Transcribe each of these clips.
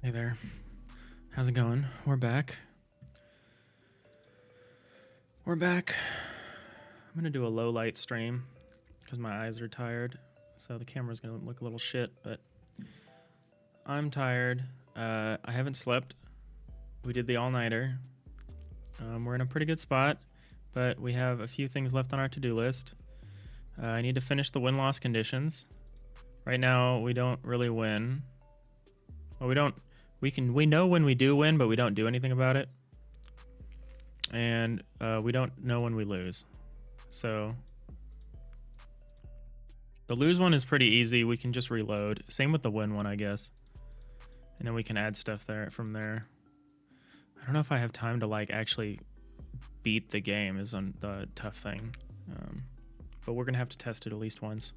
Hey there. How's it going? We're back. I'm gonna do a low light stream because my eyes are tired. So the camera's gonna look a little shit, but I'm tired. I haven't slept. We did the all-nighter. We're in a pretty good spot, but we have a few things left on our to-do list. I need to finish the win-loss conditions. Right now, we don't really win. Well, we know when we do win, but we don't do anything about it. And we don't know when we lose. So the lose one is pretty easy. We can just reload. Same with the win one, I guess. And then we can add stuff there from there. I don't know if I have time to like actually beat the game is the tough thing. But we're gonna have to test it at least once.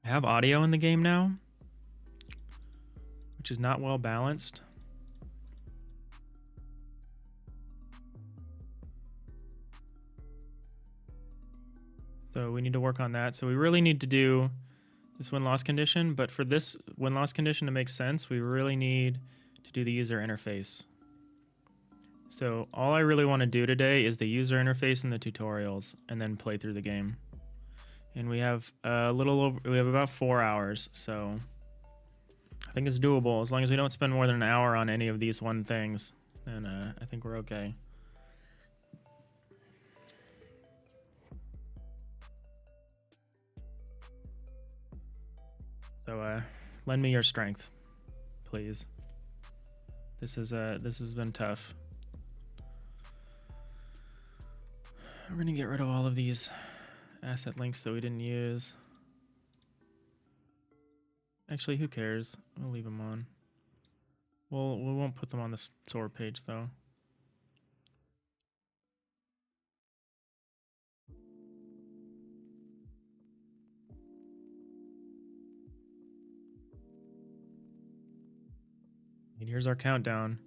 I have audio in the game now, which is not well balanced. So we need to work on that. So we really need to do this win-loss condition, but for this win-loss condition to make sense, we really need to do the user interface. So all I really want to do today is the user interface and the tutorials, and then play through the game. And we have about 4 hours, so I think it's doable. As long as we don't spend more than an hour on any of these one things, then I think we're okay. So lend me your strength, please. This has been tough. We're gonna get rid of all of these asset links that we didn't use. Actually, who cares? We'll leave them on. Well, we won't put them on the store page though. And here's our countdown.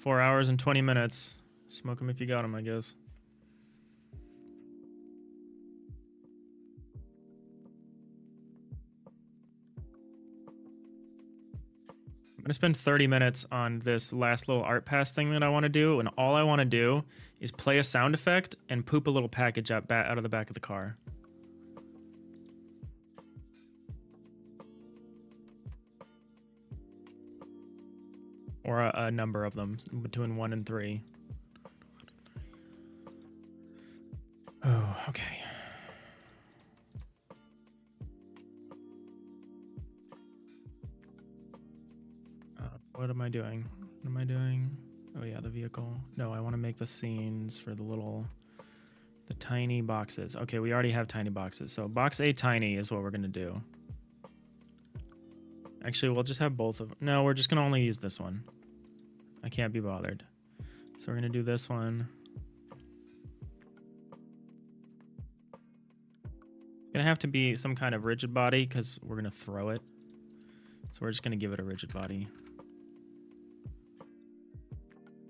4 hours and 20 minutes. Smoke them if you got them, I guess. I'm gonna spend 30 minutes on this last little art pass thing that I want to do, and all I want to do is play a sound effect and poop a little package out of the back of the car. Or a number of them, between 1 and 3. Oh, okay. What am I doing? What am I doing? Oh yeah, the vehicle. No, I want to make the scenes for the tiny boxes. Okay, we already have tiny boxes. So box A tiny is what we're going to do. Actually, we'll just have both of them. No, we're just going to only use this one. I can't be bothered. So we're going to do this one. It's going to have to be some kind of rigid body because we're going to throw it. So we're just going to give it a rigid body.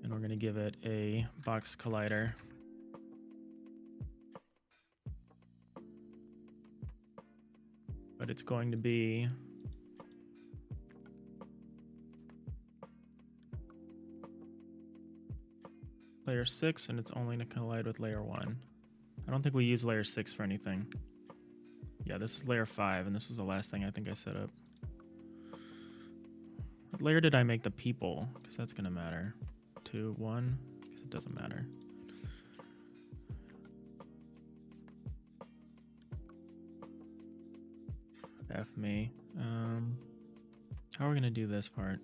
And we're going to give it a box collider. But it's going to be layer 6, and it's only going to collide with layer 1. I don't think we use layer 6 for anything. Yeah, this is layer 5, and this was the last thing I think I set up. What layer did I make the people? Because that's going to matter. 2, 1, because it doesn't matter. F me. How are we going to do this part?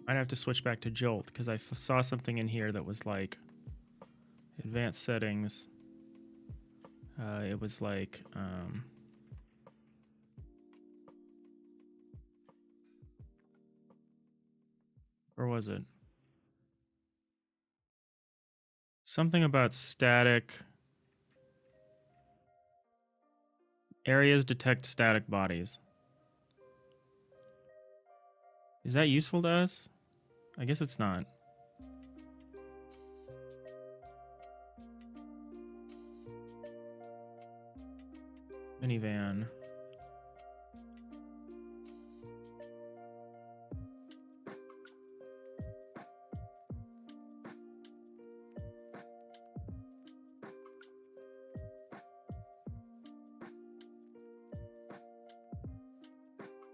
I'd have to switch back to Jolt because I saw something in here that was like, advanced settings. It was like where was it? Something about static areas detect static bodies. Is that useful to us? I guess it's not. Minivan.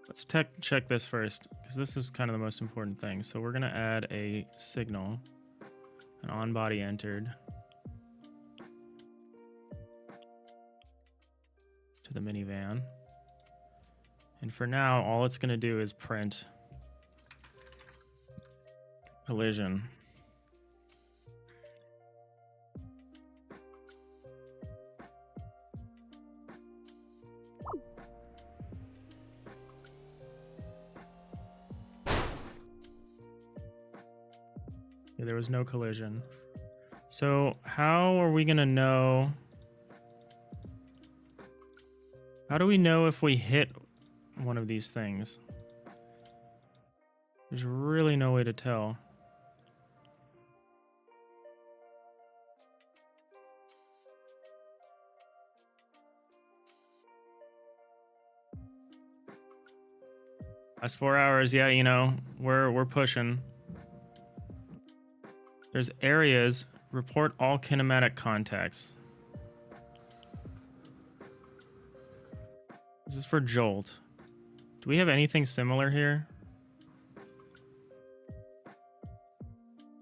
Let's check this first, because this is kind of the most important thing. So we're going to add a signal, an on-body entered, to the minivan. And for now, all it's going to do is print collision. Yeah, there was no collision. So how are we going to know? How do we know if we hit one of these things? There's really no way to tell. Last 4 hours, yeah, you know, we're pushing. There's areas, report all kinematic contacts. This is for Jolt. Do we have anything similar here?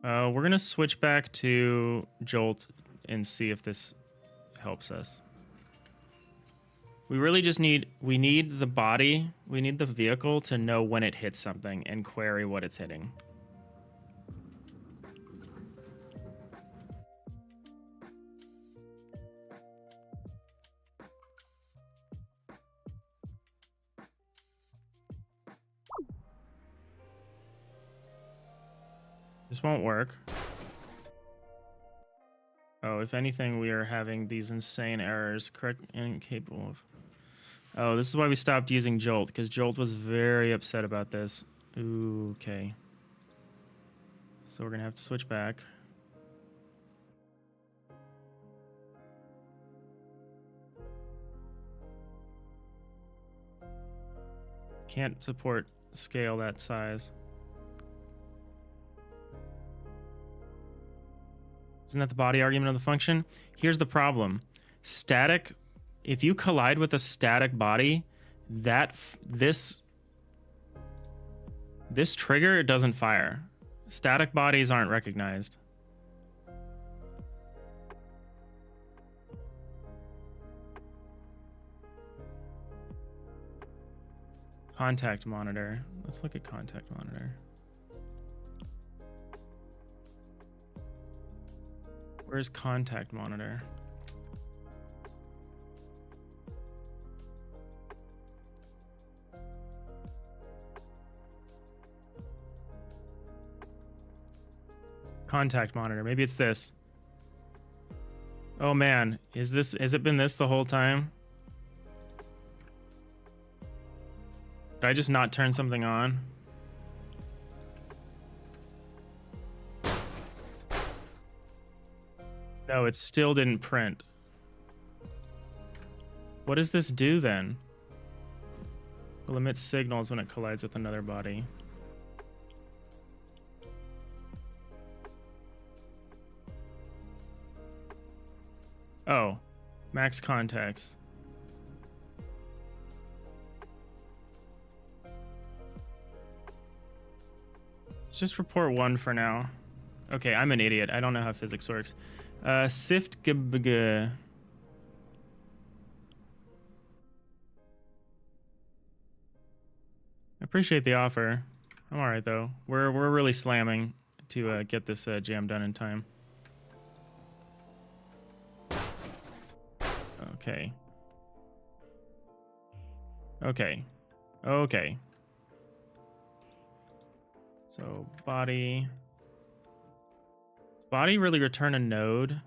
We're gonna switch back to Jolt and see if this helps us. We really just need the body, we need the vehicle to know when it hits something and query what it's hitting. This won't work. Oh, if anything, we are having these insane errors. Correct, incapable of. Oh, this is why we stopped using Jolt, because Jolt was very upset about this. Ooh, okay. So we're gonna have to switch back. Can't support scale that size. Isn't that the body argument of the function? Here's the problem. Static, if you collide with a static body, this trigger doesn't fire. Static bodies aren't recognized. Contact monitor. Let's look at contact monitor. Where's contact monitor? Contact monitor. Maybe it's this. Oh man, has it been this the whole time? Did I just not turn something on? No, it still didn't print. What does this do then? Will emit signals when it collides with another body. Oh, max contacts. Let's just report one for now. Okay, I'm an idiot. I don't know how physics works. Sift gbg. I appreciate the offer. I'm alright though. We're really slamming to get this jam done in time. Okay. Okay. Okay. So body. Body really return a node.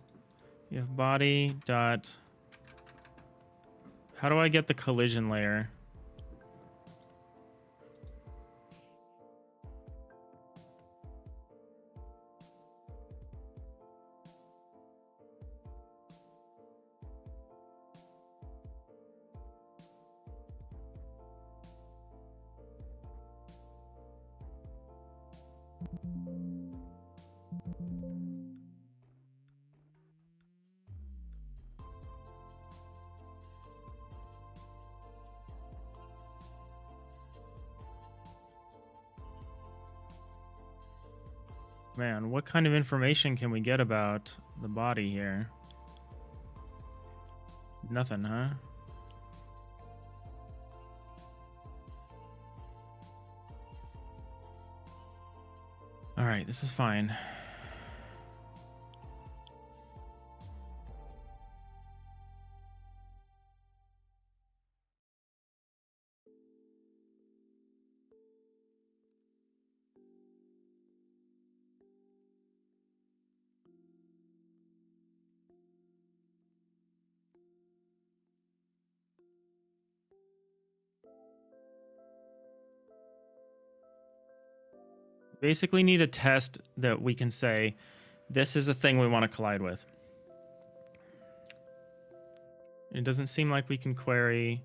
You have body dot. How do I get the collision layer? Man, what kind of information can we get about the body here? Nothing, huh? All right, this is fine. Basically need a test that we can say, this is a thing we want to collide with. It doesn't seem like we can query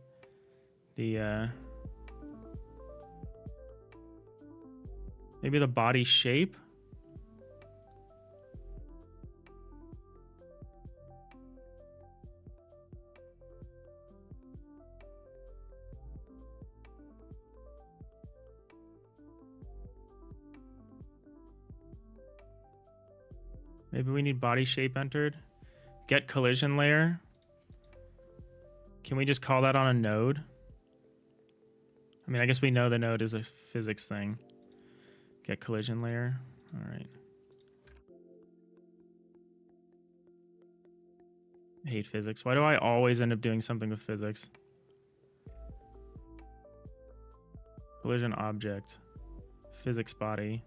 the, maybe the body shape? Maybe we need body shape entered. Get collision layer. Can we just call that on a node? I mean, I guess we know the node is a physics thing. Get collision layer. All right. I hate physics. Why do I always end up doing something with physics? Collision object. Physics body.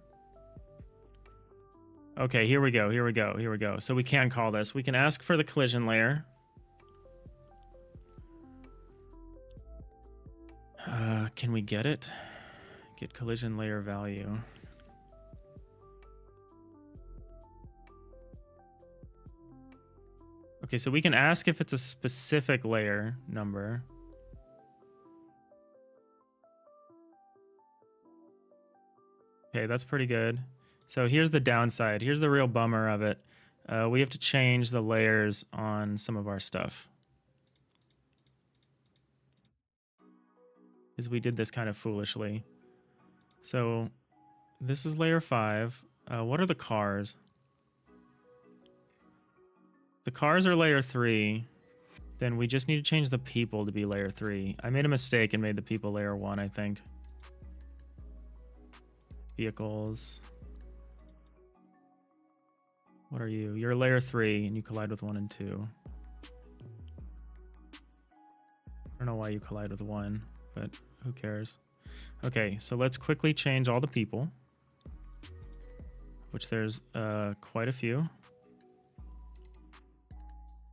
Okay, here we go, here we go, here we go. So we can call this. We can ask for the collision layer. Can we get it? Get collision layer value. Okay, so we can ask if it's a specific layer number. Okay, that's pretty good. So here's the downside. Here's the real bummer of it. We have to change the layers on some of our stuff. Because we did this kind of foolishly. So this is layer 5. What are the cars? The cars are layer 3. Then we just need to change the people to be layer 3. I made a mistake and made the people layer 1, I think. Vehicles. What are you? You're layer 3 and you collide with 1 and 2. I don't know why you collide with 1, but who cares? Okay, so let's quickly change all the people, which there's quite a few.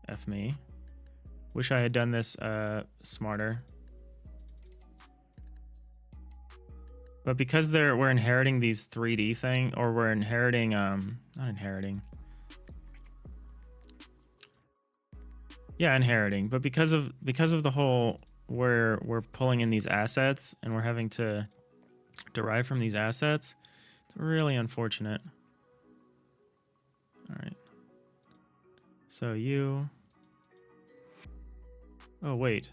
F me. Wish I had done this smarter. But because we're inheriting these 3D thing, or we're inheriting, not inheriting. Yeah, inheriting. But because of the whole, we're pulling in these assets and we're having to derive from these assets, it's really unfortunate. All right. So you. Oh, wait.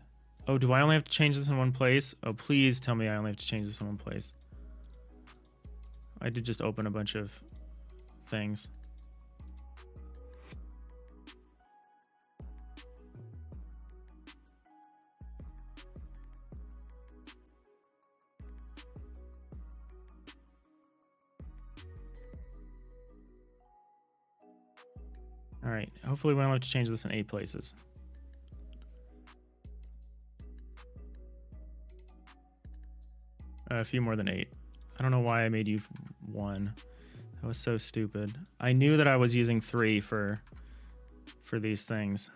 Oh, do I only have to change this in one place? Oh, please tell me I only have to change this in one place. I did just open a bunch of things. All right, hopefully we don't have to change this in 8 places. A few more than 8. I don't know why I made you 1. That was so stupid. I knew that I was using 3 for these things.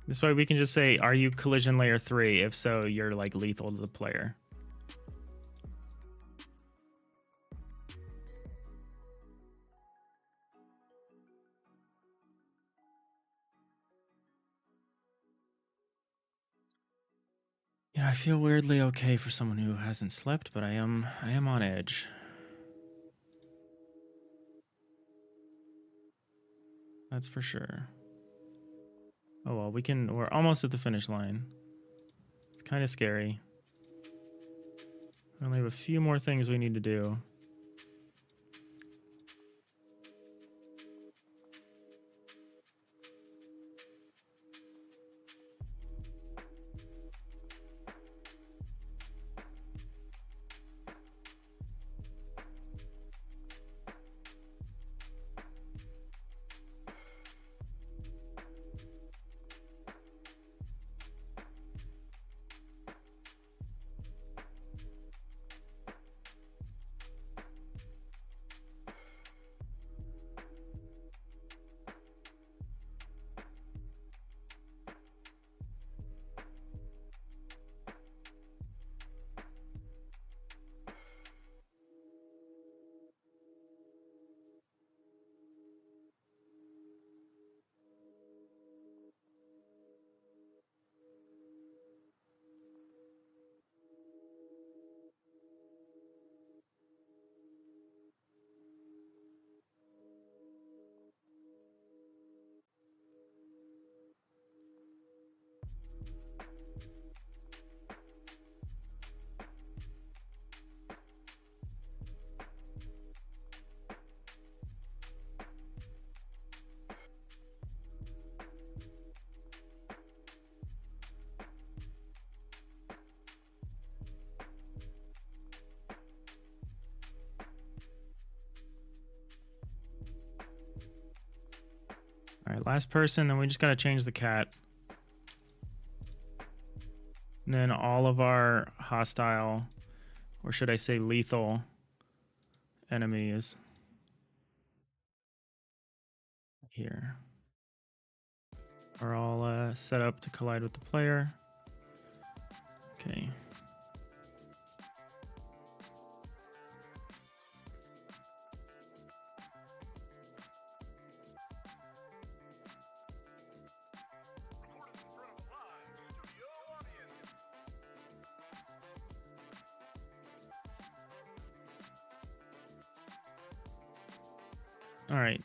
This way we can just say, are you collision layer 3? If so, you're like lethal to the player. You know, I feel weirdly okay for someone who hasn't slept, but I am on edge. That's for sure. Oh well, we're almost at the finish line. It's kind of scary. We only have a few more things we need to do. All right, last person, then we just got to change the cat. And then all of our hostile, or should I say lethal, enemies here are all set up to collide with the player. Okay.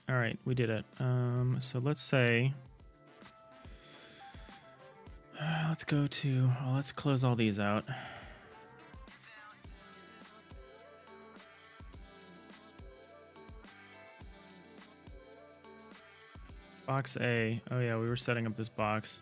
All right, we did it. So let's say, let's go to, well, let's close all these out. Box A. Oh yeah, we were setting up this box.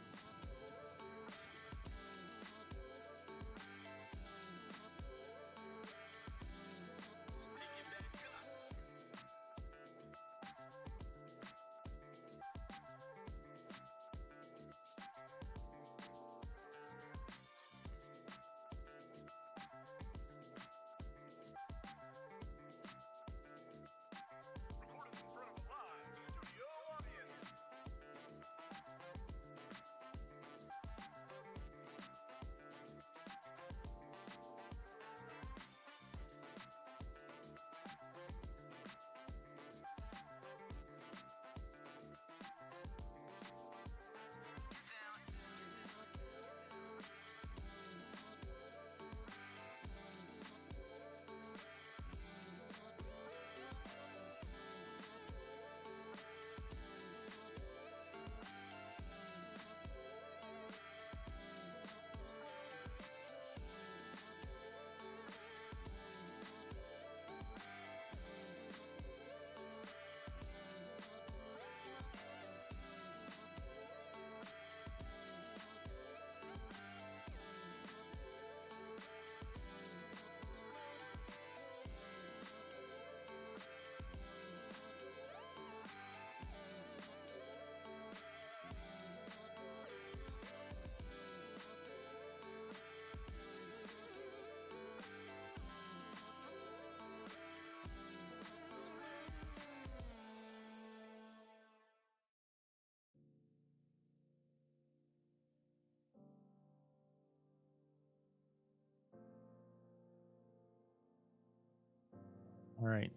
All right.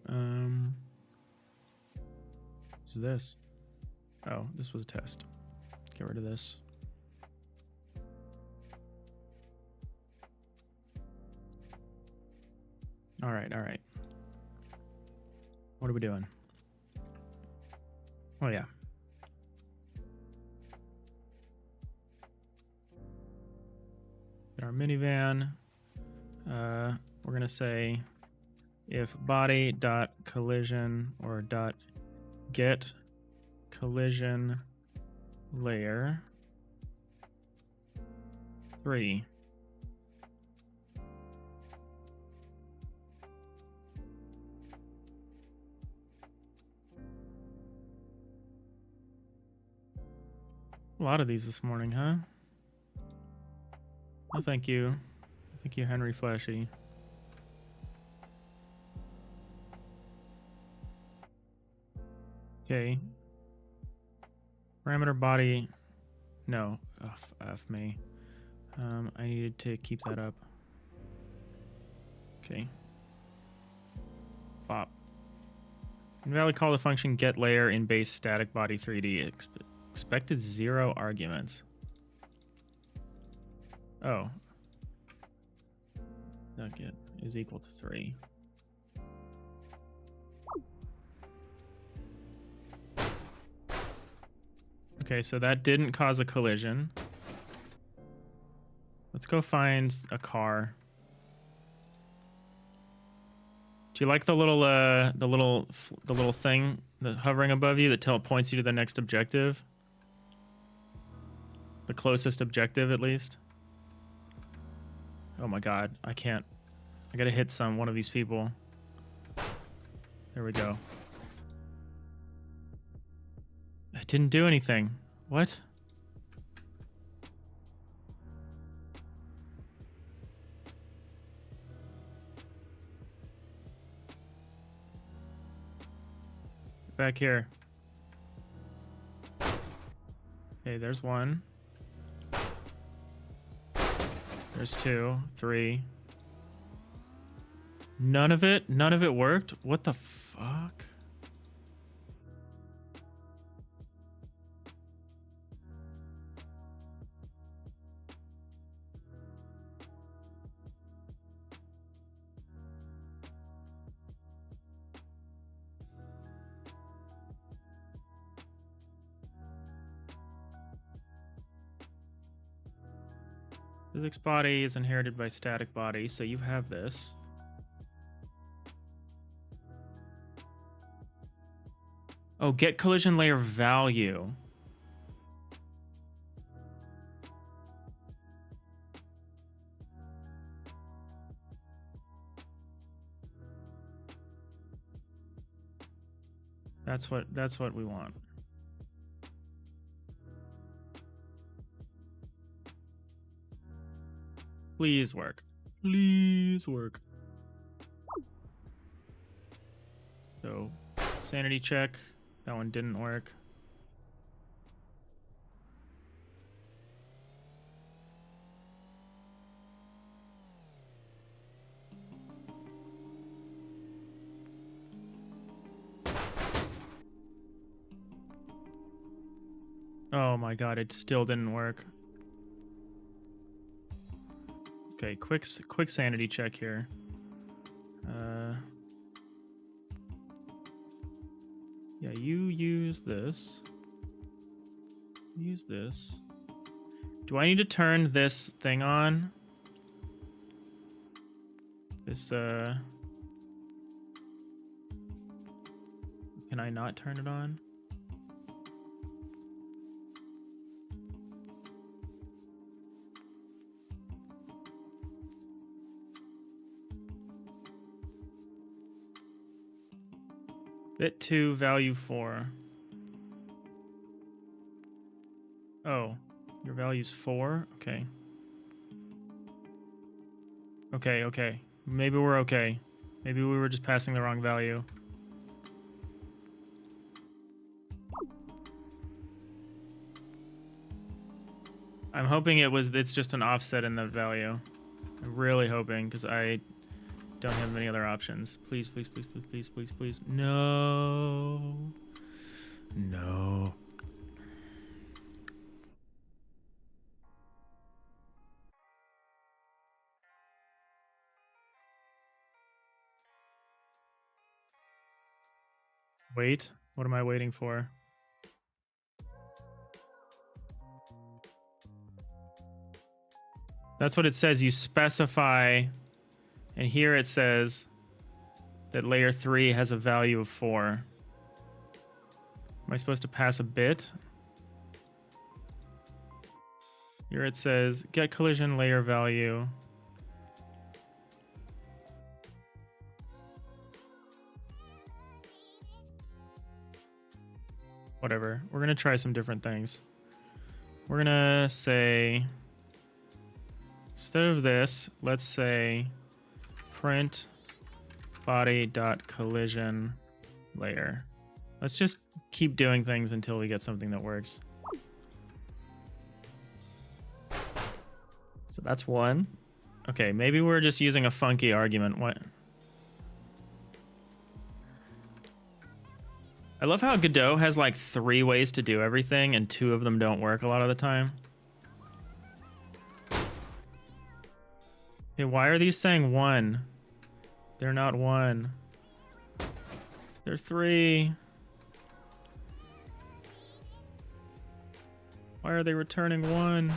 What's this? Oh, this was a test. Get rid of this. All right, all right. What are we doing? Oh, yeah. Get our minivan. We're going to say if body dot collision or dot get collision layer 3. A lot of these this morning, huh? Oh, thank you. Thank you, Henry Flashy. Okay. Parameter body. No. F me. I needed to keep that up. Okay. Bop. Invalid call the function get layer in base static body 3D. Expected 0 arguments. Oh. Not get is equal to 3. Okay, so that didn't cause a collision. Let's go find a car. Do you like the little thing that hovering above you that points you to the next objective? The closest objective, at least. Oh my god, I can't. I gotta hit one of these people. There we go. It didn't do anything. What? Back here. Okay, there's 1. There's 2, 3. None of it worked? What the fuck? Physics body is inherited by static body, so you have this. Oh, get collision layer value. That's what we want. Please work. Please work. So, sanity check. That one didn't work. Oh my god, it still didn't work. Okay, quick sanity check here. Yeah, you use this. Use this. Do I need to turn this thing on? This, can I not turn it on? Bit 2, value 4. Oh, your value's 4? Okay. Okay. Maybe we're okay. Maybe we were just passing the wrong value. I'm hoping it's just an offset in the value. I'm really hoping, because I don't have any other options. Please, please, please, please, please, please, please. No. No. Wait. What am I waiting for? That's what it says. You specify, and here it says that layer 3 has a value of 4. Am I supposed to pass a bit? Here it says get collision layer value. Whatever. We're going to try some different things. We're going to say, instead of this, let's say print body.collision layer. Let's just keep doing things until we get something that works. So that's one. Okay, maybe we're just using a funky argument. What? I love how Godot has like 3 ways to do everything and 2 of them don't work a lot of the time. Okay, why are these saying 1? They're not 1. They're 3. Why are they returning 1?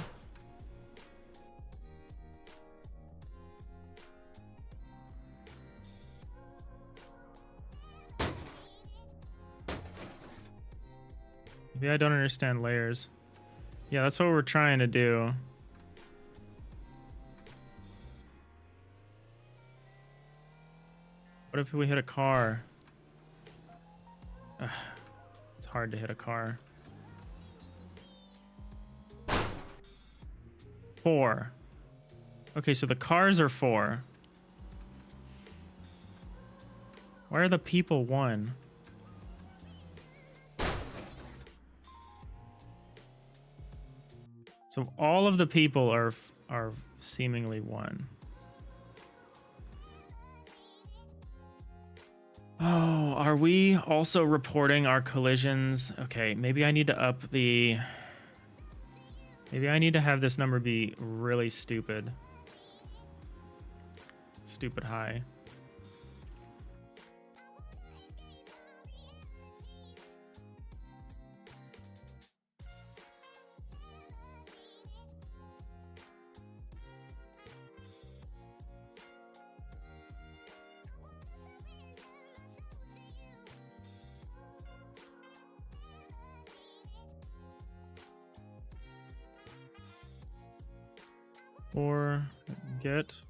Maybe I don't understand layers. Yeah, that's what we're trying to do. What if we hit a car? Ugh, it's hard to hit a car. 4. Okay, so the cars are 4. Why are the people 1? So all of the people are seemingly 1. Oh, are we also reporting our collisions? Okay, maybe I need to up the... Maybe I need to have this number be really stupid. Stupid high. Or get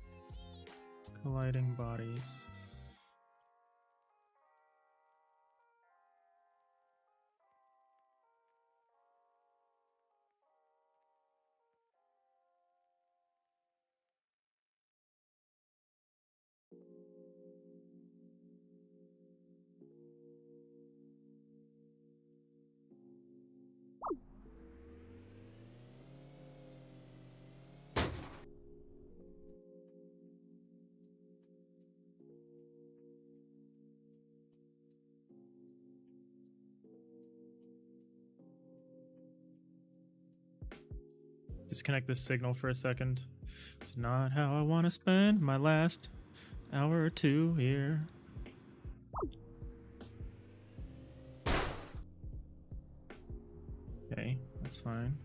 colliding bodies. Disconnect this signal for a second. It's not how I want to spend my last hour or 2 here. Okay, that's fine.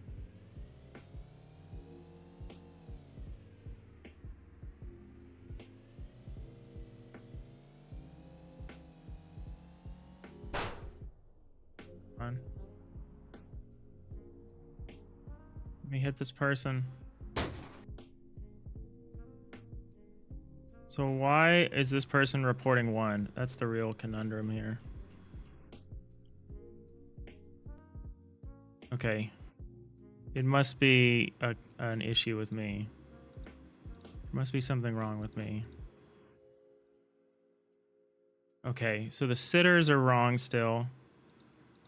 Fine. Let me hit this person. So why is this person reporting 1? That's the real conundrum here. Okay. It must be an issue with me. There must be something wrong with me. Okay, so the sitters are wrong still.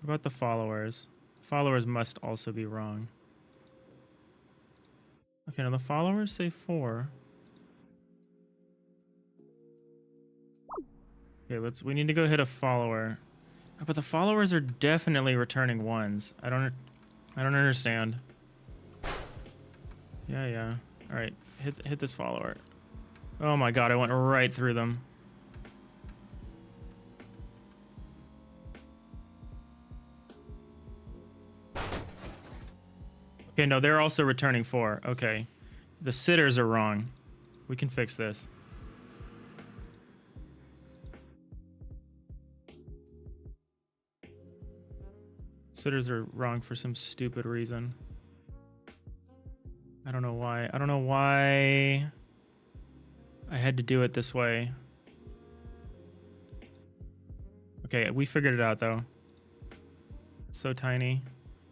What about the followers? Followers must also be wrong. Okay, now the followers say 4. Okay, we need to go hit a follower. Oh, but the followers are definitely returning ones. I don't understand. Yeah. All right, hit this follower. Oh my god, I went right through them. Okay, no, they're also returning 4. Okay. The sitters are wrong. We can fix this. Sitters are wrong for some stupid reason. I don't know why. I don't know why I had to do it this way. Okay, we figured it out though. So tiny.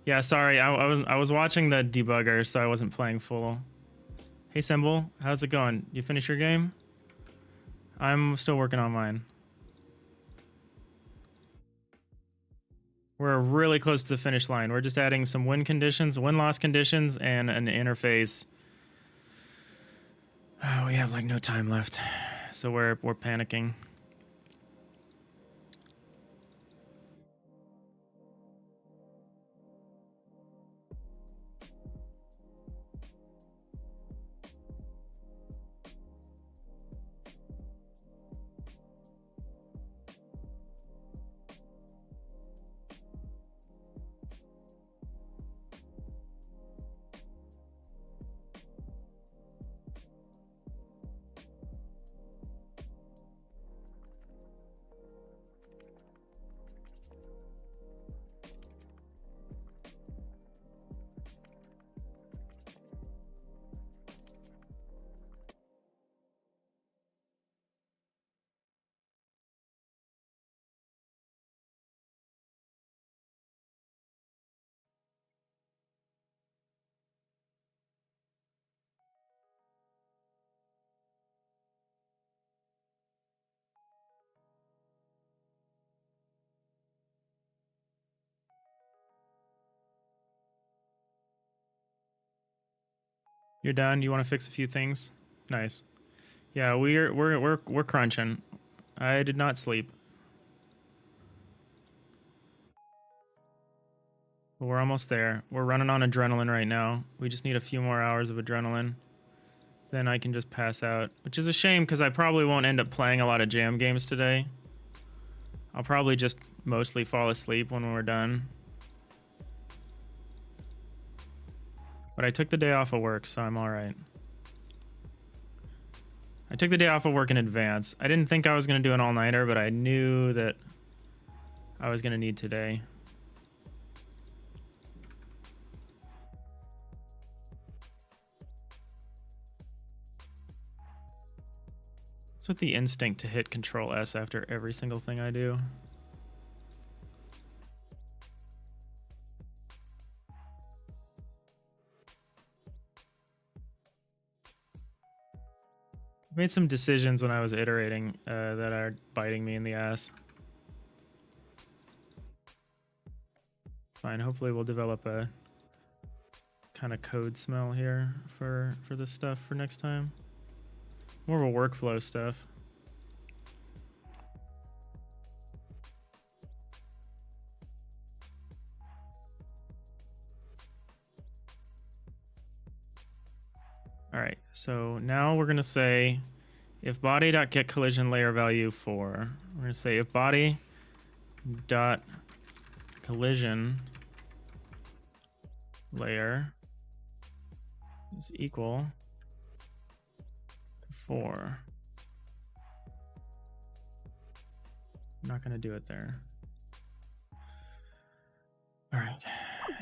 Yeah, sorry. I was watching the debugger, so I wasn't playing full. Hey, Symbol, how's it going? You finish your game? I'm still working on mine. We're really close to the finish line. We're just adding some win-loss conditions, and an interface. Oh, we have like no time left, so we're panicking. You're done. You want to fix a few things? Nice. Yeah, we're crunching. I did not sleep. But we're almost there. We're running on adrenaline right now. We just need a few more hours of adrenaline. Then I can just pass out, which is a shame because I probably won't end up playing a lot of jam games today. I'll probably just mostly fall asleep when we're done. But I took the day off of work, so I'm alright. I took the day off of work in advance. I didn't think I was going to do an all-nighter, but I knew that I was going to need today. What's with the instinct to hit Control S after every single thing I do? I made some decisions when I was iterating that are biting me in the ass. Fine, hopefully we'll develop a kind of code smell here for this stuff for next time. More of a workflow stuff. All right, so now we're gonna say if body.get collision layer value 4, we're gonna say if body dot collision layer is equal to 4. I'm not gonna do it there. All right,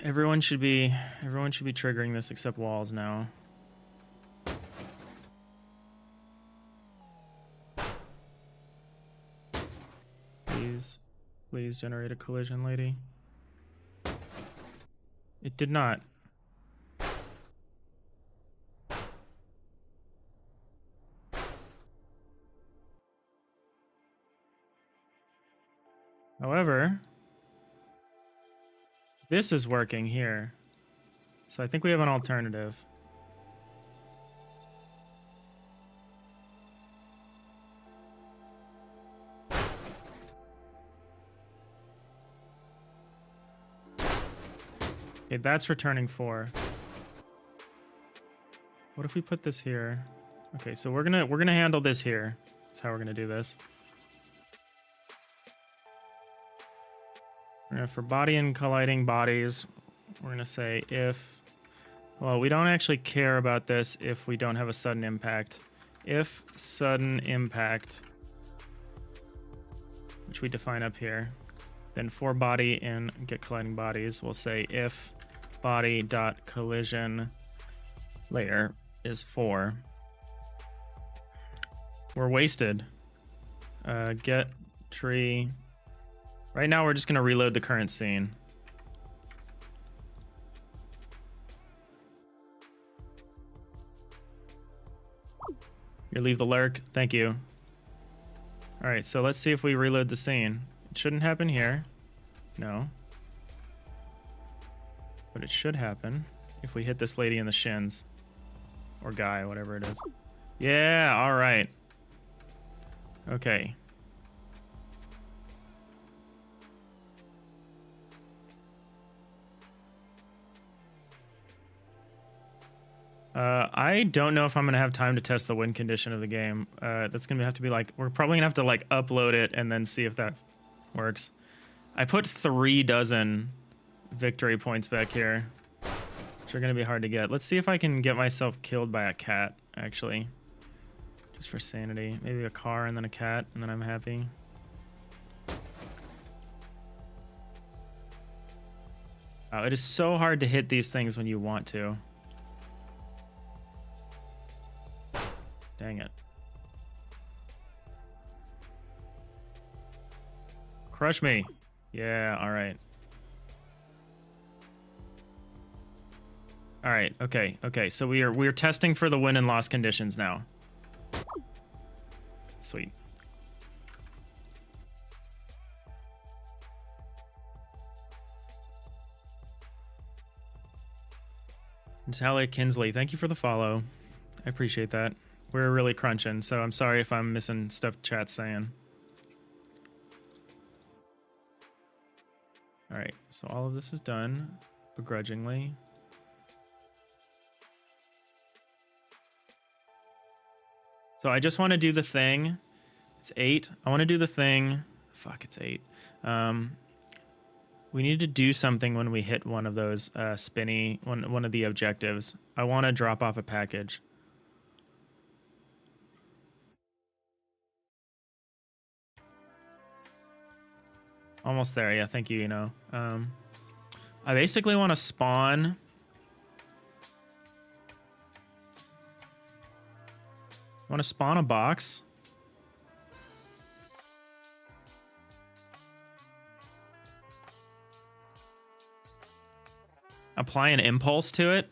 everyone should be triggering this except walls now. Please generate a collision, lady. It did not. However, this is working here. So I think we have an alternative. Okay, that's returning 4. What if we put this here? Okay, so we're gonna handle this here. That's how we're gonna do this. For body and colliding bodies, we're gonna say if, well, we don't actually care about this if we don't have a sudden impact. If sudden impact, which we define up here, then for body and get colliding bodies, we'll say if body dot collision layer is 4. We're wasted. Get tree. Right now we're just gonna reload the current scene. You leave the lurk. Thank you. All right, so let's see if we reload the scene. It shouldn't happen here. No. But it should happen if we hit this lady in the shins. Or guy, whatever it is. Yeah, all right. Okay. I don't know if I'm gonna have time to test the win condition of the game. That's gonna have to be like, we're probably gonna have to like upload it and then see if that works. I put 3 dozen victory points back here, which are gonna be hard to get. Let's see if I can get myself killed by a cat, actually. Just for sanity. Maybe a car and then a cat, and then I'm happy. Oh, it is so hard to hit these things when you want to. Dang it. Crush me. Yeah, all right. All right, okay. So we're testing for the win and loss conditions now. Sweet. Natalia Kinsley, thank you for the follow. I appreciate that. We're really crunching, so I'm sorry if I'm missing stuff chat's saying. All right, so all of this is done, begrudgingly. So I just want to do the thing. It's 8. I want to do the thing. Fuck, it's 8. We need to do something when we hit one of those spinny, one of the objectives. I want to drop off a package. Almost there, yeah, thank you, you know. I basically want to spawn... I want to spawn a box. Apply an impulse to it.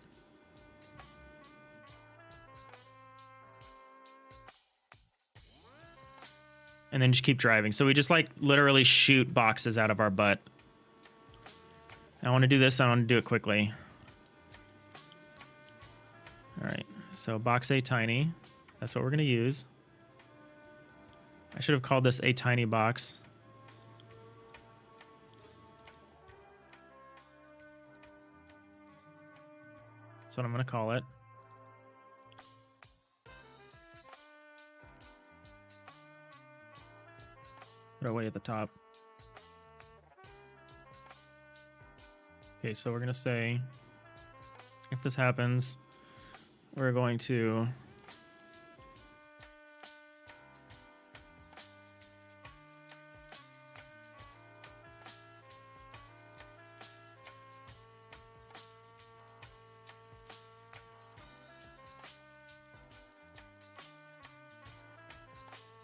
And then just keep driving. So we just like literally shoot boxes out of our butt. I want to do this. I want to do it quickly. All right. So box A tiny. That's what we're going to use. I should have called this a tiny box. That's what I'm going to call it. Put it way at the top. Okay, so we're going to say, if this happens, we're going to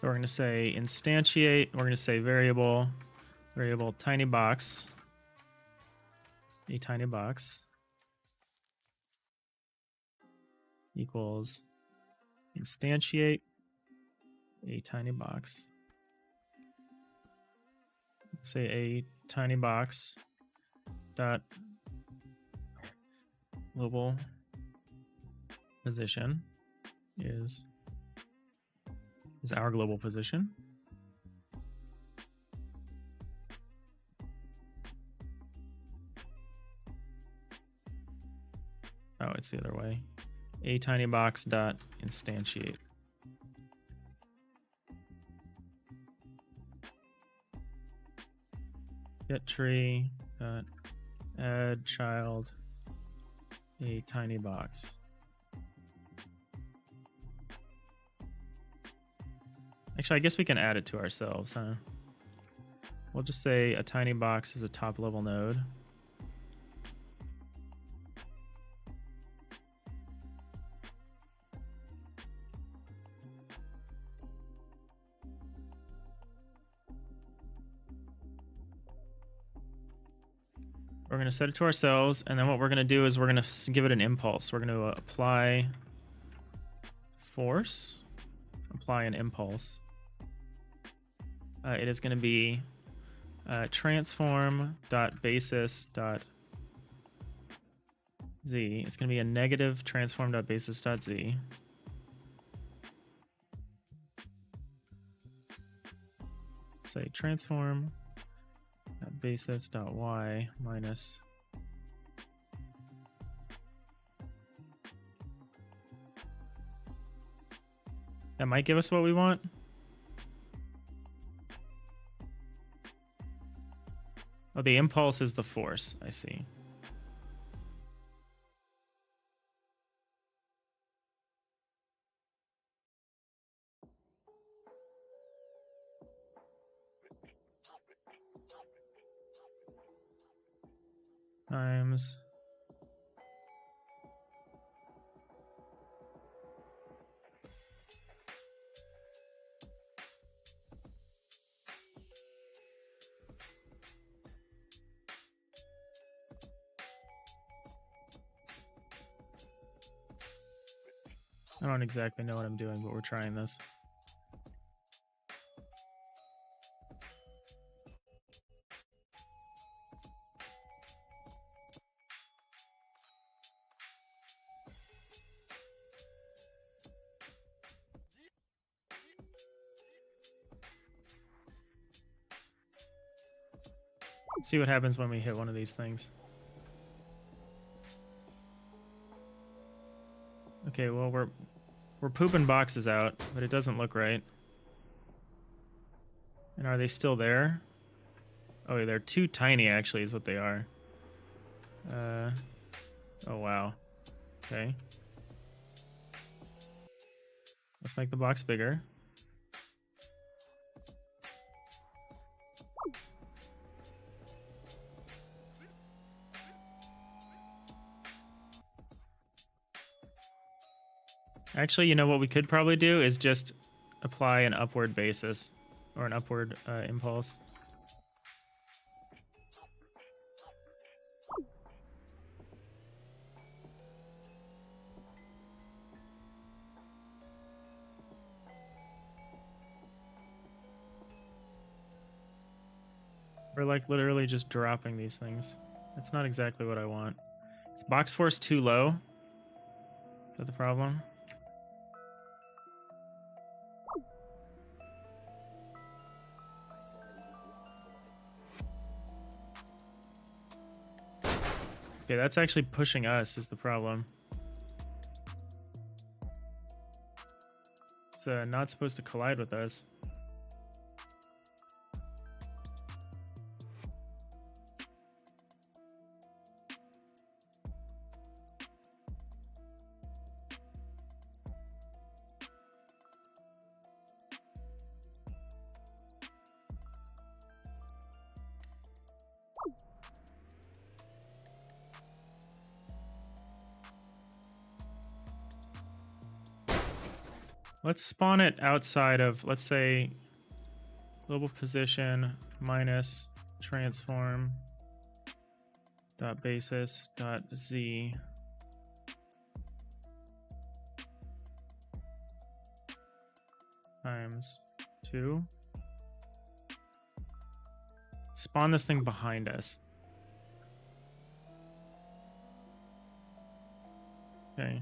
So we're going to say instantiate, we're going to say variable tiny box, a tiny box equals instantiate a tiny box. Say a tiny box dot global position is our global position. it's the other way. A tinybox dot instantiate. Get tree dot add child a tiny box. Actually, I guess we can add it to ourselves, huh? We'll just say a tiny box is a top level node. We're going to set it to ourselves, and then what we're going to do is we're going to give it an impulse. We're going to apply force, apply an impulse. It is going to be transform.basis.z. It's going to be a negative transform.basis.z. Say transform.basis.y minus that might give us what we want. Oh, the impulse is the force. I see. Times I don't exactly know what I'm doing, but we're trying this. Let's see what happens when we hit one of these things. Okay, well we're pooping boxes out, but it doesn't look right. And are they still there? Oh, they're too tiny actually is what they are. Oh wow. Okay. Let's make the box bigger. Actually, you know what we could probably do is just apply an upward basis or an upward impulse. We're like literally just dropping these things. That's not exactly what I want. Is box force too low? Is that the problem? Okay, that's actually pushing us is the problem. It's not supposed to collide with us. Let's spawn it outside of, let's say, global position minus transform dot basis dot z times 2. Spawn this thing behind us. Okay.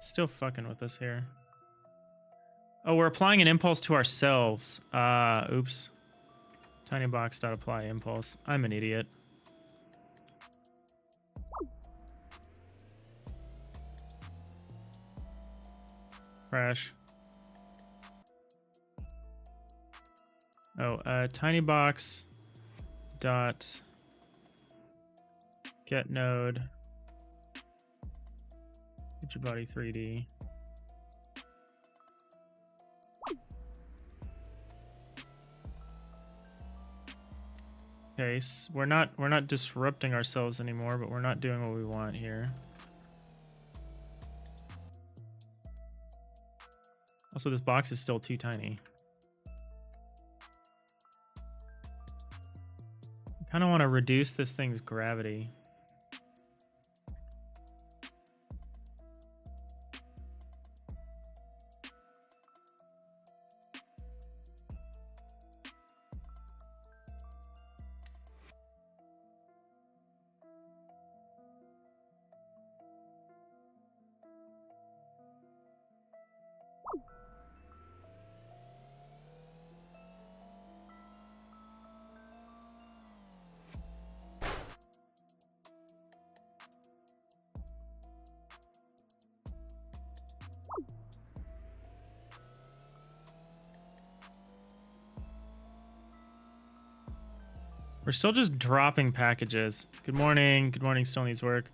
Still fucking with us here. Oh, we're applying an impulse to ourselves. Oops. Tinybox.apply impulse. I'm an idiot. Crash. Oh, tinybox dot get node get your body 3D. Okay, so we're not disrupting ourselves anymore, but we're not doing what we want here. Also, this box is still too tiny. I kind of want to reduce this thing's gravity. We're still just dropping packages. Good morning. Good morning. Still needs work.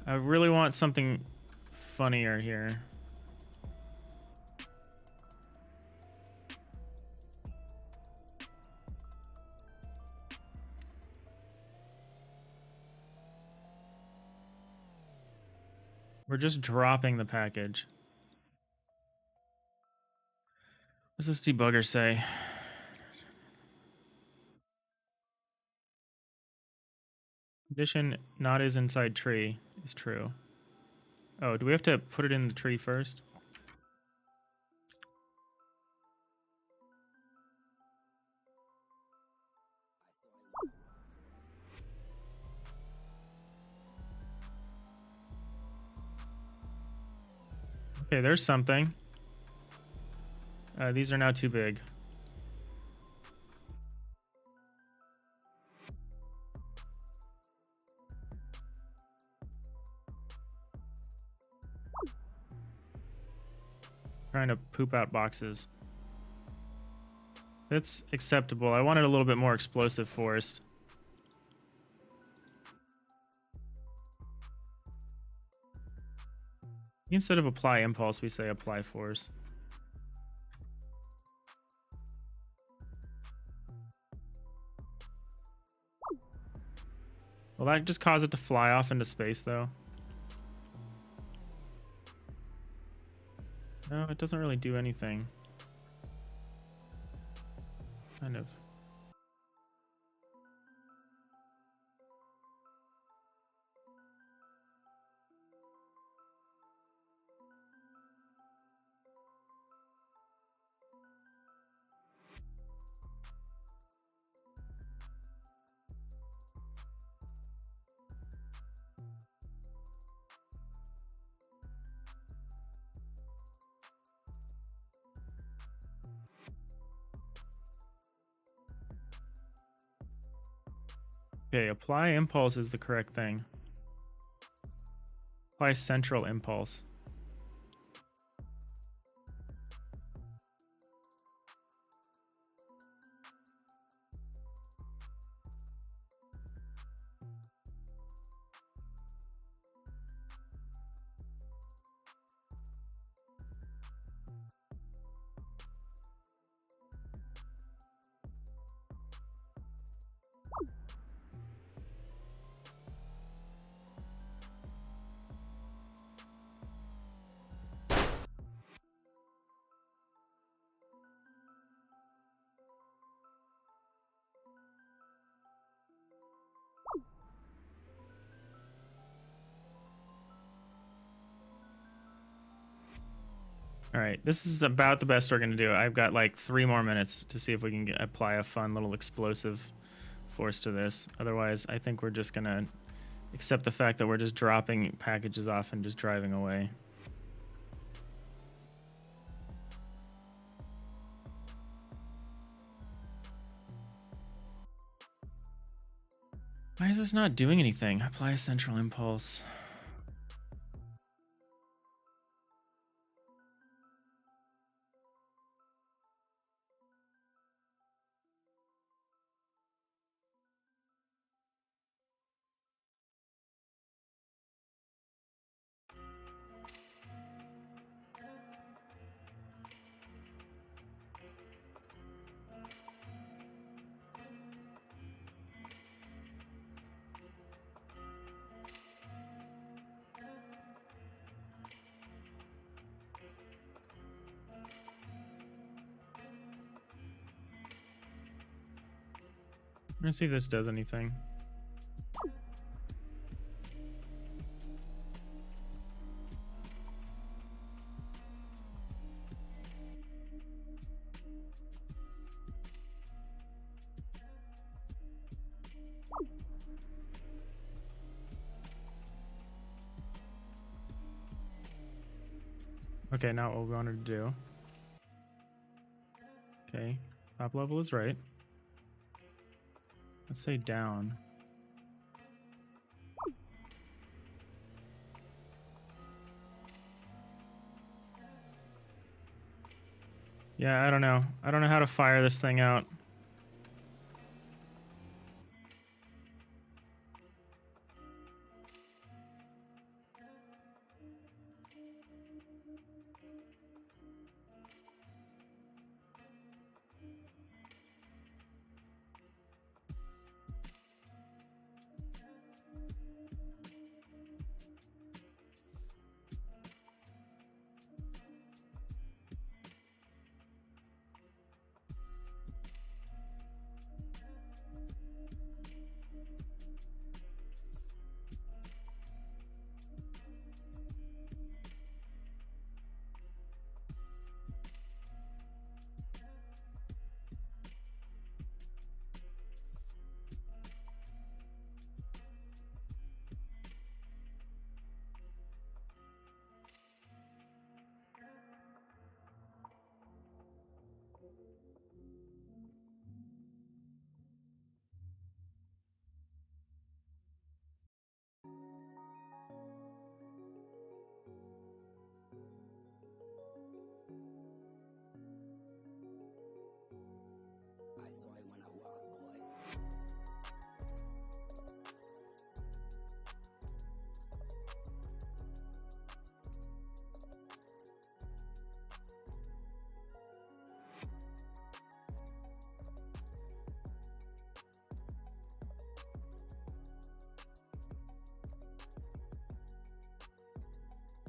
I really want something funnier here. We're just dropping the package. What's this debugger say? Condition not is inside tree is true. Oh, do we have to put it in the tree first? Okay, there's something. These are now too big. Trying to poop out boxes. That's acceptable. I wanted a little bit more explosive force. Instead of apply impulse, we say apply force. Will that just cause it to fly off into space, though? No, it doesn't really do anything. Kind of. Okay, apply impulse is the correct thing. Apply central impulse. All right, this is about the best we're gonna do. I've got like 3 more minutes to see if we can apply a fun little explosive force to this. Otherwise, I think we're just gonna accept the fact that we're just dropping packages off and just driving away. Why is this not doing anything? Apply a central impulse. gonna see if this does anything. Okay, now what we wanted to do. Okay, top level is right. Let's say down. Yeah, I don't know. I don't know how to fire this thing out.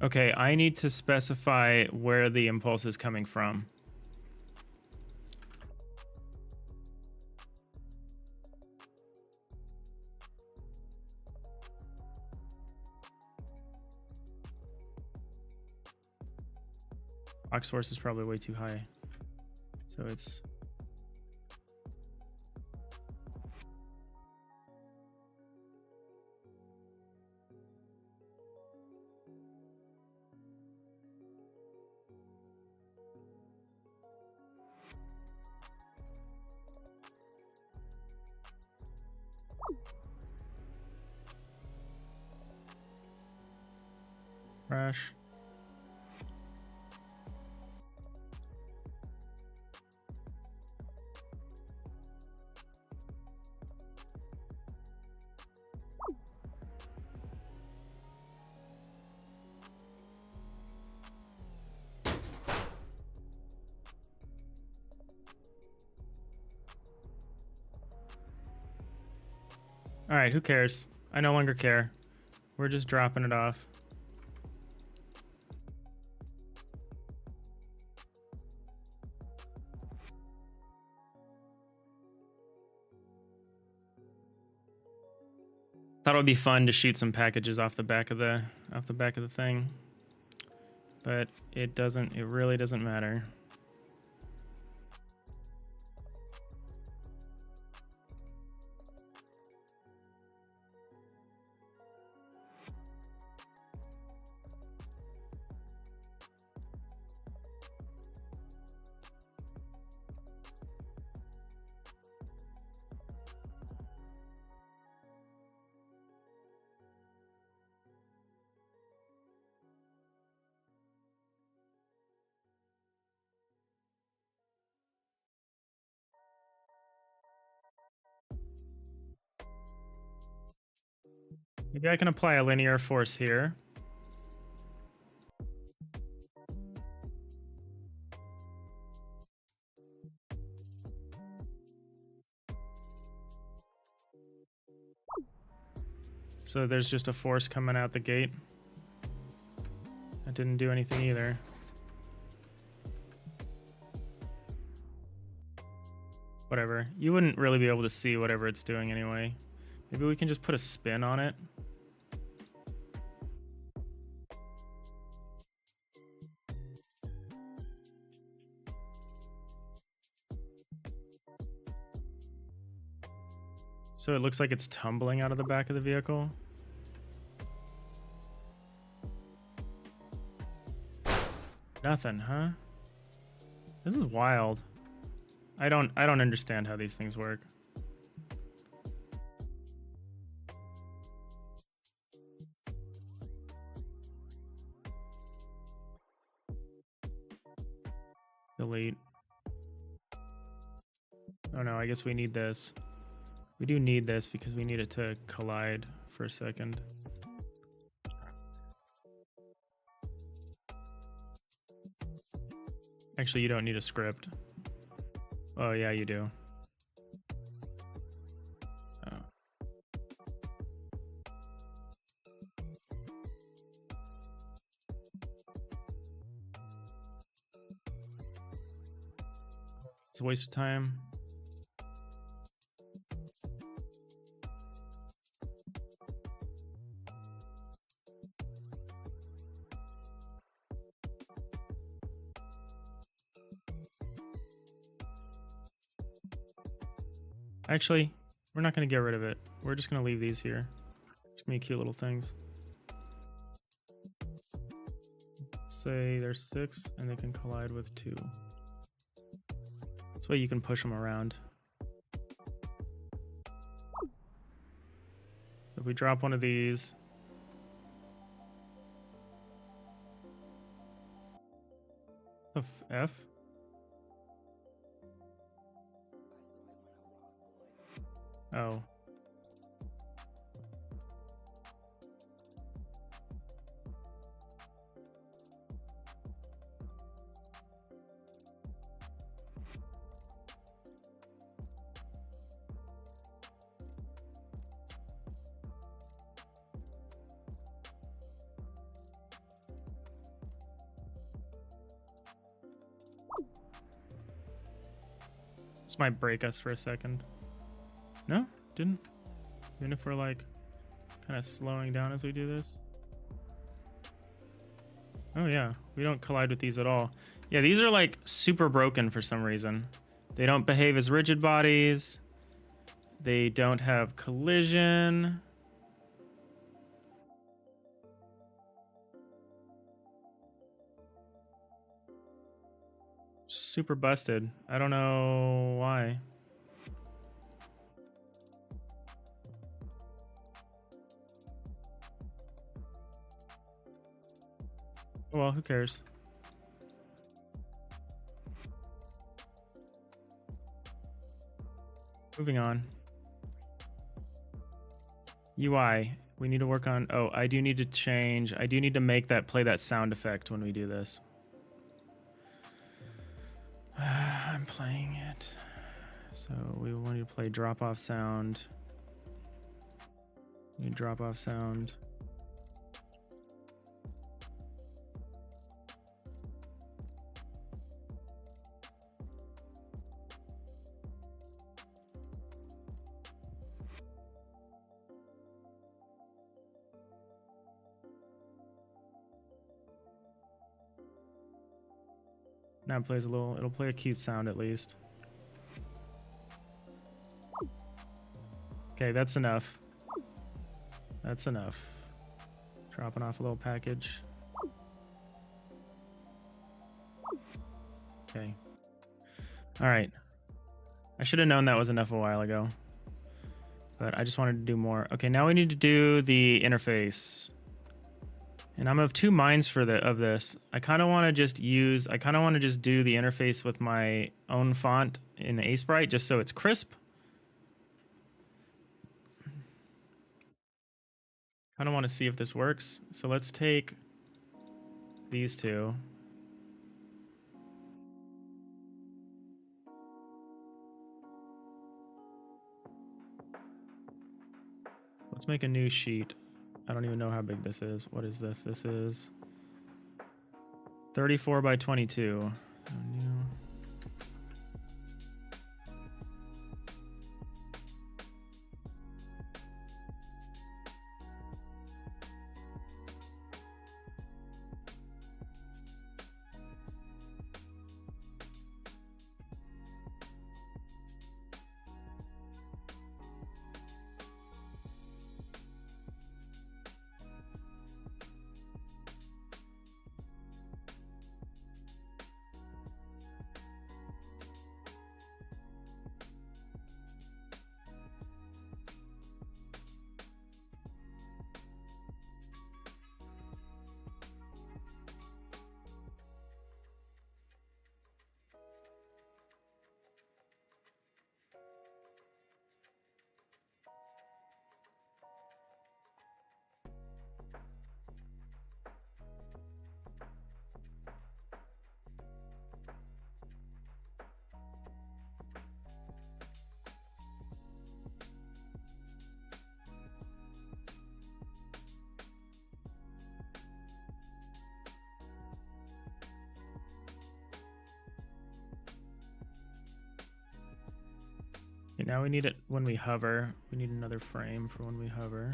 Okay, I need to specify where the impulse is coming from. Aux force is probably way too high. So it's... Crash. All right, who cares? I no longer care. We're just dropping it off. Thought it would be fun to shoot some packages off the back of the thing, but it doesn't. It really doesn't matter. Maybe I can apply a linear force here. So there's just a force coming out the gate. That didn't do anything either. Whatever. You wouldn't really be able to see whatever it's doing anyway. Maybe we can just put a spin on it. So it looks like it's tumbling out of the back of the vehicle. Nothing, huh? This is wild. I don't understand how these things work. Delete. Oh no, I guess we need this. We do need this because we need it to collide for a second. Actually, you don't need a script. Oh yeah, you do. Oh. It's a waste of time. Actually, we're not going to get rid of it. We're just going to leave these here. Just make cute little things. Say there's 6 and they can collide with 2. This way you can push them around. If we drop one of these, F? Oh. This might break us for a second. No? Didn't? Even if we're like kind of slowing down as we do this. Oh yeah, we don't collide with these at all. Yeah, these are like super broken for some reason. They don't behave as rigid bodies. They don't have collision. Super busted. I don't know why. Well, who cares? Moving on. UI. We need to work on... Oh, I do need to change. I do need to make that play that sound effect when we do this. I'm playing it. So we want to play drop-off sound. Need drop-off sound. Now it plays a little, it'll play a cute sound at least. Okay, that's enough. That's enough. Dropping off a little package. Okay. All right. I should have known that was enough a while ago, but I just wanted to do more. Okay, now we need to do the interface. And I'm of two minds for this. I kind of want to just do the interface with my own font in Sprite just so it's crisp. Kind of want to see if this works. So let's take these two. Let's make a new sheet. I don't even know how big this is. What is this? This is 34 by 22. So new. Okay, now we need it when we hover. We need another frame for when we hover.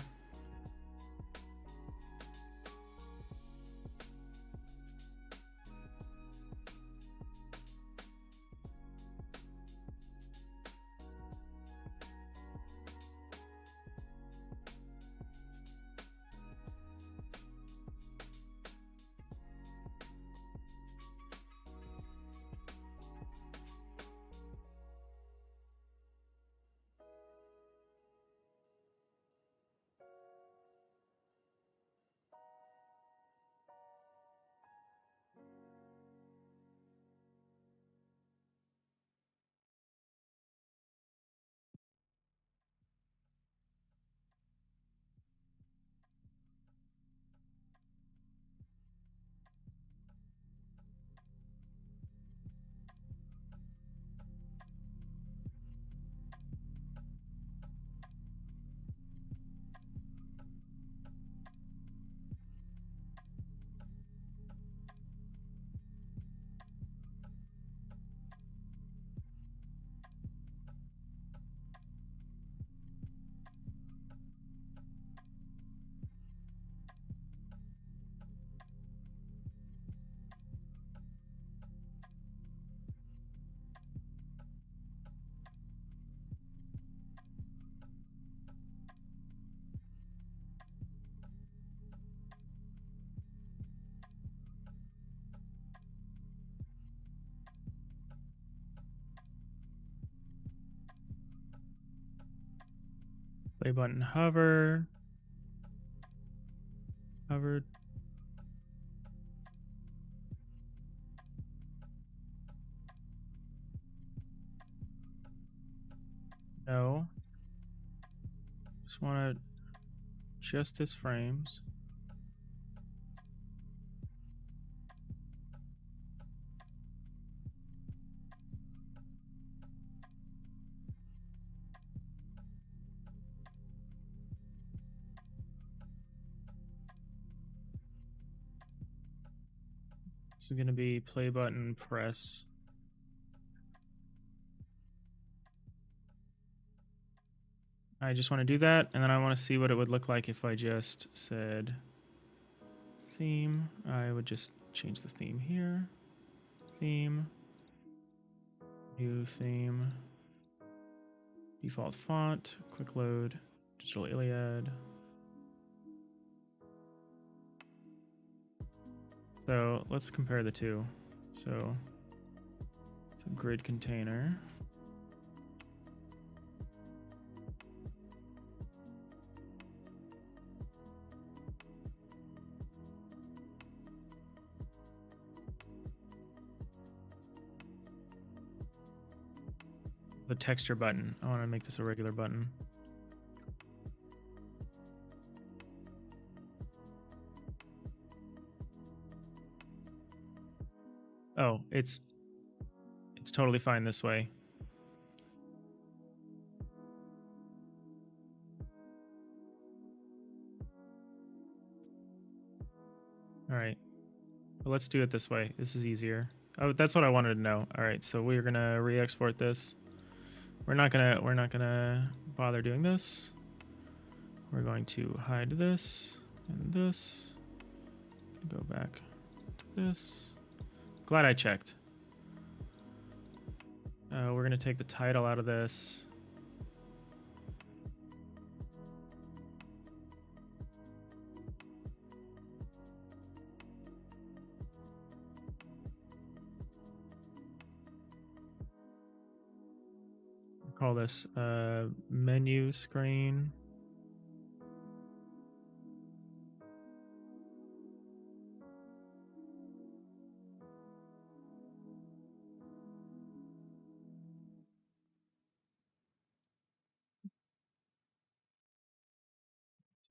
Play button, hover. Hovered. No. Just want to adjust this frames. This is going to be play button, press. I just want to do that, and then I want to see what it would look like if I just said theme. I would just change the theme here. Theme. New theme. Default font. Quick load. Digital Iliad. So let's compare the two. So it's a grid container. The texture button. I want to make this a regular button. Oh, it's totally fine this way. All right. Well, let's do it this way. This is easier. Oh, that's what I wanted to know. All right, so we're gonna re-export this. We're not gonna bother doing this. We're going to hide this and this. Go back to this. Glad I checked. We're gonna take the title out of this. Call this menu screen.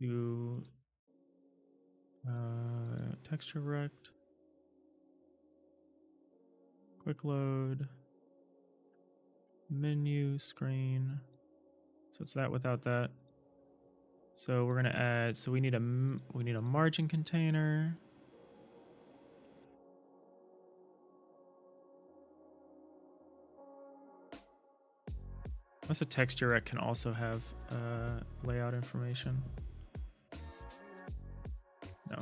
To texture rect. Quick load. Menu screen. So it's that without that. So we're gonna add. So we need a margin container. Unless a texture rec can also have layout information. No.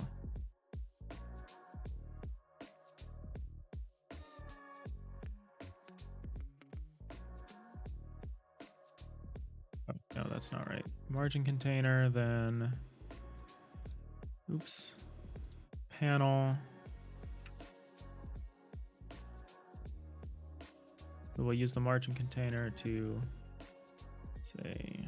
Oh, no, that's not right. Margin container, then, oops, panel. So we'll use the margin container to say,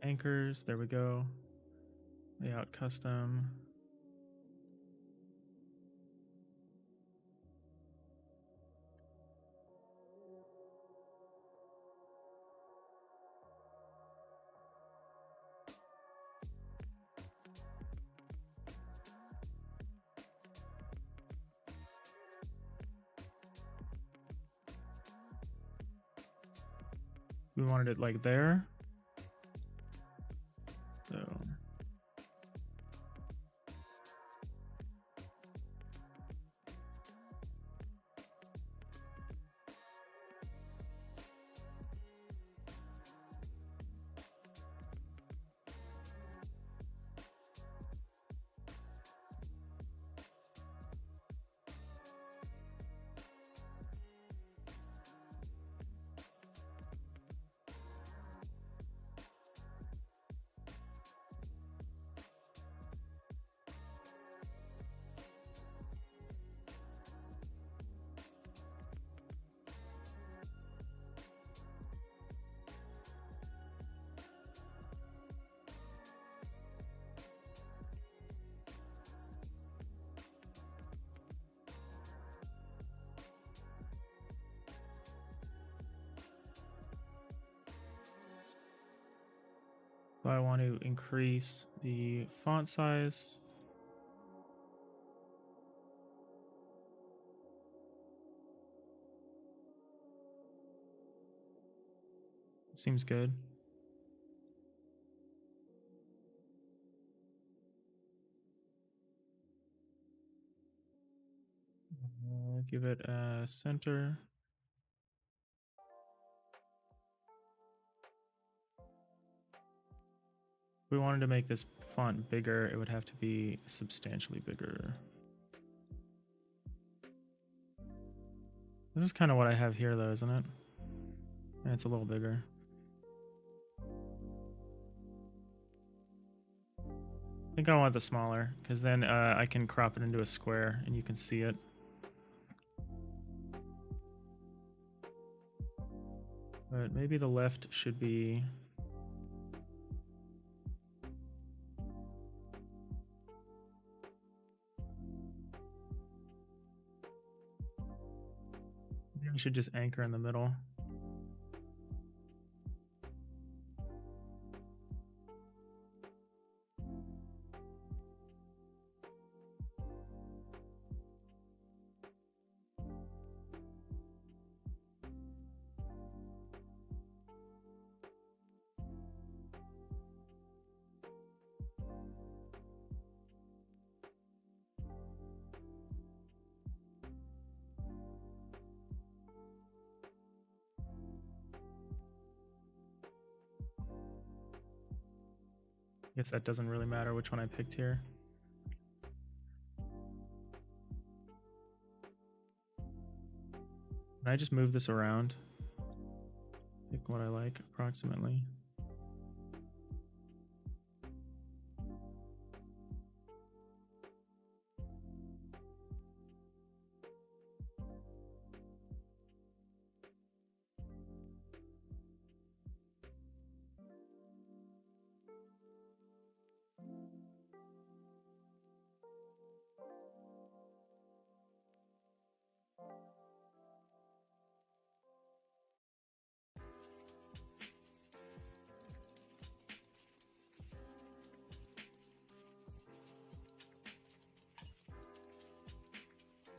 anchors, there we go. Layout custom. We wanted it like there. So I want to increase the font size. Seems good. Give it a center. If we wanted to make this font bigger, it would have to be substantially bigger. This is kind of what I have here though, isn't it? Yeah, it's a little bigger. I think I want the smaller, because then I can crop it into a square and you can see it. But maybe the left should be... Maybe I should just anchor in the middle. I guess that doesn't really matter which one I picked here. Can I just move this around? Pick what I like approximately.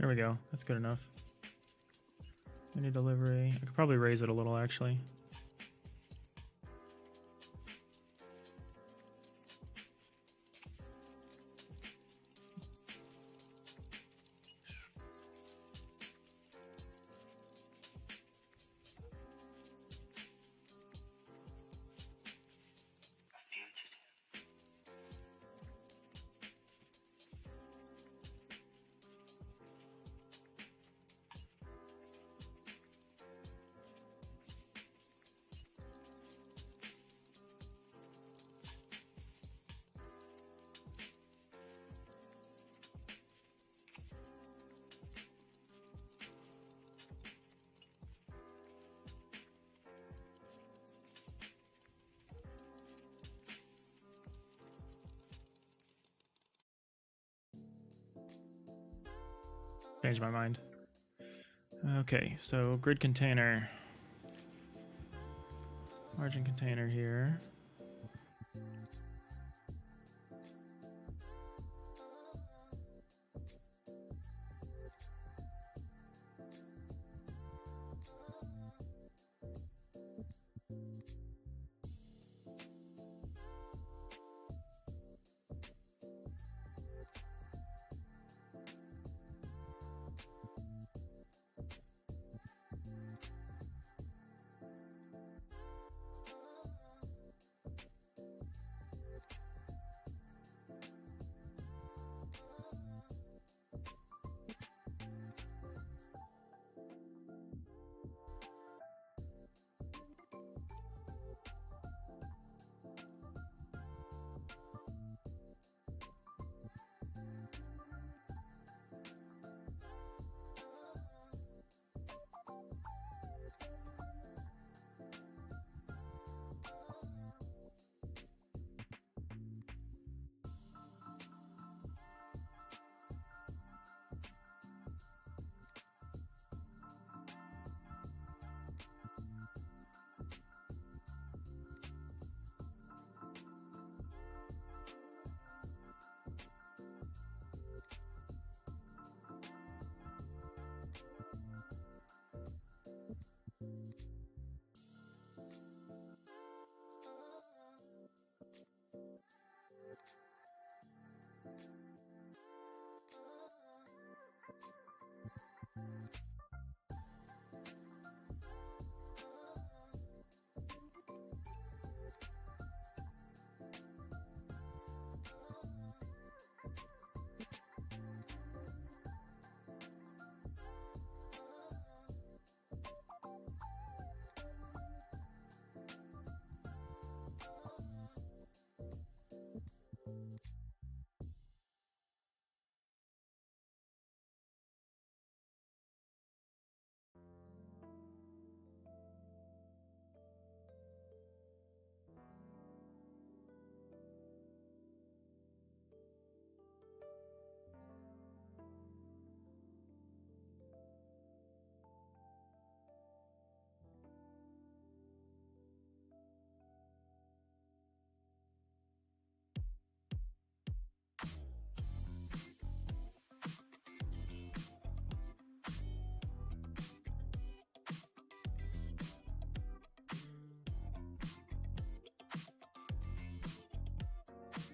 There we go. That's good enough. Any delivery. I could probably raise it a little, actually. Changed my mind. Okay, so grid container. Margin container here.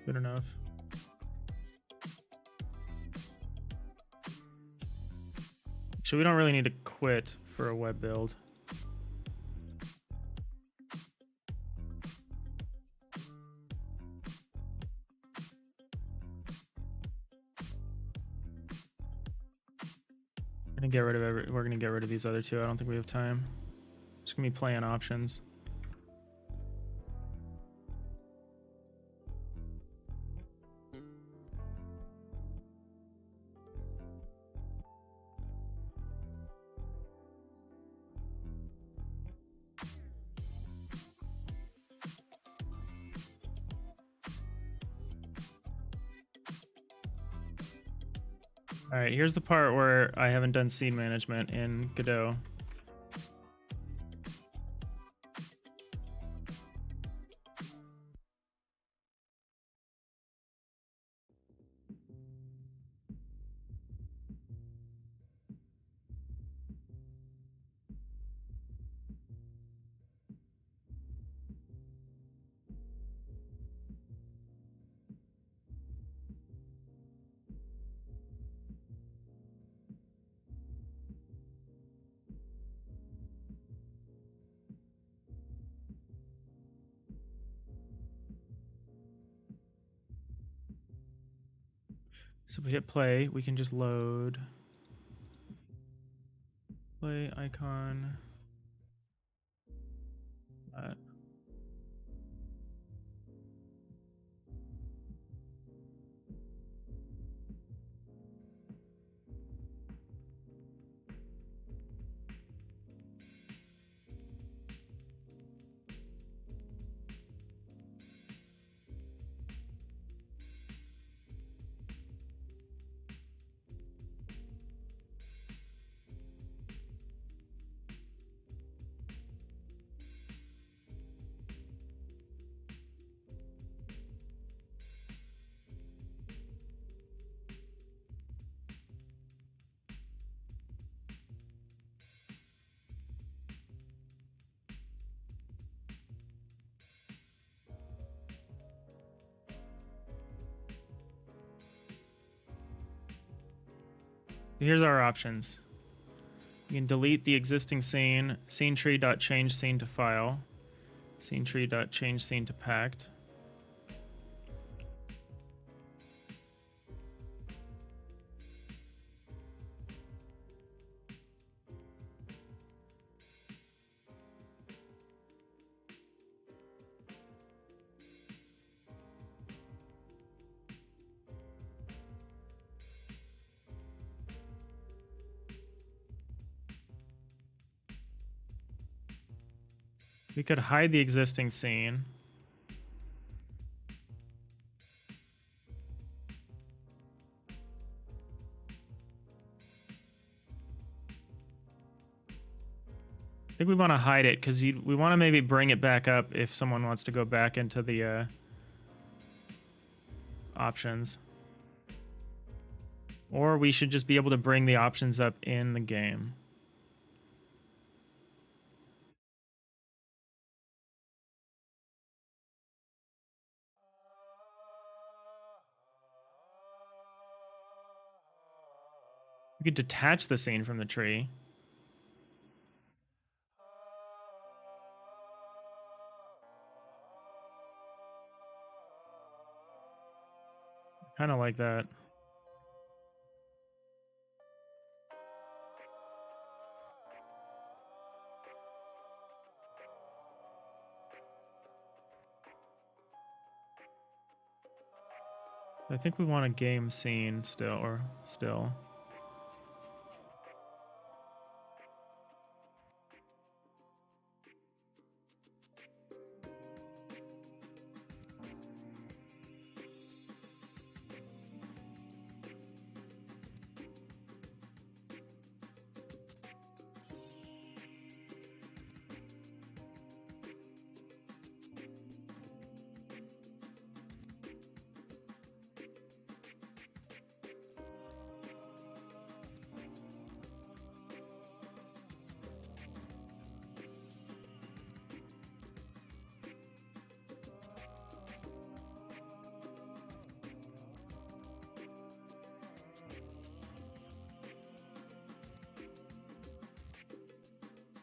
Good enough. So we don't really need to quit for a web build. We're gonna get rid of these other two. I don't think we have time. Just gonna be playing options. All right, here's the part where I haven't done seed management in Godot. So if we hit play, we can just load play icon. Here's our options. You can delete the existing scene, scene tree.change scene to file, scene tree.change scene to packed. We could hide the existing scene. I think we want to hide it because we want to maybe bring it back up if someone wants to go back into the options. Or we should just be able to bring the options up in the game. We could detach the scene from the tree. Kind of like that. I think we want a game scene still.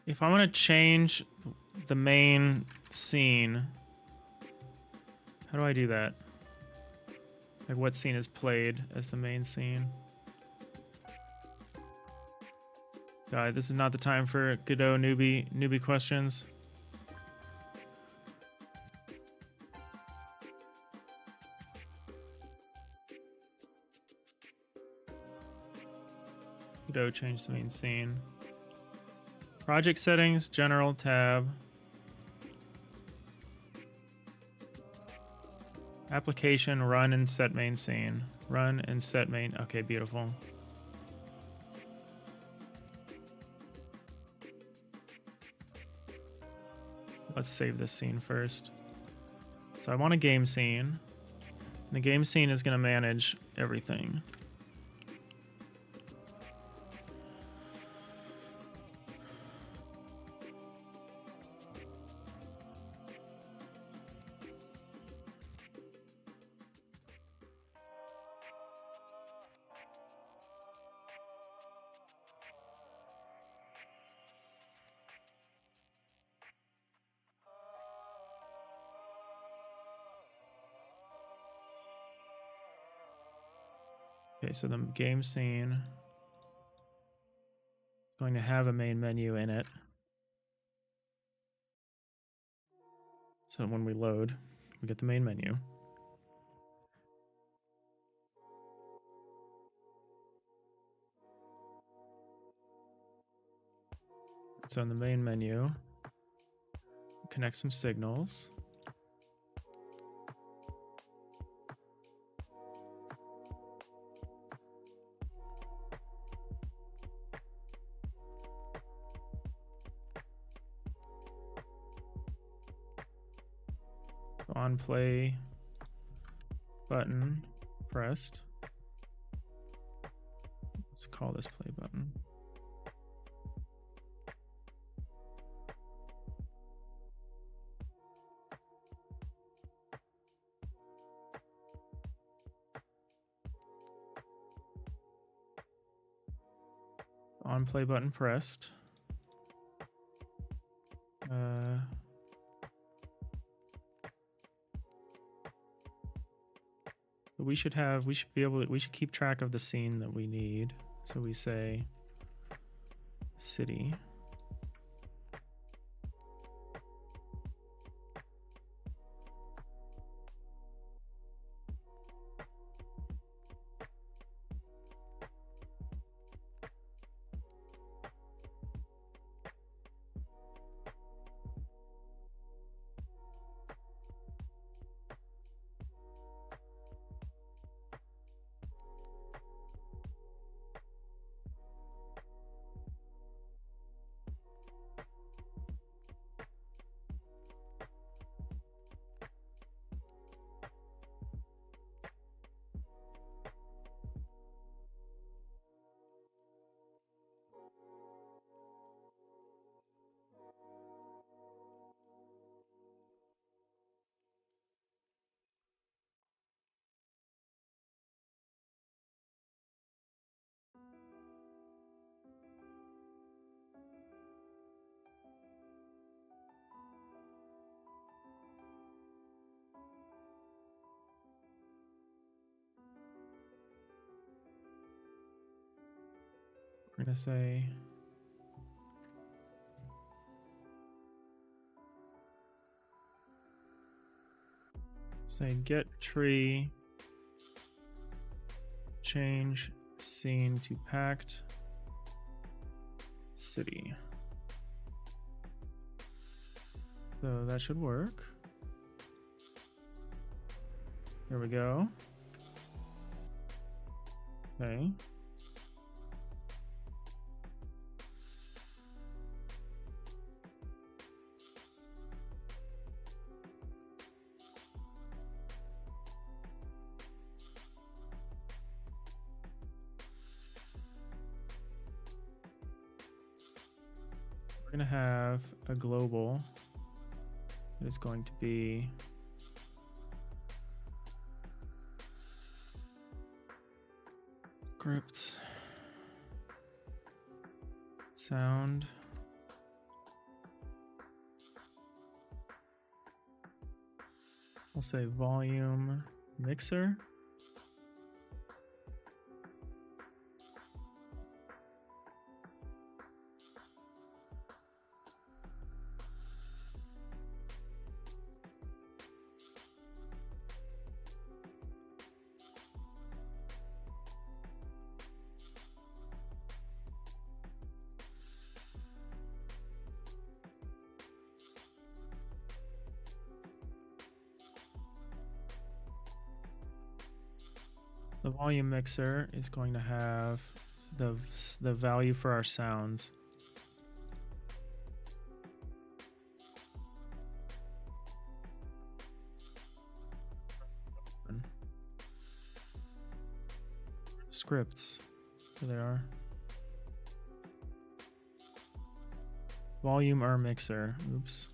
If I want to change the main scene, how do I do that? Like what scene is played as the main scene? God, this is not the time for Godot newbie questions. Godot change the main scene. Project settings, general tab. Application, run and set main scene. Run and set main. Okay, beautiful. Let's save this scene first. So I want a game scene. The game scene is going to manage everything. Okay, so the game scene is going to have a main menu in it. So when we load, we get the main menu. So in the main menu, connect some signals. On play button pressed. Let's call this play button. On play button pressed. We should keep track of the scene that we need. So we say city. We're gonna say get tree, change scene to packed city. So that should work. There we go. Okay. We're going to have a global that is going to be scripts, sound, we'll say volume mixer. The volume mixer is going to have the value for our sounds. Scripts. There they are. Volume or mixer. Oops.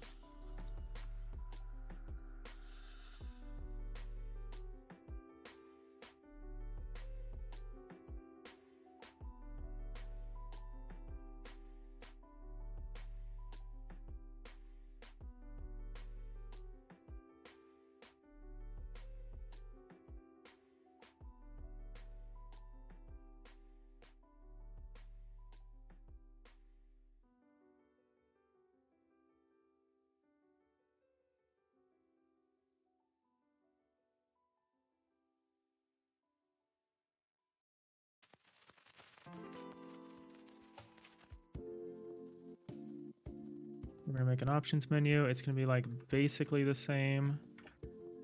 we're gonna make an options menu. It's gonna be like basically the same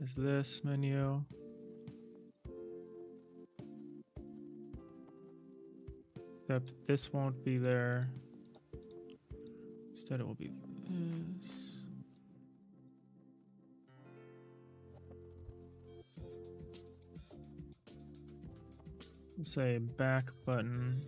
as this menu. Except this won't be there. Instead it will be this. We'll say back button.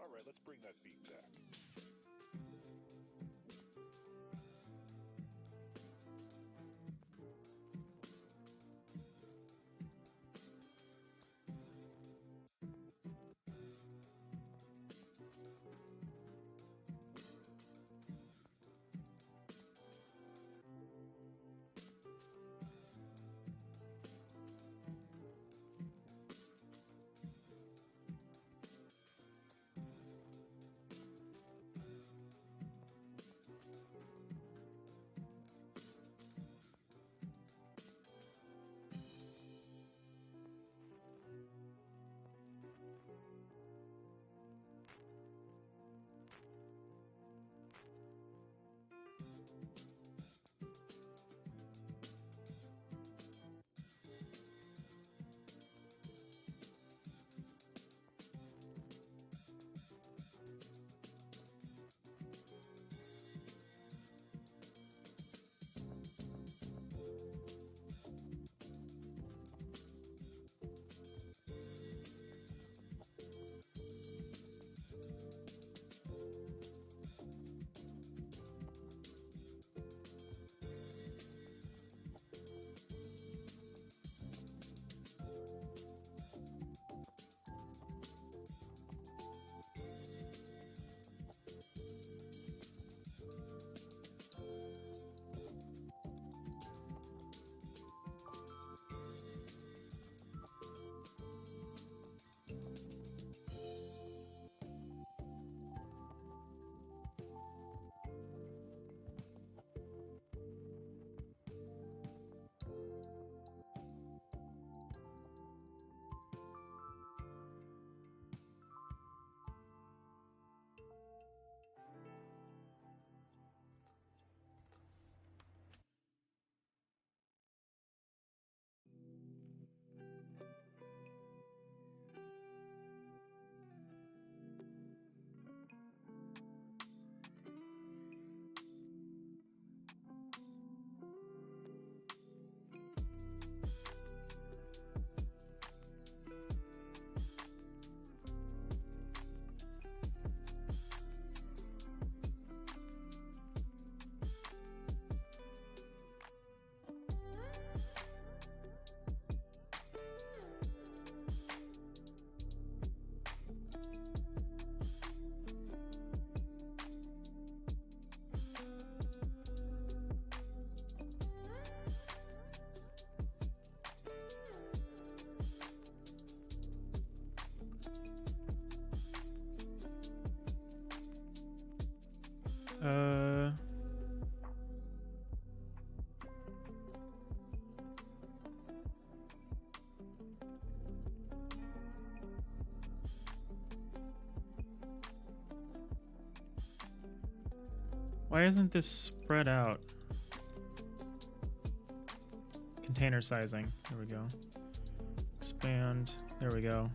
All right, let's bring that beat back. Why isn't this spread out? Container sizing. There we go. Expand. There we go.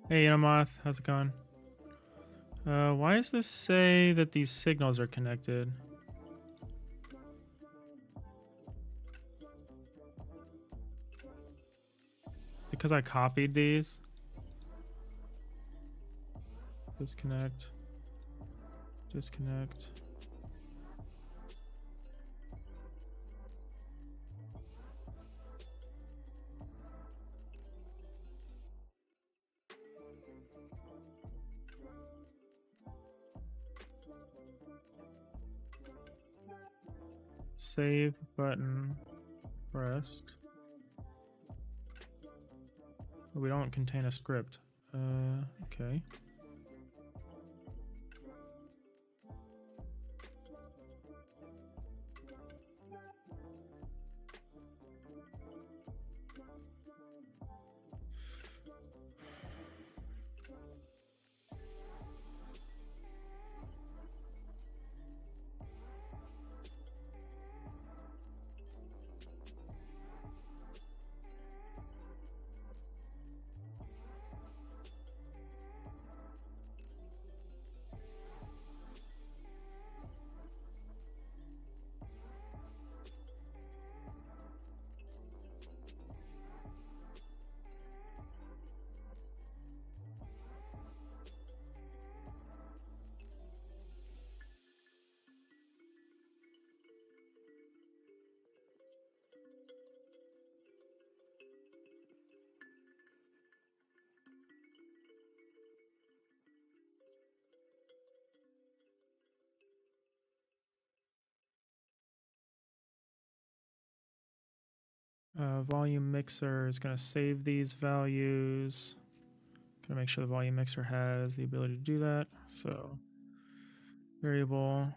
Hey, Moth, how's it going? Why does this say that these signals are connected? Because I copied these? Disconnect. Disconnect. Save button pressed. We don't contain a script. Okay. Volume mixer is going to save these values. Going to make sure the volume mixer has the ability to do that. So, variable.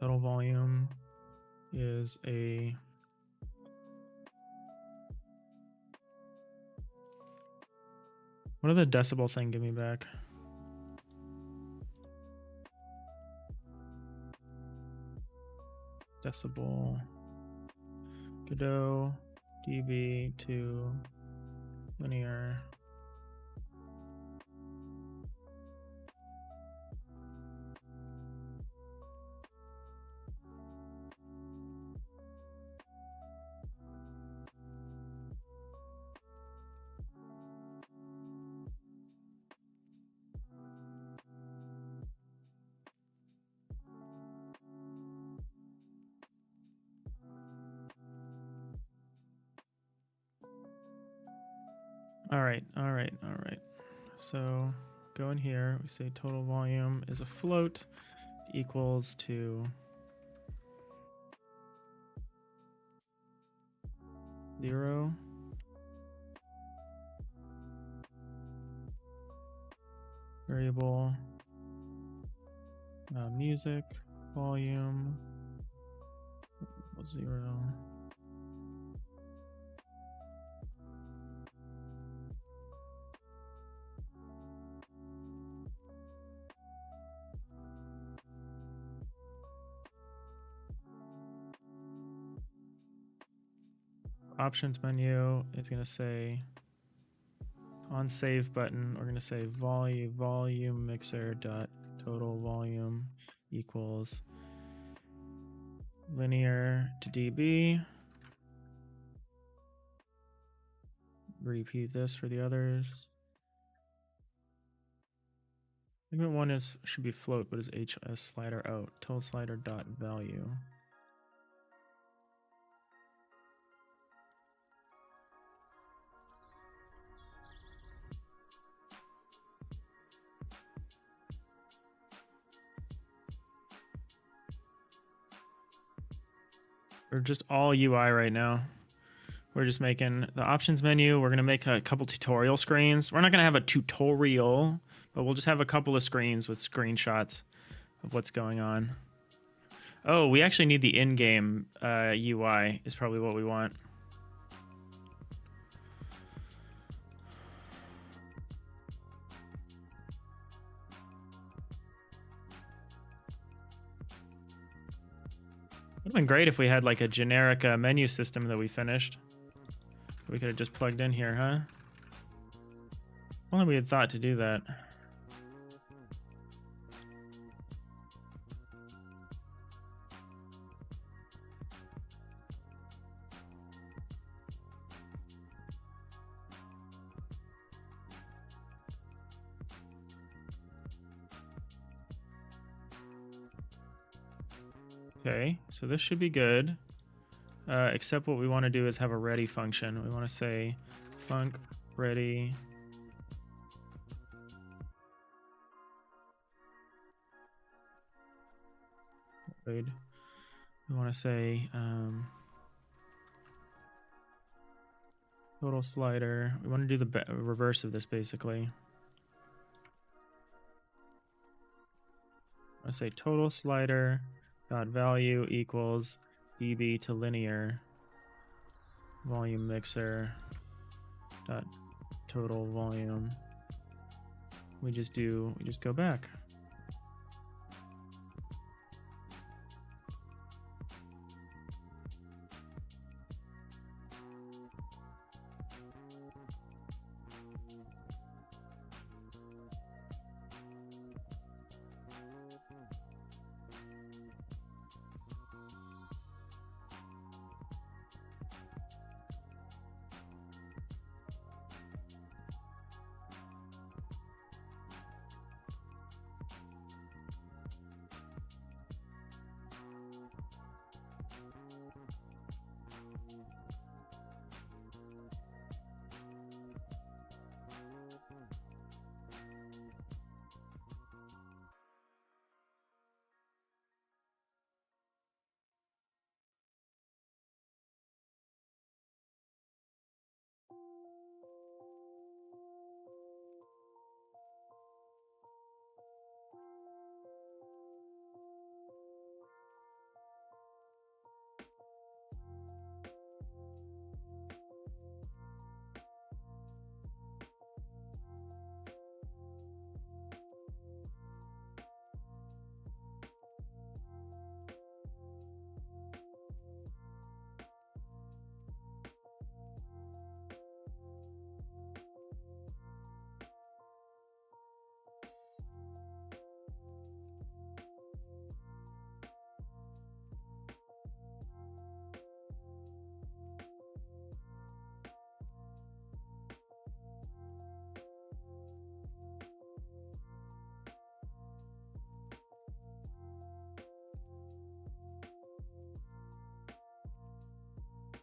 Total volume is a what did the decibel thing give me back? Decibel Godot dB to linear. All right. So go in here. We say total volume is a float equals to 0. Variable music volume 0. Options menu is going to say on save button, we're going to say volume mixer dot total volume equals linear to dB. Repeat this for the others. Segment 1 should be float, but is HS slider out. Total slider dot value. We're just all UI right now. We're just making the options menu. We're going to make a couple tutorial screens. We're not going to have a tutorial, but we'll just have a couple of screens with screenshots of what's going on. Oh, we actually need the in-game UI is probably what we want. Would have been great if we had like a generic menu system that we finished. We could have just plugged in here, huh? Only we had thought to do that. Okay, so this should be good. Except what we want to do is have a ready function. We want to say func ready. We want to say total slider. We want to do the reverse of this basically. I say total slider dot value equals dB to linear volume mixer dot total volume. We just go back.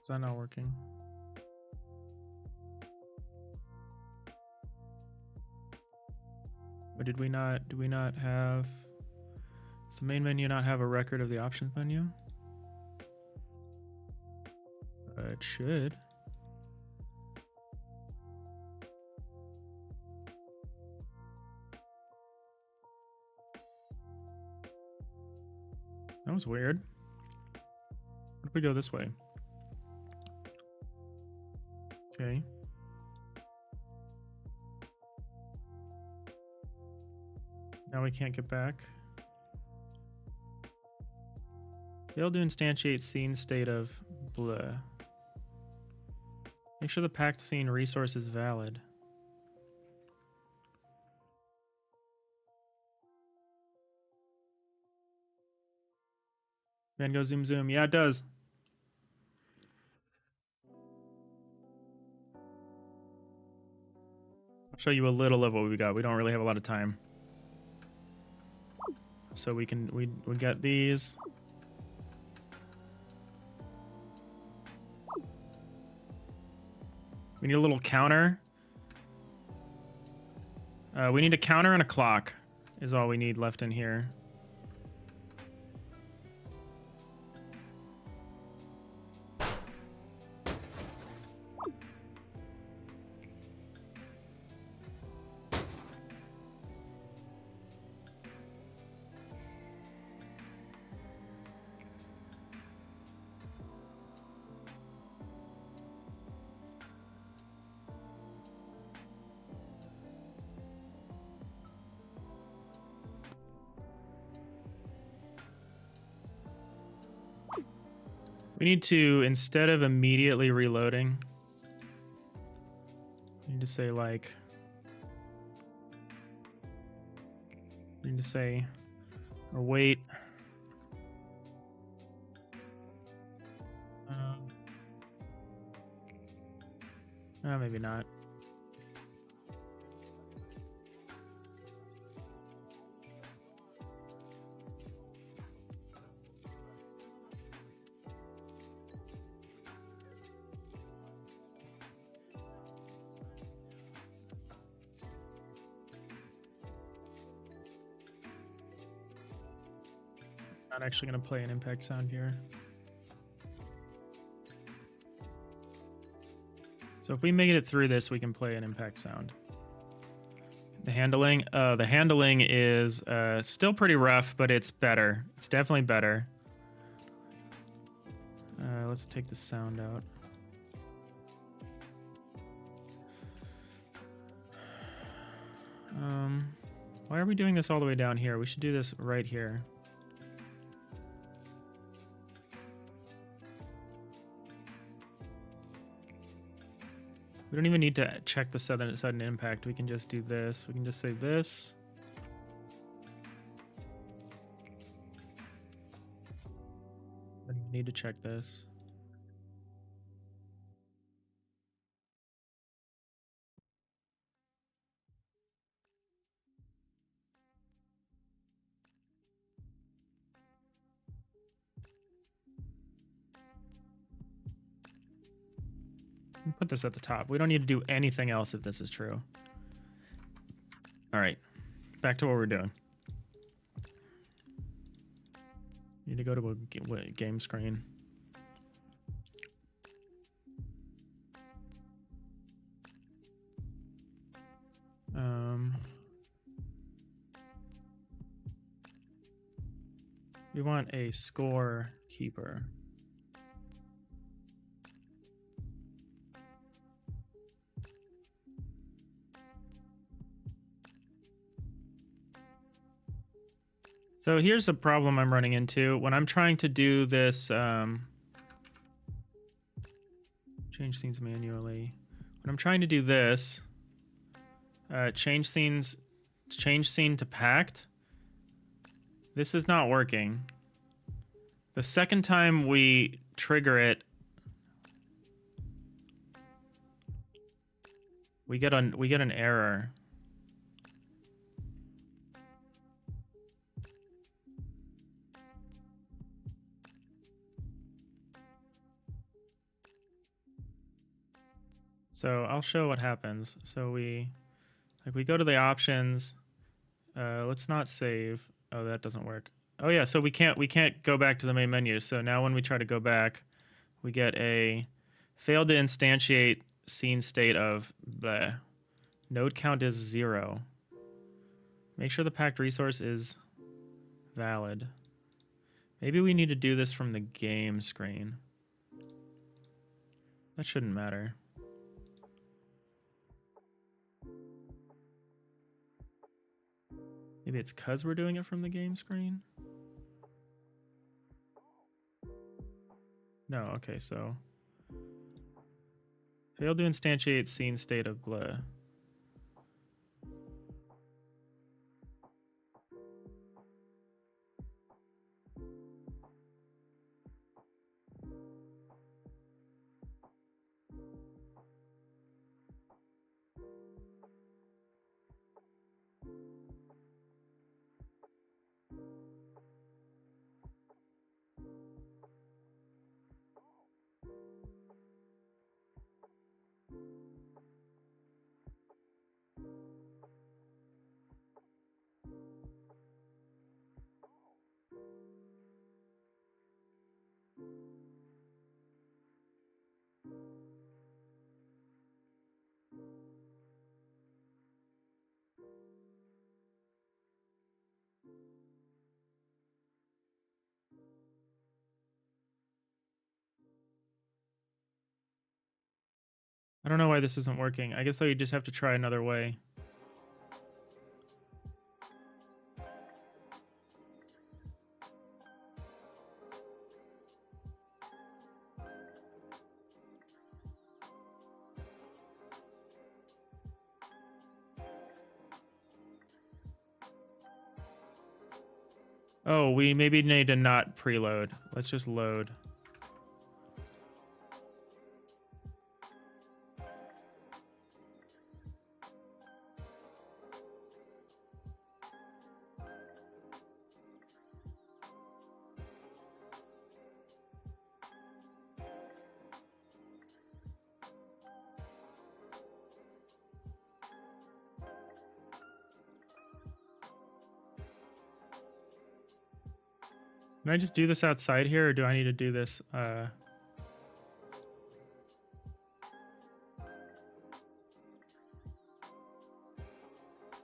Is that not working? Or did we not, do we not have, does the main menu not have a record of the options menu? It should. That was weird. What if we go this way? Okay. Now we can't get back. Failed to instantiate scene state of blah. Make sure the packed scene resource is valid. Van Gogh zoom zoom. Yeah, it does. I'll show you a little of what we got. We don't really have a lot of time. So we get these. We need a little counter. We need a counter and a clock is all we need left in here. We need to, instead of immediately reloading, we need to say like, we need to say await maybe not. Not actually going to play an impact sound here. So if we make it through this, we can play an impact sound. The handling is still pretty rough, but it's better. It's definitely better. Let's take the sound out. Why are we doing this all the way down here? We should do this right here. We don't even need to check the sudden impact. We can just do this. We can just say this. I don't need to check this. Put this at the top. We don't need to do anything else if this is true. All right, back to what we're doing. Need to go to a game screen. We want a score keeper. So here's a problem I'm running into when I'm trying to do this. Change scenes manually. When I'm trying to do this, change scene to packed. This is not working. The second time we trigger it, we get an error. So I'll show what happens. So we go to the options. Let's not save. Oh, that doesn't work. Oh yeah, so we can't go back to the main menu. So now when we try to go back, we get a failed to instantiate scene state of the node count is 0. Make sure the packed resource is valid. Maybe we need to do this from the game screen. That shouldn't matter. Maybe it's because we're doing it from the game screen? No, okay, so failed to instantiate scene state of blah. I don't know why this isn't working. I guess I just have to try another way. Oh, we maybe need to not preload. Let's just load. Can I just do this outside here, or do I need to do this? So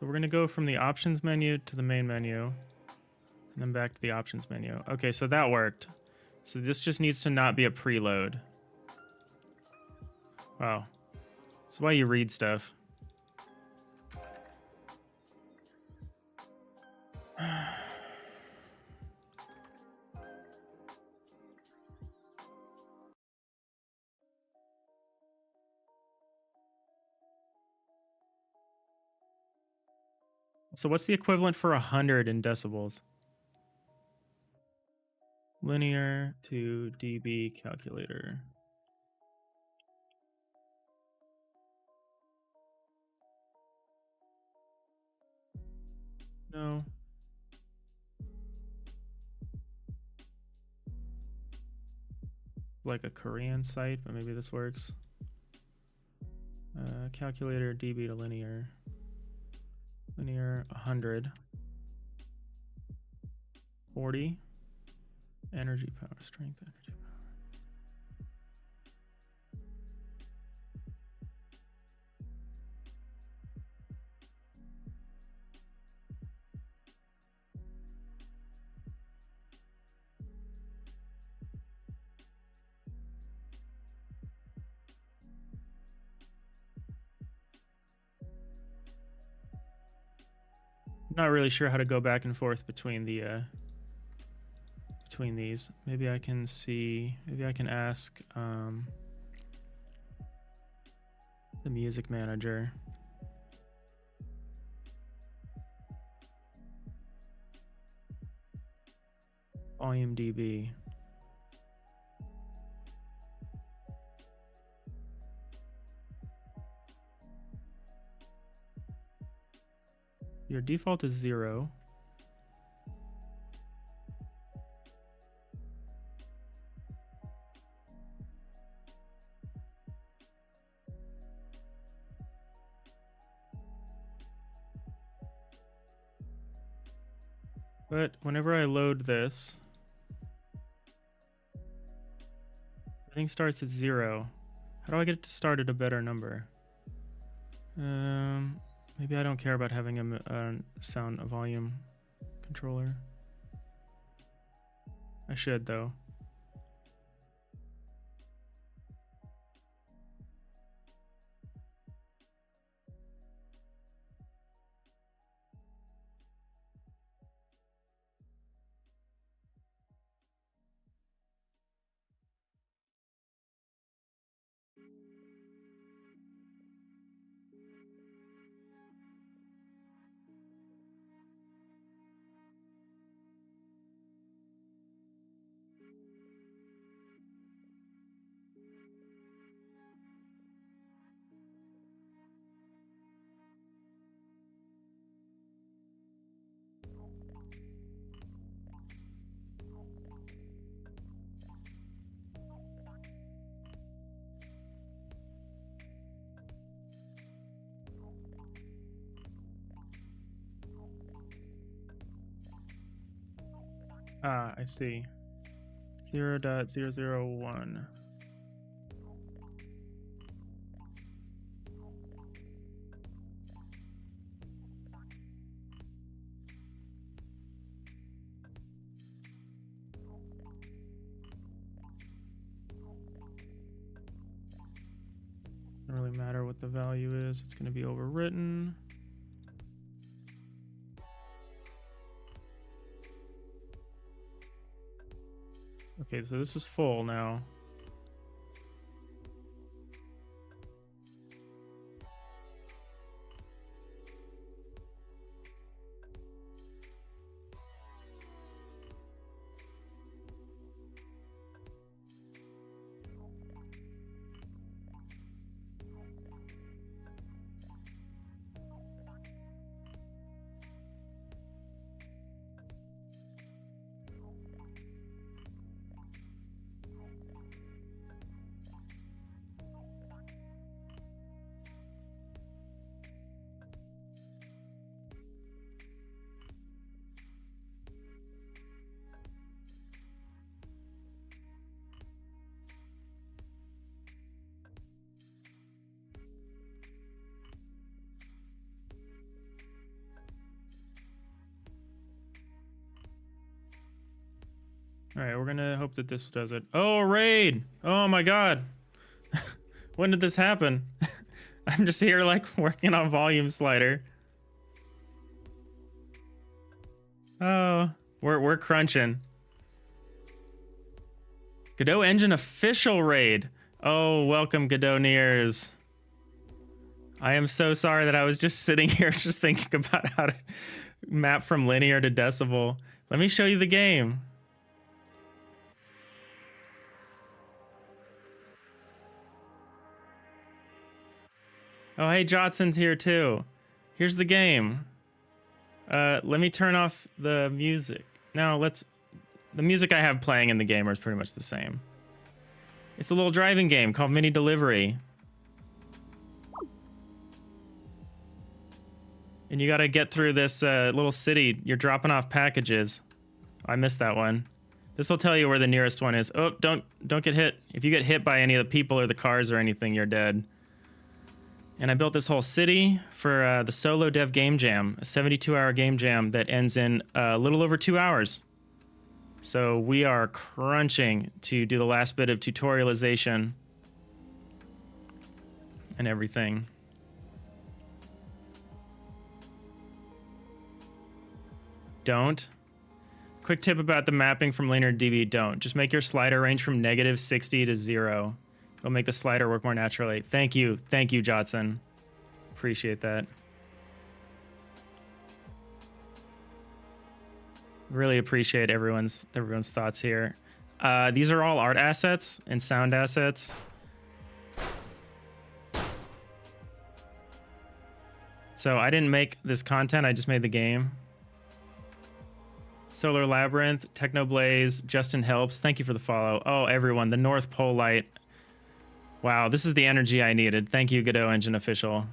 we're gonna go from the options menu to the main menu, and then back to the options menu. Okay, so that worked. So this just needs to not be a preload. Wow. That's why you read stuff. So what's the equivalent for 100 in decibels? Linear to dB calculator. No. Like a Korean site, but maybe this works. Calculator dB to linear. Linear 100. 40. Energy power, strength, energy power. Not really sure how to go back and forth between the between these. Maybe I can see. Maybe I can ask the music manager. Volume dB. Your default is 0. But whenever I load this, everything starts at 0. How do I get it to start at a better number? Maybe I don't care about having a volume controller. I should though. Ah, I see. 0.001. Doesn't really matter what the value is. It's going to be overwritten. Okay, so this is full now. All right, we're gonna hope that this does it. Oh, a raid! Oh my god. When did this happen? I'm just here like working on volume slider. Oh, we're crunching. Godot engine official raid. Oh, welcome Godot-neers. I am so sorry that I was just sitting here just thinking about how to map from linear to decibel. Let me show you the game. Oh, hey, Jotson's here too. Here's the game. Let me turn off the music. No, the music I have playing in the game is pretty much the same. It's a little driving game called Mini Delivery. And you gotta get through this little city. You're dropping off packages. I missed that one. This will tell you where the nearest one is. Oh, don't get hit. If you get hit by any of the people or the cars or anything, you're dead. And I built this whole city for the solo dev game jam, a 72-hour game jam that ends in a little over 2 hours. So we are crunching to do the last bit of tutorialization and everything. Don't. Quick tip about the mapping from linear to DB, don't. Just make your slider range from -60 to 0. It'll make the slider work more naturally. Thank you, Jotson. Appreciate that. Really appreciate everyone's thoughts here. These are all art assets and sound assets. So I didn't make this content, I just made the game. Solar Labyrinth, Technoblaze, Justin Helps, thank you for the follow. Oh, everyone, the North Pole Light. Wow, this is the energy I needed. Thank you, Godot Engine Official.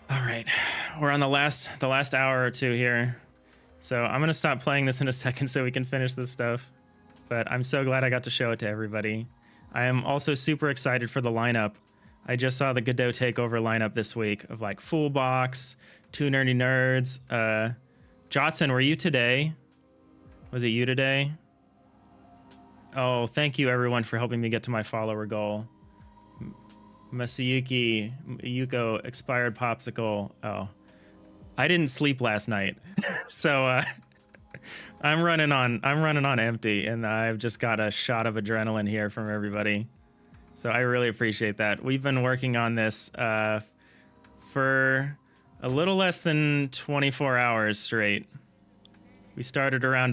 All right, we're on the last hour or two here. So I'm gonna stop playing this in a second so we can finish this stuff. But I'm so glad I got to show it to everybody. I am also super excited for the lineup. I just saw the Godot Takeover lineup this week of like Full Box, Two Nerdy Nerds. Jotson, were you today? Was it you today? Oh, thank you everyone for helping me get to my follower goal. Masayuki, Yuko, Expired Popsicle. Oh, I didn't sleep last night. So I'm running on empty, and I've just got a shot of adrenaline here from everybody. So I really appreciate that. We've been working on this for a little less than 24 hours straight. We started around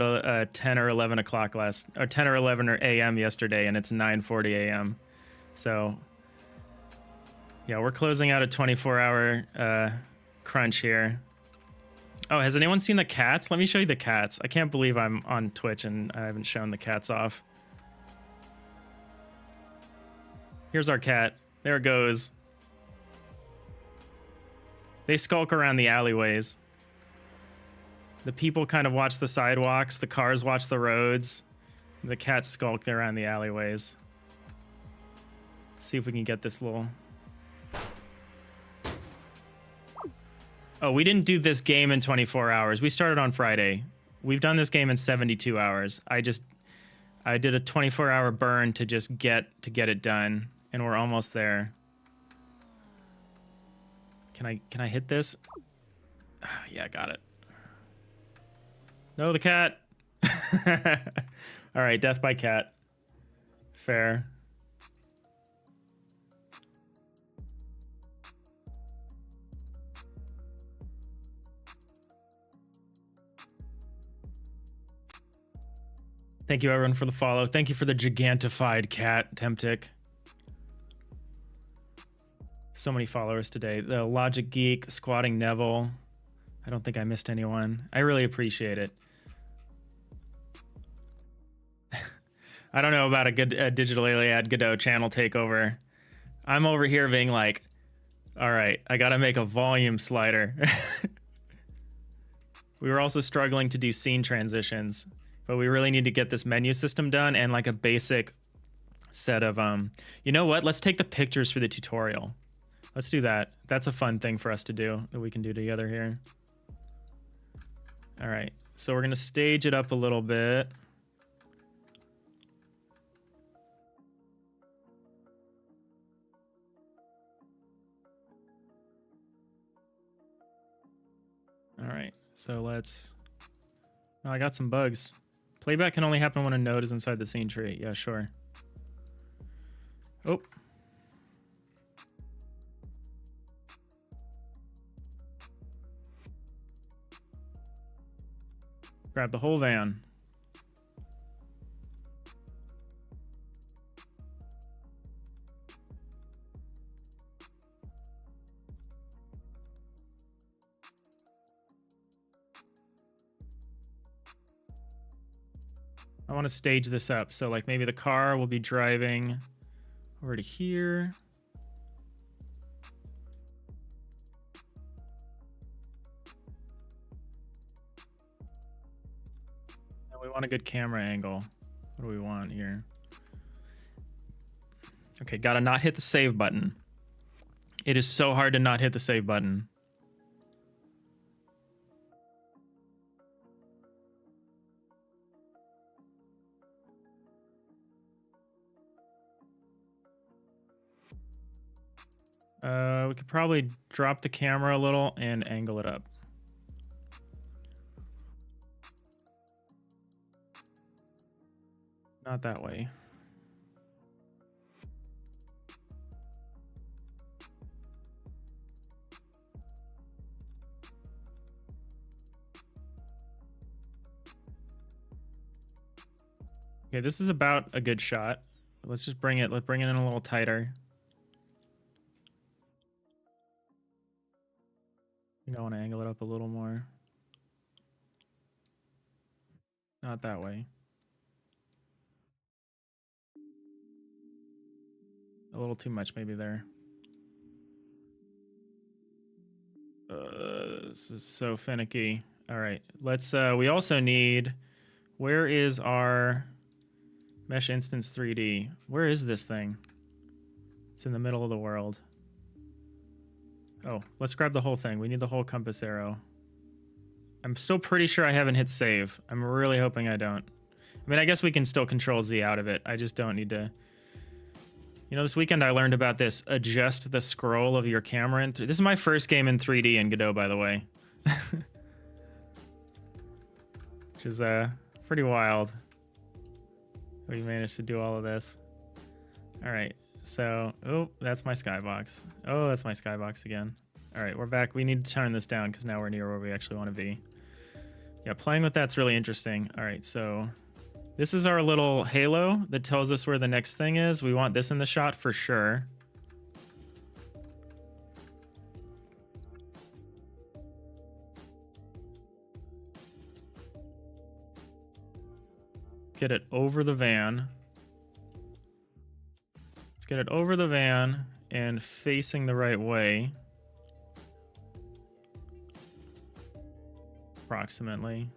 10 or 11 o'clock 10 or 11 a.m. yesterday, and it's 9:40 a.m. So yeah, we're closing out a 24-hour crunch here. Oh, has anyone seen the cats? Let me show you the cats. I can't believe I'm on Twitch and I haven't shown the cats off. Here's our cat. There it goes. They skulk around the alleyways. The people kind of watch the sidewalks. The cars watch the roads. The cats skulk around the alleyways. Let's see if we can get this little... Oh, we didn't do this game in 24 hours. We started on Friday. We've done this game in 72 hours. I did a 24-hour burn to just get it done, and we're almost there. Can I hit this? Yeah, got it. No, the cat. All right, death by cat. Fair. Thank you everyone for the follow. Thank you for the gigantified cat, Temptic. So many followers today. The Logic Geek, Squatting Neville. I don't think I missed anyone. I really appreciate it. I don't know about a good Digital Iliad Godot channel takeover. I'm over here being like, all right, I gotta make a volume slider. We were also struggling to do scene transitions, but we really need to get this menu system done and like a basic set of, you know what? Let's take the pictures for the tutorial. Let's do that. That's a fun thing for us to do that we can do together here. All right, so we're gonna stage it up a little bit. All right, so let's... Oh, I got some bugs. Playback can only happen when a node is inside the scene tree. Yeah, sure. Oh. Grab the whole van. I want to stage this up. So like maybe the car will be driving over to here. And we want a good camera angle. What do we want here? Okay, gotta not hit the save button. It is so hard to not hit the save button. We could probably drop the camera a little and angle it up. Not that way. Okay, this is about a good shot. Let's just bring it, let's bring it in a little tighter. I think I want to angle it up a little more. Not that way. A little too much maybe there. This is so finicky. All right, let's, we also need, where is our mesh instance 3D? Where is this thing? It's in the middle of the world. Oh, let's grab the whole thing. We need the whole compass arrow. I'm still pretty sure I haven't hit save. I'm really hoping I don't. I mean, I guess we can still control Z out of it. I just don't need to. You know, this weekend I learned about this. Adjust the scroll of your camera. This is my first game in 3D in Godot, by the way. Which is pretty wild. We managed to do all of this. All right. So, oh, that's my skybox. Oh, that's my skybox again. All right, we're back. We need to turn this down because now we're near where we actually want to be. Yeah, playing with that's really interesting. All right, so this is our little halo that tells us where the next thing is. We want this in the shot for sure. Get it over the van. Get it over the van and facing the right way. Approximately.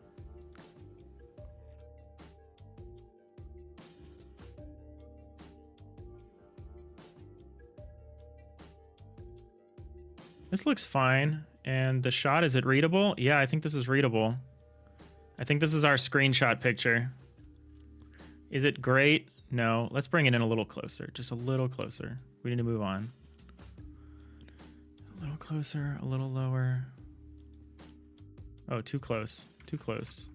This looks fine. And the shot, is it readable? Yeah, I think this is readable. I think this is our screenshot picture. Is it great? No, let's bring it in a little closer, just a little closer. We need to move on. A little closer, a little lower. Oh, too close, too close.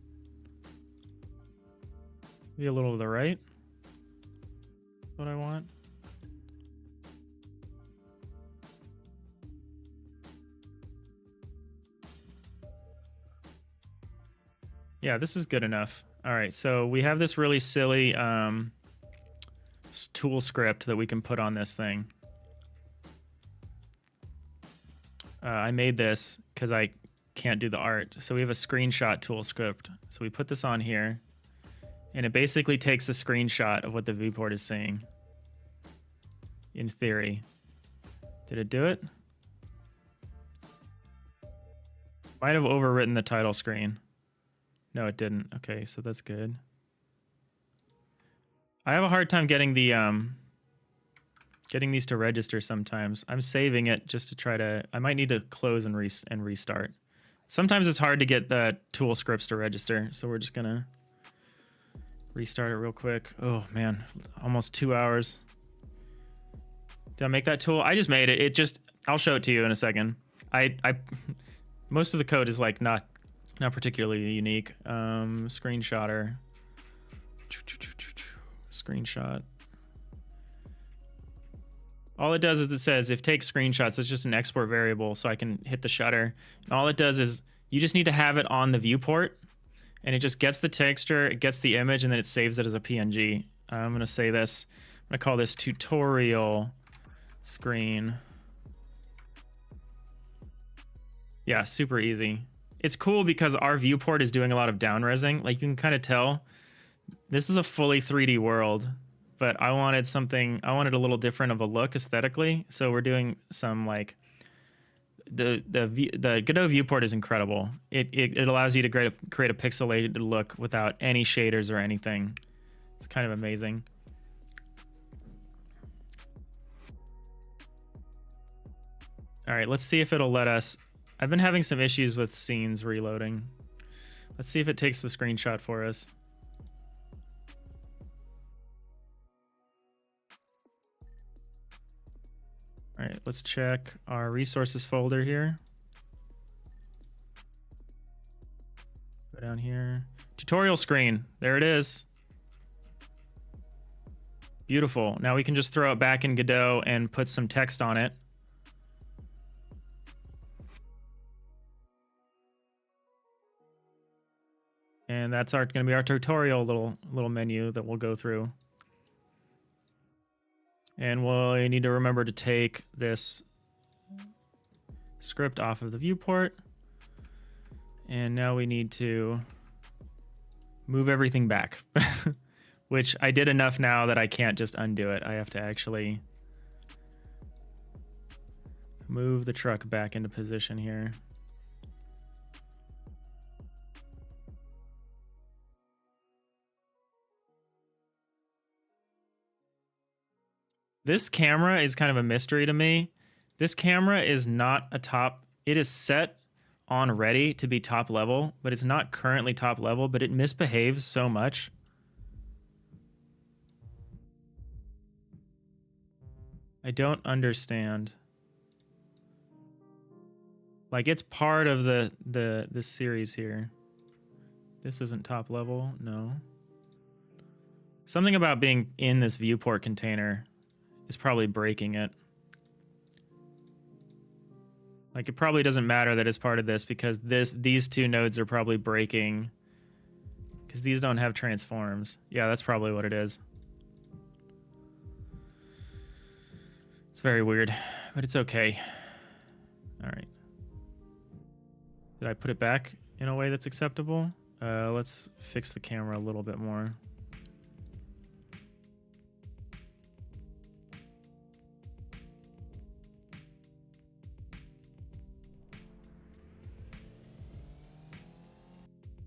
Maybe a little to the right. What I want. Yeah, this is good enough. All right, so we have this really silly tool script that we can put on this thing. I made this because I can't do the art. So we have a screenshot tool script. So we put this on here, and it basically takes a screenshot of what the viewport is seeing. In theory. Did it do it? Might have overwritten the title screen. No, it didn't. Okay, so that's good. I have a hard time getting the getting these to register sometimes. I'm saving it just to try to. I might need to close and restart Sometimes it's hard to get the tool scripts to register, so we're just gonna restart it real quick. Oh man, almost 2 hours. Did I make that tool? I just made it. I'll show it to you in a second. I most of the code is like not particularly unique. Screenshotter. Screenshot. All it does is it says if take screenshots, it's just an export variable, so I can hit the shutter. And all it does is you just need to have it on the viewport, and it just gets the texture, it gets the image, and then it saves it as a PNG. I'm gonna say this. I'm gonna call this tutorial screen. Yeah, super easy. It's cool because our viewport is doing a lot of down-resing. Like, you can kind of tell this is a fully 3D world, but I wanted a little different of a look aesthetically. So we're doing some like the Godot viewport is incredible. It allows you to create a pixelated look without any shaders or anything. It's kind of amazing. All right, let's see if it'll let us. I've been having some issues with scenes reloading. Let's see if it takes the screenshot for us. All right, let's check our resources folder here. Go down here. Tutorial screen. There it is. Beautiful. Now we can just throw it back in Godot and put some text on it. And that's going to be our tutorial little menu that we'll go through. And we'll need to remember to take this script off of the viewport. And now we need to move everything back, which I did enough now that I can't just undo it. I have to actually move the truck back into position here. This camera is kind of a mystery to me. This camera is not it is set on ready to be top level, but it's not currently top level, but it misbehaves so much. I don't understand. Like, it's part of the series here. This isn't top level, no. Something about being in this viewport container is probably breaking it. Like, it probably doesn't matter that it's part of this because these two nodes are probably breaking because these don't have transforms. Yeah, that's probably what it is. It's very weird, but it's okay. All right. Did I put it back in a way that's acceptable? Let's fix the camera a little bit more.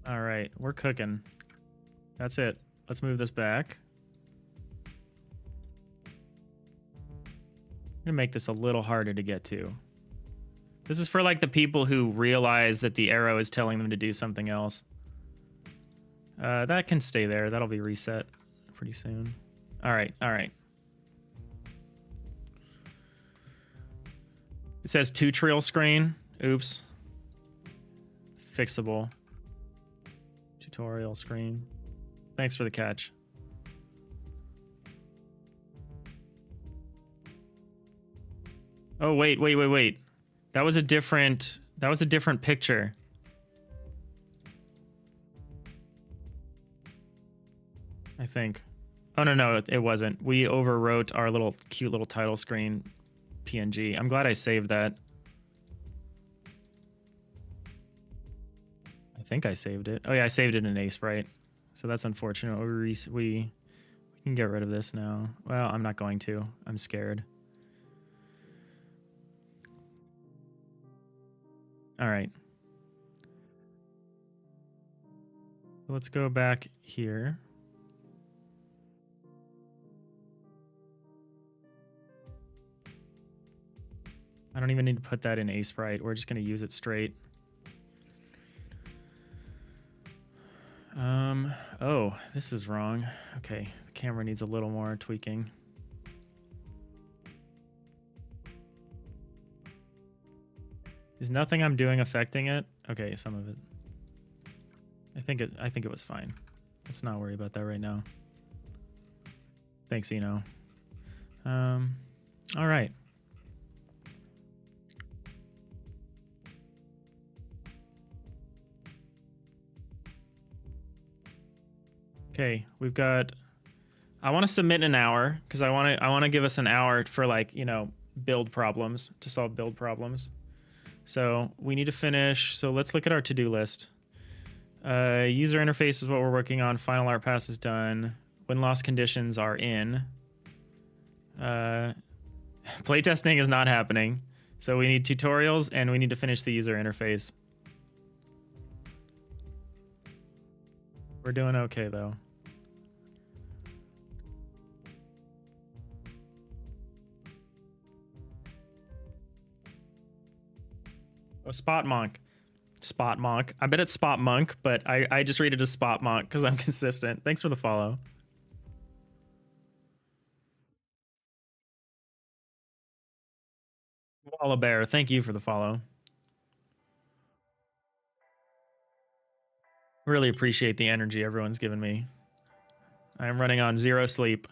All right, we're cooking. That's it. Let's move this back. I'm gonna make this a little harder to get to. This is for like the people who realize that the arrow is telling them to do something else. That can stay there. That'll be reset pretty soon. All right, all right. It says tutorial screen. Oops. Fixable. Tutorial screen. Thanks for the catch. Oh, wait. That was a different picture. I think. Oh, no, it wasn't. We overwrote our cute little title screen PNG. I'm glad I saved that. I think I saved it. Oh yeah, I saved it in Asprite. So that's unfortunate. We can get rid of this now. Well, I'm not going to. I'm scared. All right. Let's go back here. I don't even need to put that in Asprite. We're just going to use it straight. this is wrong. Okay, the camera needs a little more tweaking. Is nothing I'm doing affecting it? Okay, some of it. I think it was fine. Let's not worry about that right now. Thanks, Eno. All right. Okay, we've got. I want to submit in an hour because I want to give us an hour for, like, you know, build problems, to solve build problems. So we need to finish. So let's look at our to-do list. User interface is what we're working on. Final art pass is done. Win-loss conditions are in. Playtesting is not happening. So we need tutorials and we need to finish the user interface. We're doing okay though. Oh, Spot Monk. Spot Monk. I bet it's Spot Monk, but I just read it as Spot Monk because I'm consistent. Thanks for the follow. Walla Bear, thank you for the follow. Really appreciate the energy everyone's given me. I'm running on 0 sleep.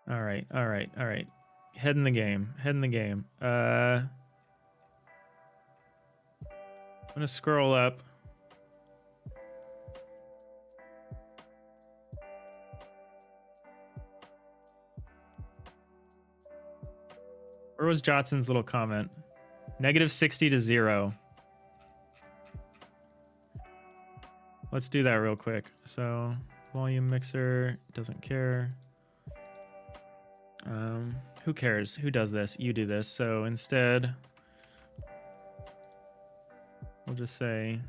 All right, all right, all right. Head in the game. Head in the game. I'm gonna scroll up. Where was Jotson's little comment? -60 to 0. Let's do that real quick. So volume mixer doesn't care. Who cares? Who does this? You do this. So instead, we'll just say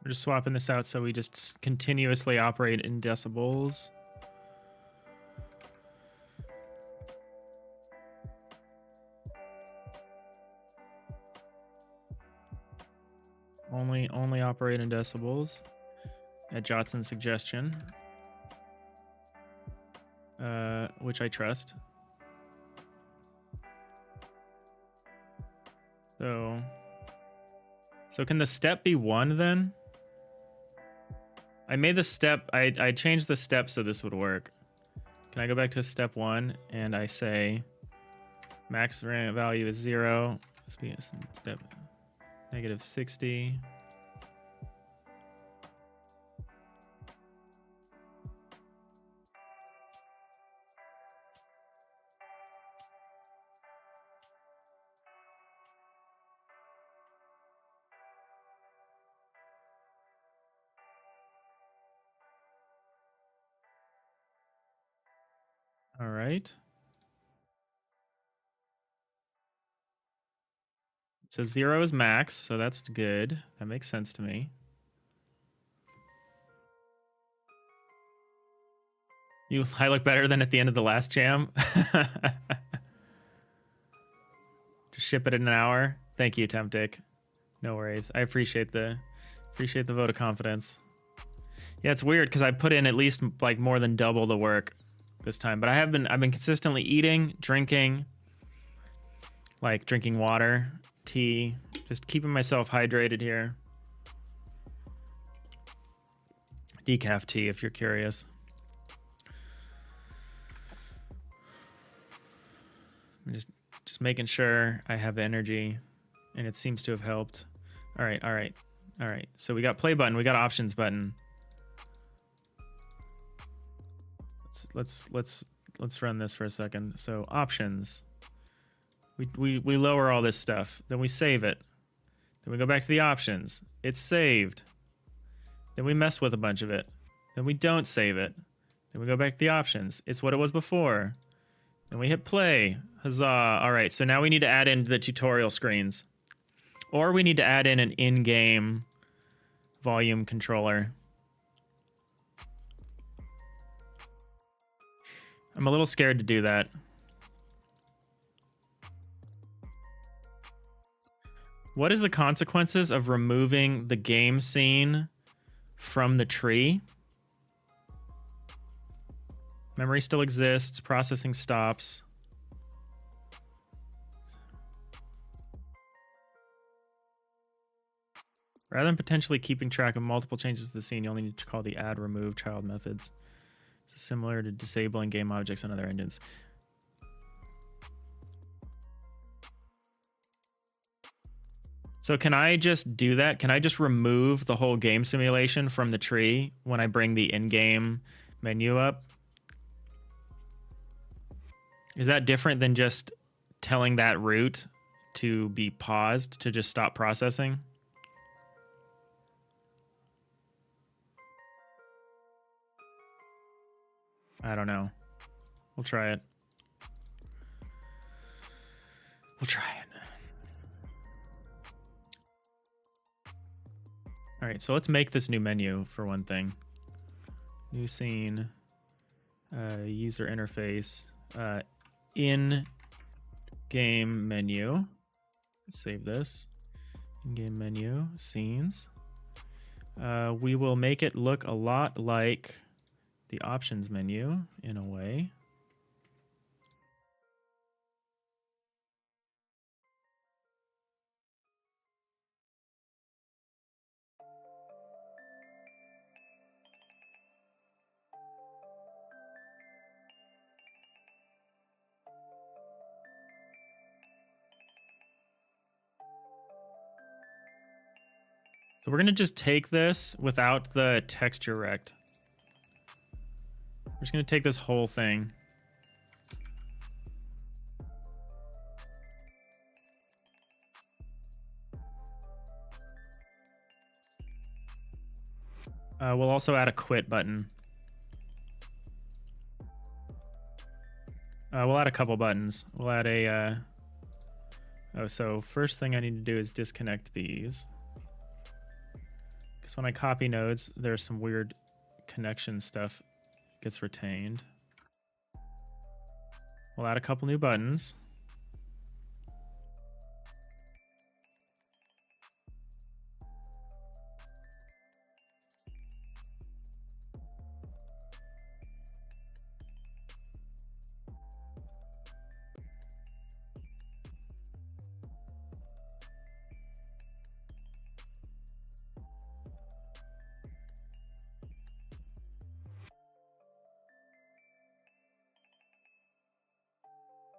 we're just swapping this out so we just continuously operate in decibels. Only operate in decibels at Jotson's suggestion, which I trust. So can the step be 1 then? I made the step, I changed the step so this would work. Can I go back to step 1 and I say max ramp value is 0. This be step -60. All right. So 0 is max, so that's good. That makes sense to me. I look better than at the end of the last jam. Just ship it in an hour. Thank you, Temptic. No worries. I appreciate the vote of confidence. Yeah, it's weird because I put in at least like more than double the work this time, but I've been consistently eating, drinking, like drinking water, tea, just keeping myself hydrated here. Decaf tea, if you're curious. I'm just making sure I have energy, and it seems to have helped. All right, all right, all right. So we got play button, we got options button. Let's run this for a second. So options. We lower all this stuff. Then we save it. Then we go back to the options. It's saved. Then we mess with a bunch of it. Then we don't save it. Then we go back to the options. It's what it was before. Then we hit play. Huzzah. All right, so now we need to add in the tutorial screens. Or we need to add in an in-game volume controller. I'm a little scared to do that. What is the consequences of removing the game scene from the tree? Memory still exists, processing stops. Rather than potentially keeping track of multiple changes to the scene, you only need to call the add remove child methods. This is similar to disabling game objects on other engines. So can I just do that? Can I just remove the whole game simulation from the tree when I bring the in-game menu up? Is that different than just telling that root to be paused, to just stop processing? I don't know. We'll try it. We'll try it. All right, so let's make this new menu for one thing. New scene, user interface, in-game menu. Save this. In-game menu, scenes. We will make it look a lot like the options menu in a way. So we're gonna just take this without the texture rect. We're just gonna take this whole thing. We'll also add a quit button. We'll add a couple buttons. We'll add a... Oh, so first thing I need to do is disconnect these. Because when I copy nodes, there's some weird connection stuff gets retained. We'll add a couple new buttons.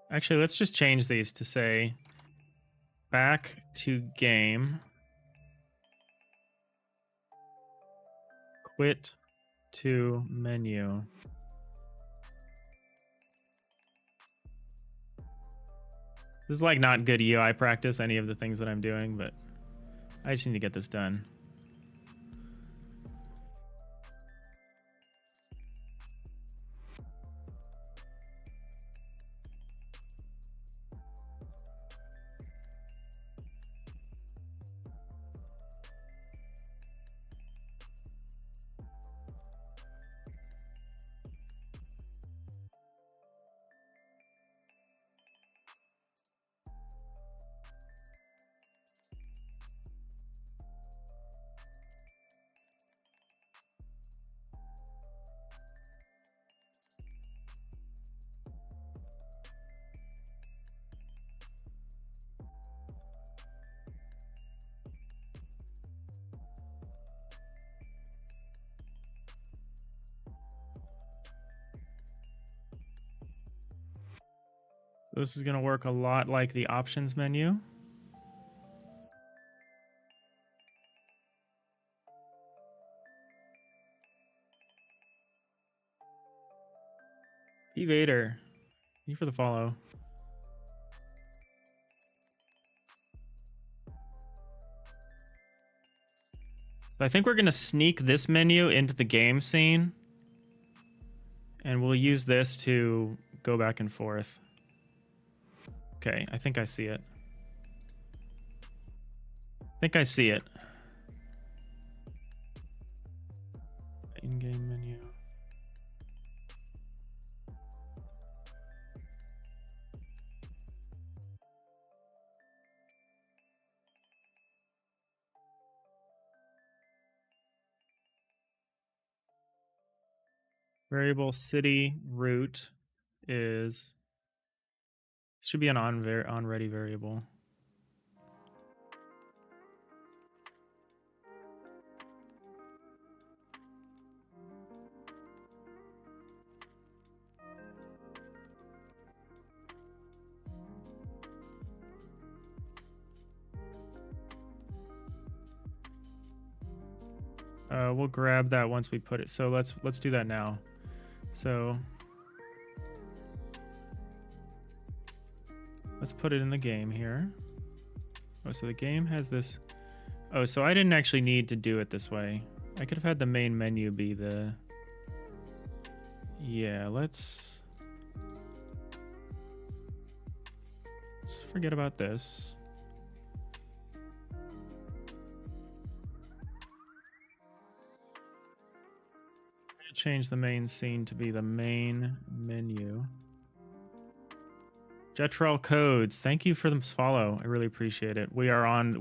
Actually, let's just change these to say back to game, quit to menu. This is like not good UI practice, any of the things that I'm doing, but I just need to get this done. So this is going to work a lot like the options menu. P Vader, thank you for the follow. So I think we're gonna sneak this menu into the game scene, and we'll use this to go back and forth. Okay, I think I see it. I think I see it. In-game menu. Variable city root is should be an on ready variable. We'll grab that once we put it. So let's do that now. So let's put it in the game here. Oh, so the game has this. Oh, so I didn't actually need to do it this way. I could have had the main menu be the. Yeah, let's forget about this. Change the main scene to be the main menu. Jetrel Codes, thank you for the follow. I really appreciate it. We're in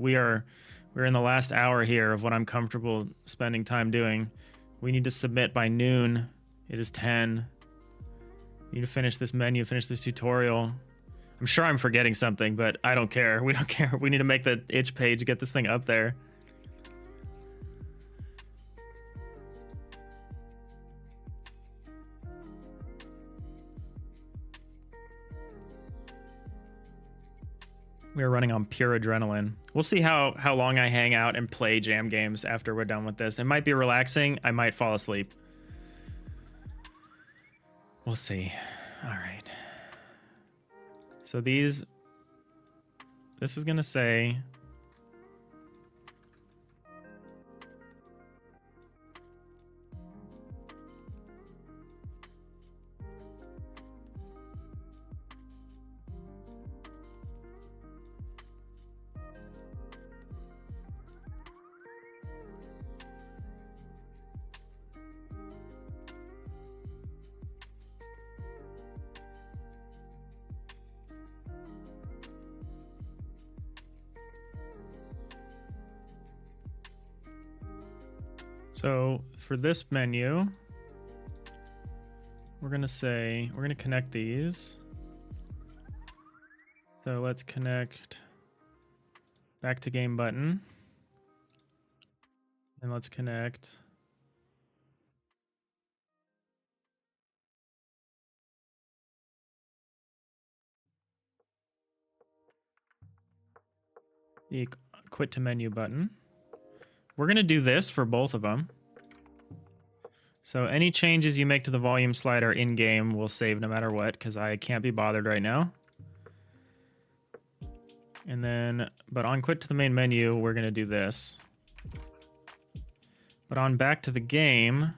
the last hour here of what I'm comfortable spending time doing. We need to submit by noon. It is 10. We need to finish this menu, finish this tutorial. I'm sure I'm forgetting something, but I don't care. We don't care. We need to make the itch page, get this thing up there. We are running on pure adrenaline. We'll see how long I hang out and play jam games after we're done with this. It might be relaxing. I might fall asleep. We'll see. All right. So this is going to say... So for this menu, we're going to connect these. So let's connect back to game button. And let's connect the quit to menu button. We're going to do this for both of them. So any changes you make to the volume slider in game will save no matter what, because I can't be bothered right now. And then, but on quit to the main menu, we're going to do this. But on back to the game,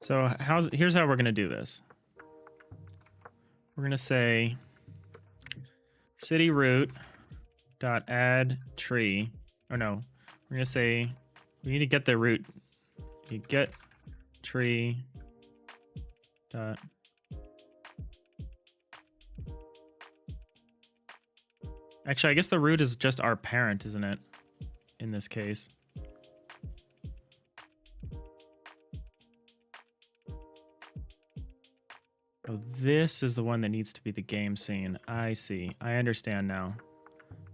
so here's how we're going to do this. We're going to say city root dot add tree. Or no, we're going to say we need to get the root. You get tree dot. Actually, I guess the root is just our parent, isn't it? In this case. Oh, this is the one that needs to be the game scene. I see. I understand now.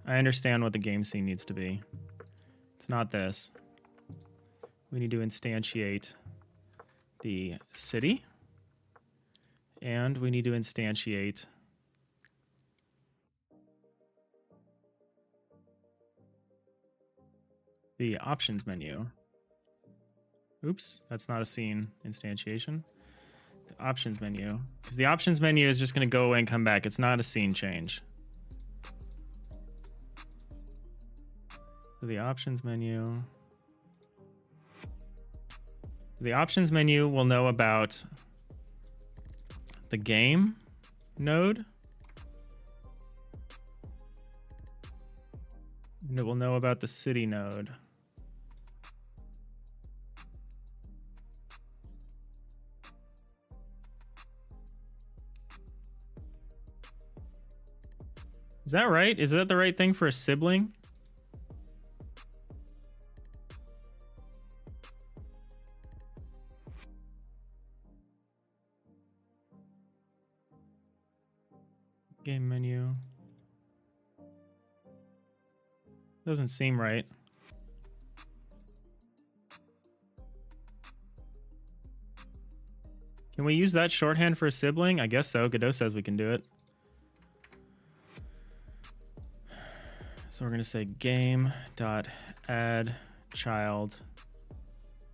I understand what the game scene needs to be. It's not this. We need to instantiate the city. And we need to instantiate the options menu. Oops, that's not a scene instantiation. The options menu, because the options menu is just going to go away and come back. It's not a scene change. So the options menu. The options menu will know about the game node. And it will know about the city node. Is that right? Is that the right thing for a sibling? Game menu. Doesn't seem right. Can we use that shorthand for a sibling? I guess so. Godot says we can do it. So we're going to say game.add child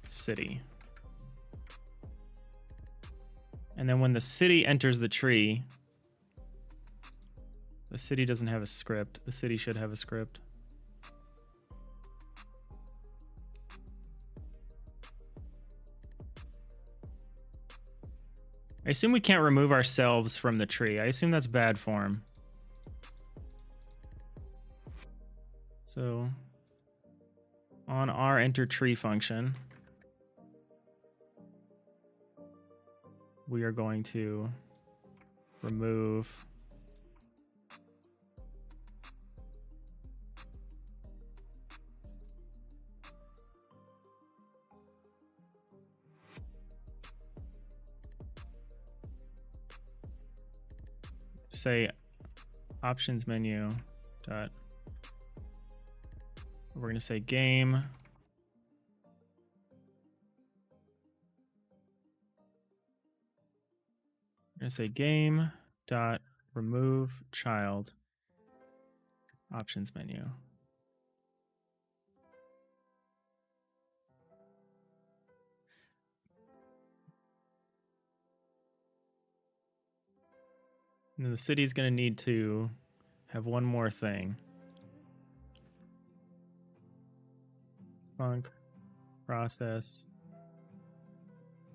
city. And then when the city enters the tree, the city doesn't have a script. The city should have a script. I assume we can't remove ourselves from the tree. I assume that's bad form. So on our enter tree function, we are going to remove say options menu dot, we're going to say game we're going to say game dot remove child options menu. And then the city is going to need to have one more thing. Func process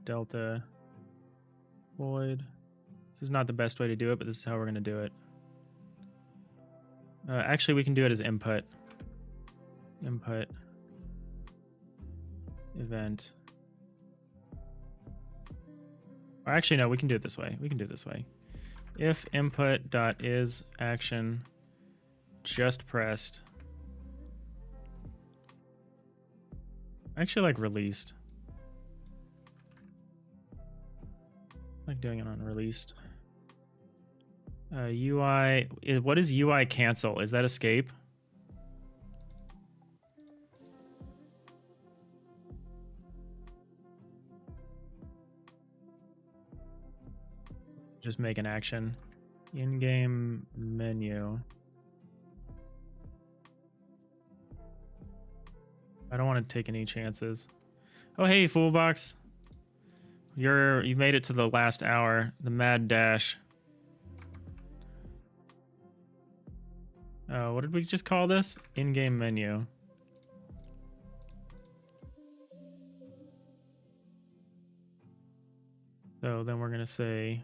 delta void. This is not the best way to do it, but this is how we're going to do it. Actually, we can do it as input. Input event. Or actually, no, we can do it this way. We can do it this way. If input dot is action just pressed. I actually like released. I like doing it on released. UI, what is UI cancel? Is that escape? Just make an action. In-game menu. I don't want to take any chances. Oh, hey, Foolbox. You've made it to the last hour. The mad dash. What did we just call this? In-game menu. So then we're going to say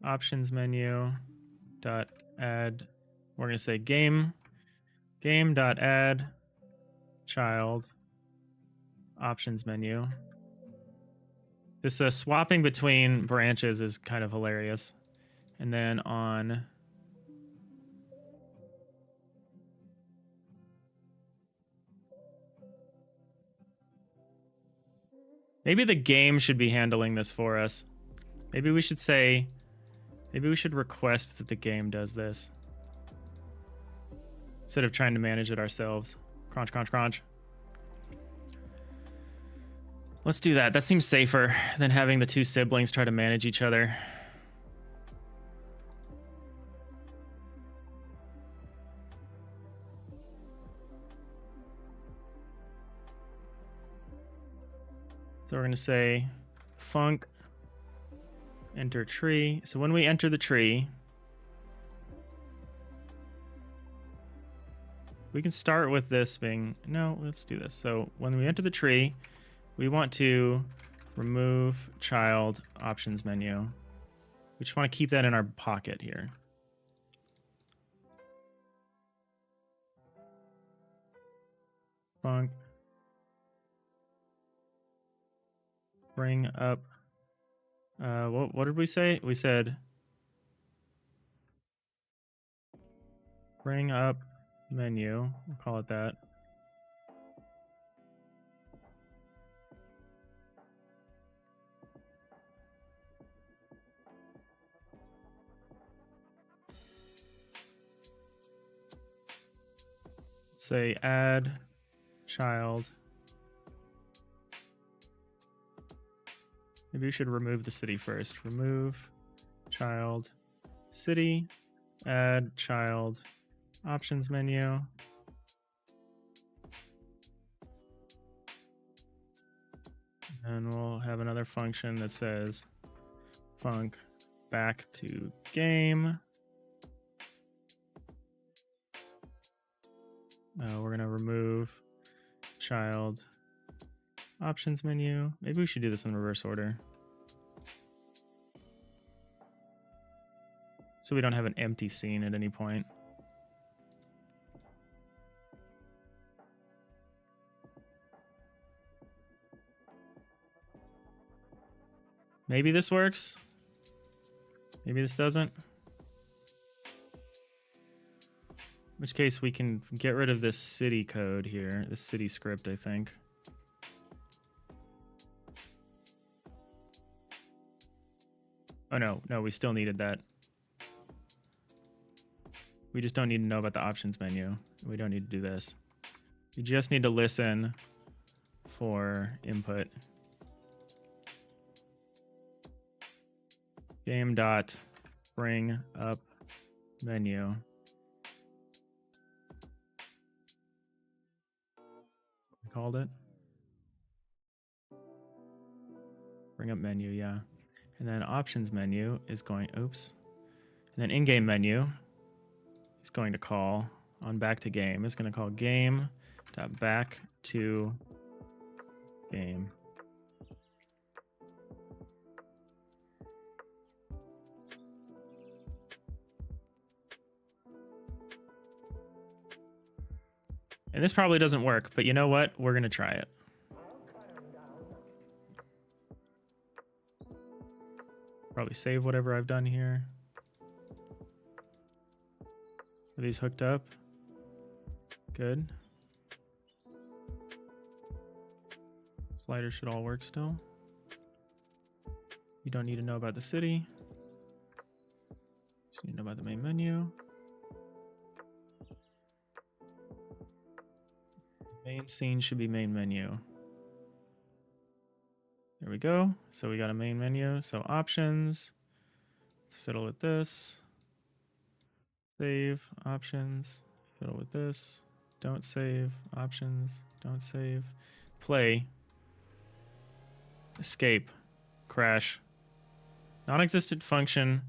options menu dot add. We're going to say game dot add child options menu. This swapping between branches is kind of hilarious. And then on maybe the game should be handling this for us. Maybe we should say, maybe we should request that the game does this instead of trying to manage it ourselves. Crunch, crunch, crunch. Let's do that. That seems safer than having the two siblings try to manage each other. So we're going to say func enter tree. So when we enter the tree, we can start with this being, no, let's do this. So when we enter the tree, we want to remove child options menu. We just want to keep that in our pocket here. Func bring up, what did we say? We said bring up menu, we'll call it that. Say add child. Maybe we should remove the city first. Remove child city, add child options menu. And we'll have another function that says func back to game. We're going to remove child options menu. Maybe we should do this in reverse order, so we don't have an empty scene at any point. Maybe this works. Maybe this doesn't. In which case we can get rid of this city code here, this city script, I think. Oh no, we still needed that. We just don't need to know about the options menu. We don't need to do this. We just need to listen for input. Game dot bring up menu. We called it. Bring up menu, yeah. And then options menu is going, oops. And then in-game menu is going to call on back to game. It's going to call game dot back to game. And this probably doesn't work, but you know what? We're going to try it. Probably save whatever I've done here. Are these hooked up? Good. Sliders should all work still. You don't need to know about the city. Just need to know about the main menu. Main scene should be main menu. There we go. So we got a main menu. So options. Let's fiddle with this. Save, options. Fiddle with this. Don't save, options. Don't save. Play. Escape. Crash. Non-existent function.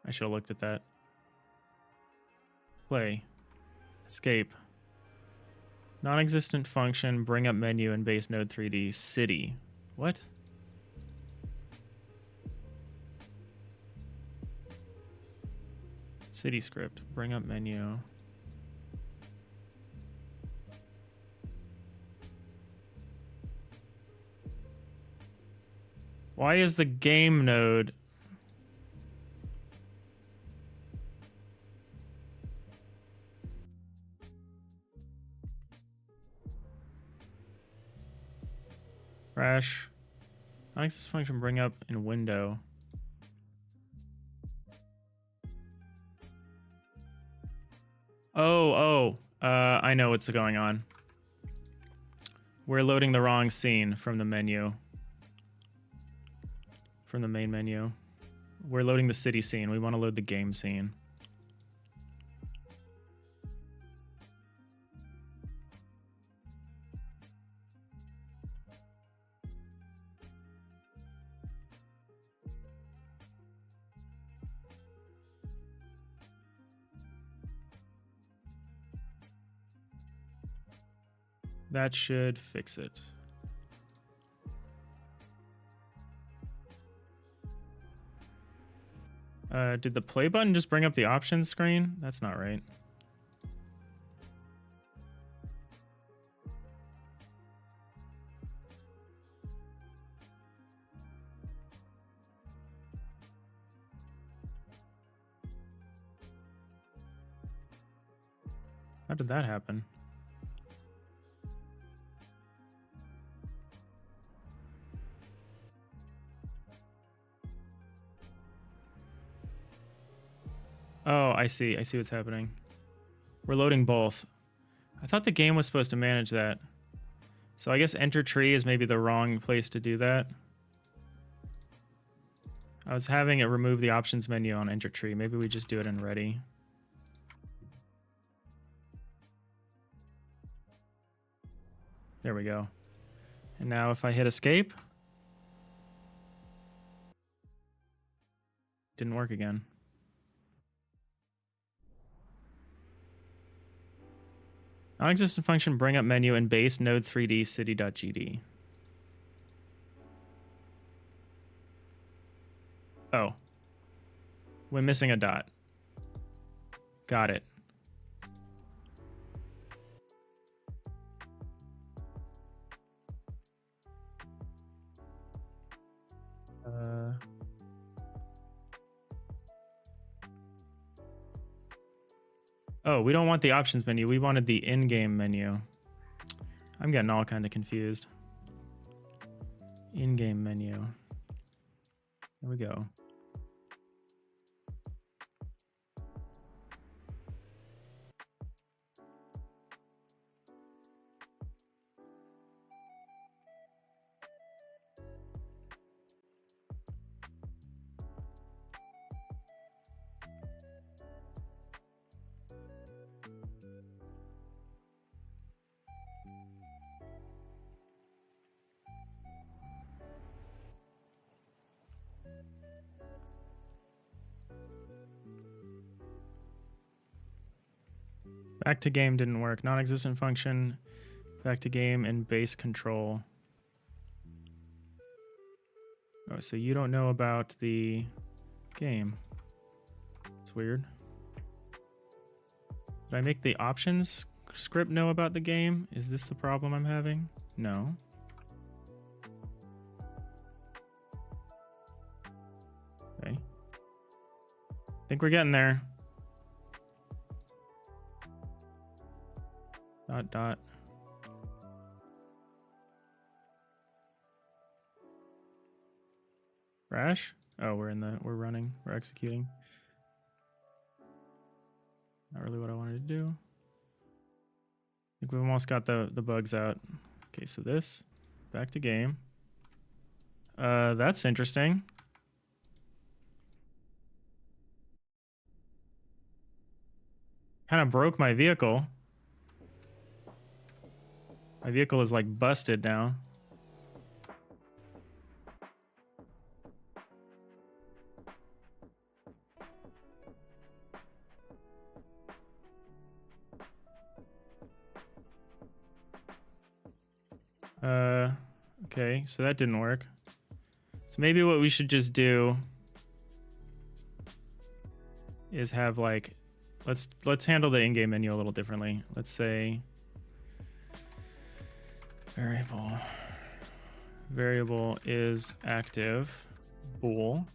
I should have looked at that. Play. Escape. Non-existent function, bring up menu in base node 3D. City. What? City script, bring up menu. Why is the game node? Crash. Non-existent function, bring up in window. I know what's going on. We're loading the wrong scene from the menu. From the main menu. We're loading the city scene. We want to load the game scene. That should fix it. Did the play button just bring up the options screen? That's not right. How did that happen? Oh, I see. I see what's happening. We're loading both. I thought the game was supposed to manage that. So I guess enter tree is maybe the wrong place to do that. I was having it remove the options menu on enter tree. Maybe we just do it in ready. There we go. And now if I hit escape, didn't work again. Non-existent function bring up menu in base node 3D city.gd. Oh. We're missing a dot. Got it. Oh, we don't want the options menu. We wanted the in-game menu. I'm getting all kind of confused. In-game menu. There we go. Back to game didn't work. Non-existent function. Back to game and base control. Oh, so you don't know about the game. It's weird. Did I make the options script know about the game? Is this the problem I'm having? No. Okay. I think we're getting there. Dot dot. Crash? Oh, we're running. We're executing. Not really what I wanted to do. I think we've almost got the bugs out. Okay, so this. Back to game. That's interesting. Kind of broke my vehicle. My vehicle is like busted now. Okay, so that didn't work. So maybe what we should just do is have like, let's handle the in-game menu a little differently. Let's say variable is active bool.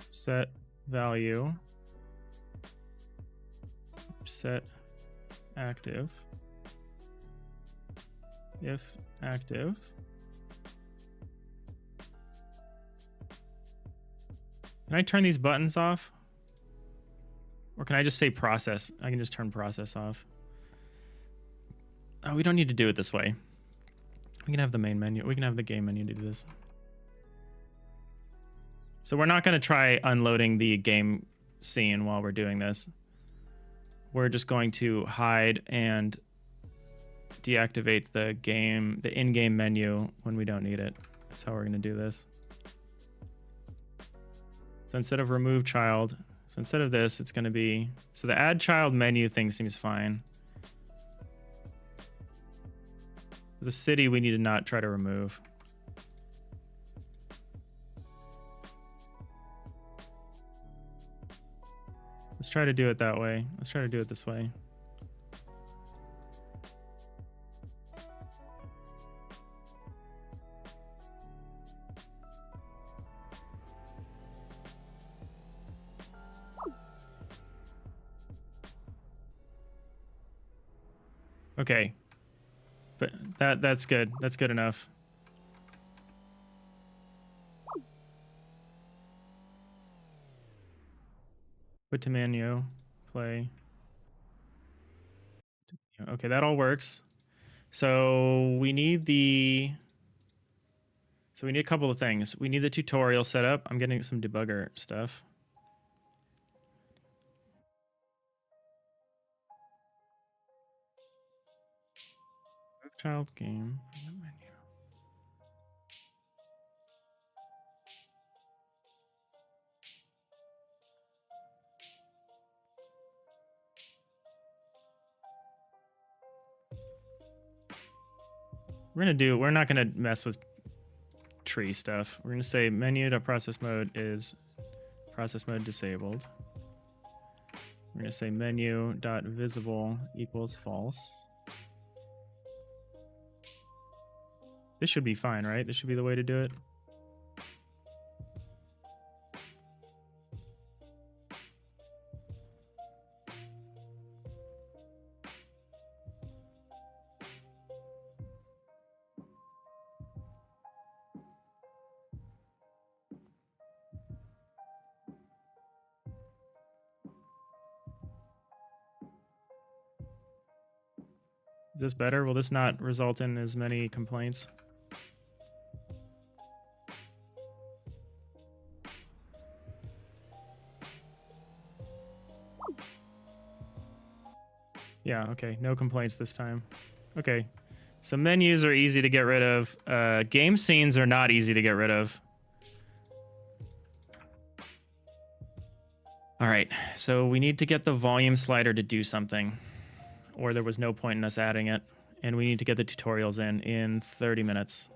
Set value, set active, if active, can I turn these buttons off? Or can I just say process? I can just turn process off. Oh, we don't need to do it this way. We can have the main menu. We can have the game menu to do this. So we're not going to try unloading the game scene while we're doing this. We're just going to hide and deactivate the in-game menu when we don't need it. That's how we're going to do this. So instead of remove child, so instead of this, it's going to be, so the add child menu thing seems fine. The city we need to not try to remove. Let's try to do it that way. Let's try to do it this way. Okay. But that's good. That's good enough. Put to menu, play. Okay, that all works. So we need so we need a couple of things. We need the tutorial set up. I'm getting some debugger stuff. Child game. We're not gonna mess with tree stuff. We're gonna say menu.process mode is process mode disabled. We're gonna say menu.visible equals false. This should be fine, right? This should be the way to do it. Is this better? Will this not result in as many complaints? Yeah, okay. No complaints this time. Okay. So menus are easy to get rid of. Game scenes are not easy to get rid of. All right. So we need to get the volume slider to do something, or there was no point in us adding it. And we need to get the tutorials in 30 minutes.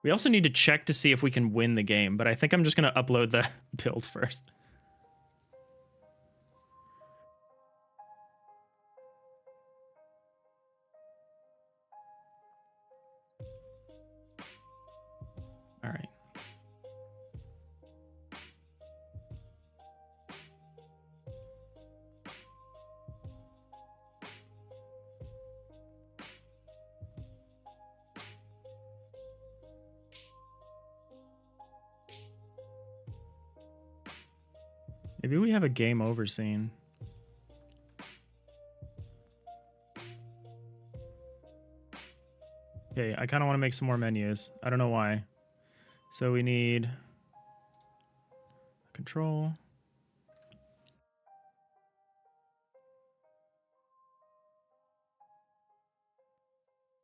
We also need to check to see if we can win the game, but I think I'm just going to upload the build first. All right. Maybe we have a game over scene. Okay, I kind of want to make some more menus. I don't know why. So we need control.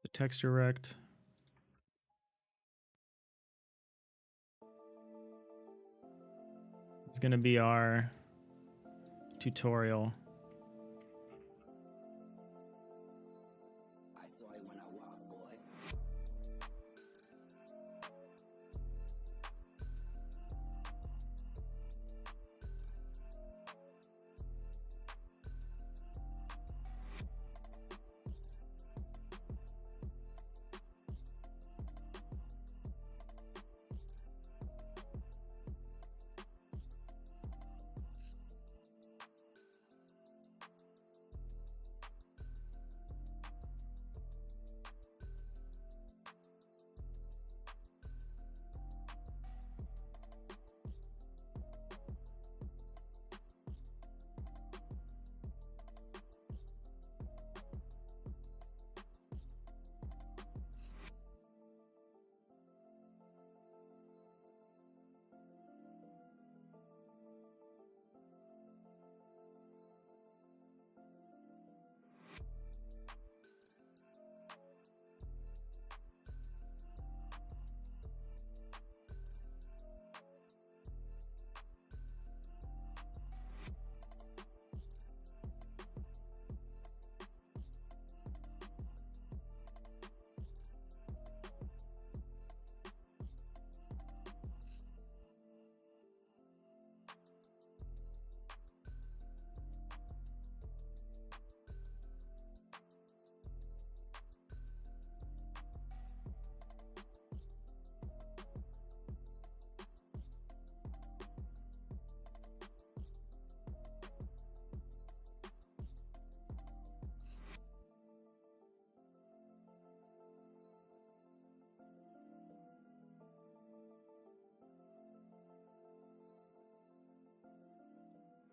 The texture rect. It's going to be our tutorial.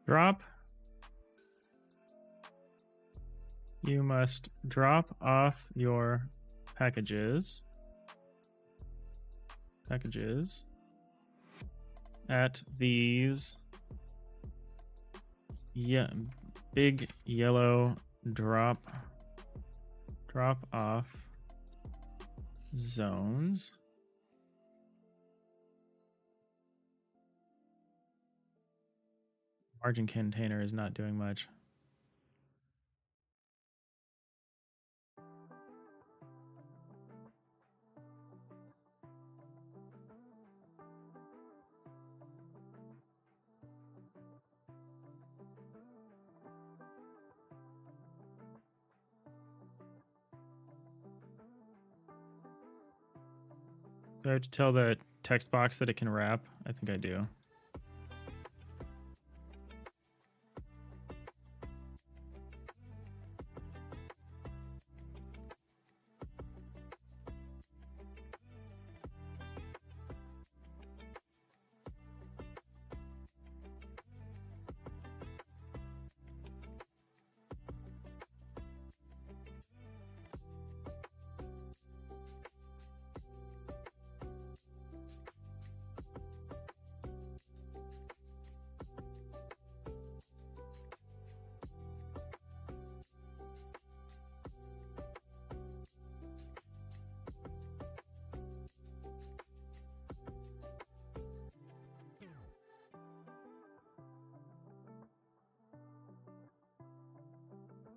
Drop. You must drop off your packages at these big yellow drop off zones. Margin container is not doing much. Do I have to tell the text box that it can wrap? I think I do.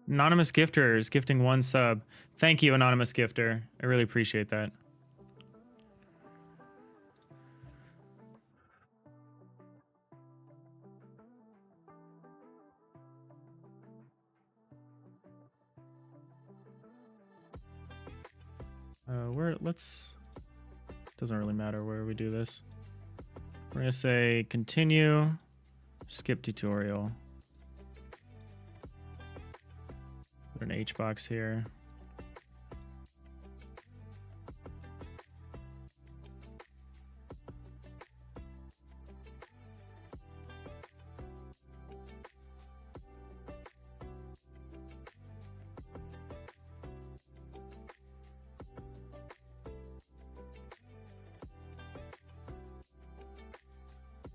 Anonymous Gifter is gifting 1 sub. Thank you, Anonymous Gifter. I really appreciate that. Doesn't really matter where we do this. We're gonna say continue, skip tutorial. Put an H box here.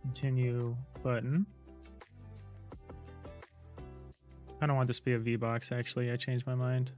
Continue button. I don't want this to be a V-box, actually. I changed my mind.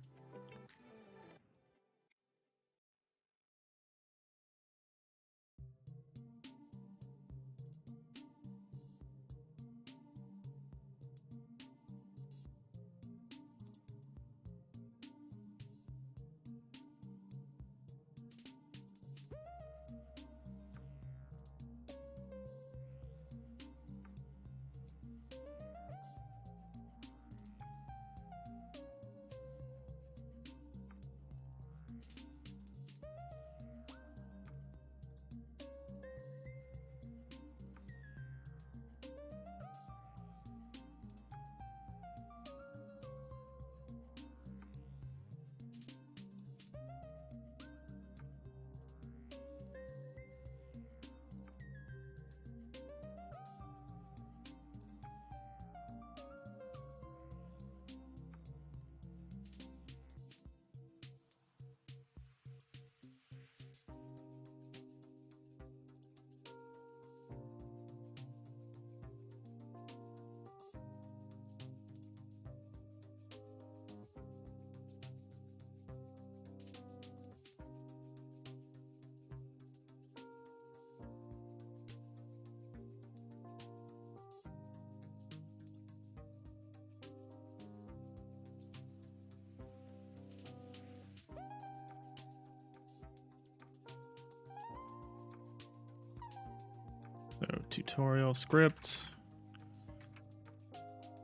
So tutorial script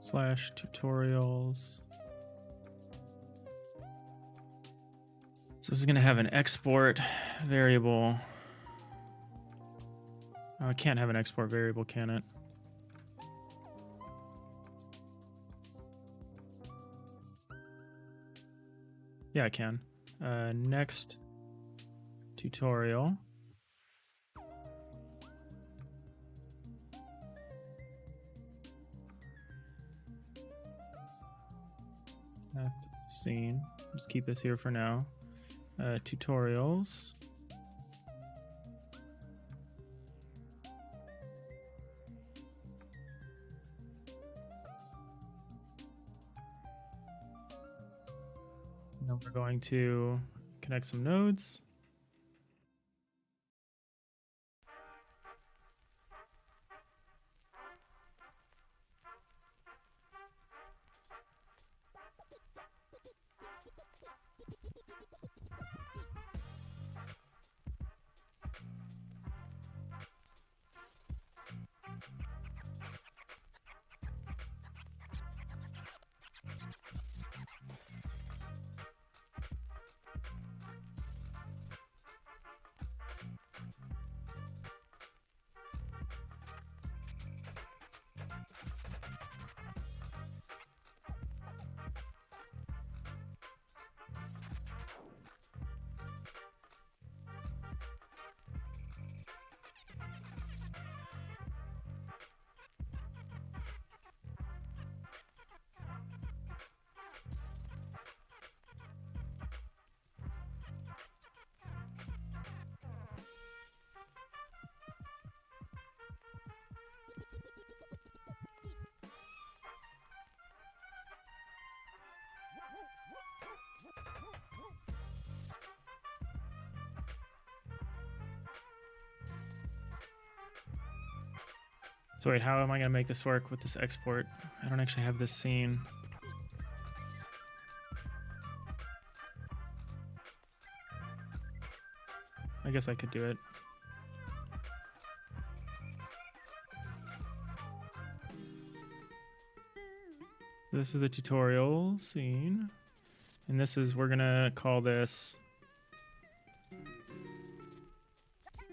/ tutorials. So this is going to have an export variable. Oh, I can't have an export variable, can it? Yeah, I can. Next tutorial. Path scene. Just keep this here for now. Tutorials. Now we're going to connect some nodes. So wait, how am I gonna make this work with this export? I don't actually have this scene. I guess I could do it. This is the tutorial scene. And this is, we're gonna call this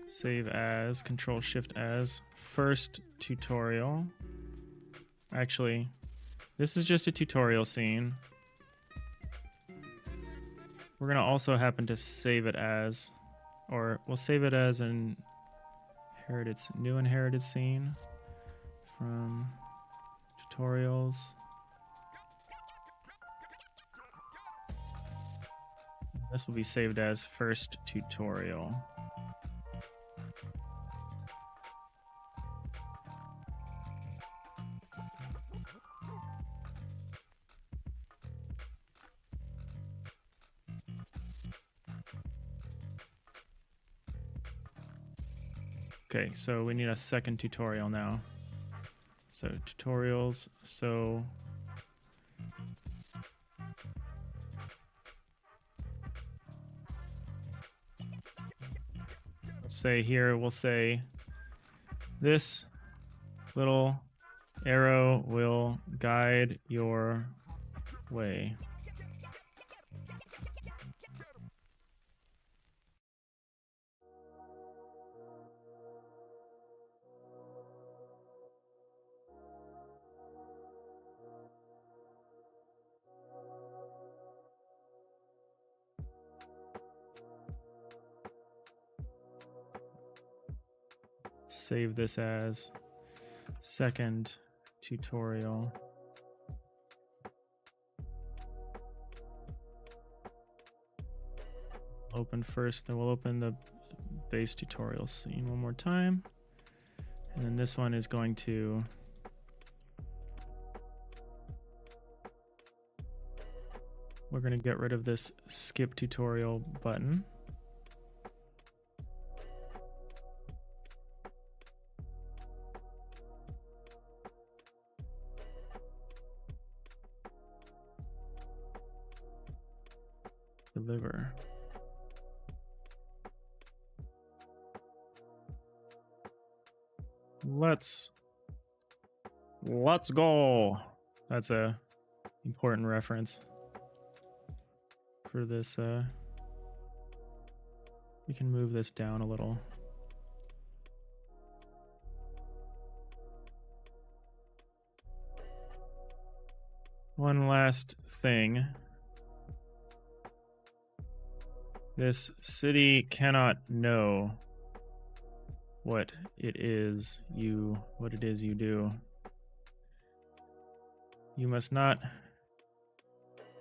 save as, Control Shift as, first tutorial. Actually, this is just a tutorial scene. We're gonna also happen to save it as, or we'll save it as an inherited, new inherited scene from tutorials. This will be saved as first tutorial. Okay, so we need a second tutorial now. So tutorials, so let's say here, we'll say this little arrow will guide your way. Save this as second tutorial. Open first, then we'll open the base tutorial scene one more time. And then this one is going to we're going to get rid of this skip tutorial button. Deliver. Let's go. That's a important reference for this. We can move this down a little. One last thing. This city cannot know what it is you do. You must not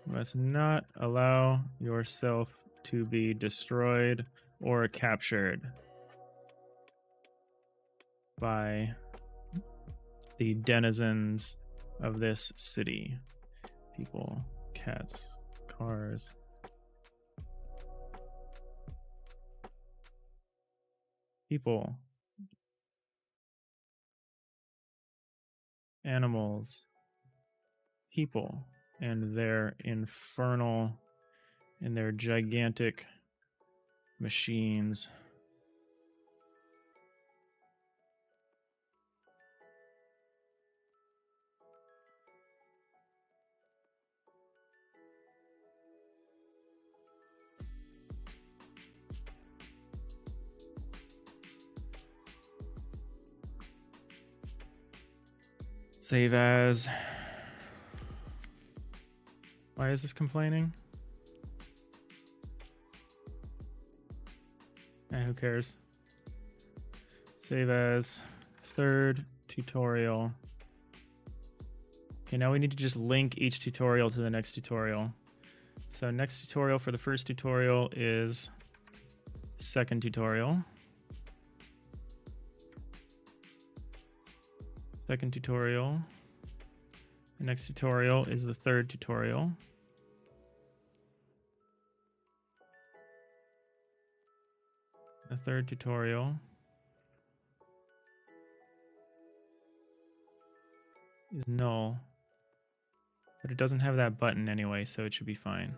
You must not allow yourself to be destroyed or captured by the denizens of this city. People, cats, cars. People, animals, people, and their infernal and their gigantic machines. Save as. Why is this complaining? Who cares? Save as third tutorial. Okay, now we need to just link each tutorial to the next tutorial. So next tutorial for the first tutorial is second tutorial. Second tutorial. The next tutorial is the third tutorial. The third tutorial is null, but it doesn't have that button anyway, so it should be fine.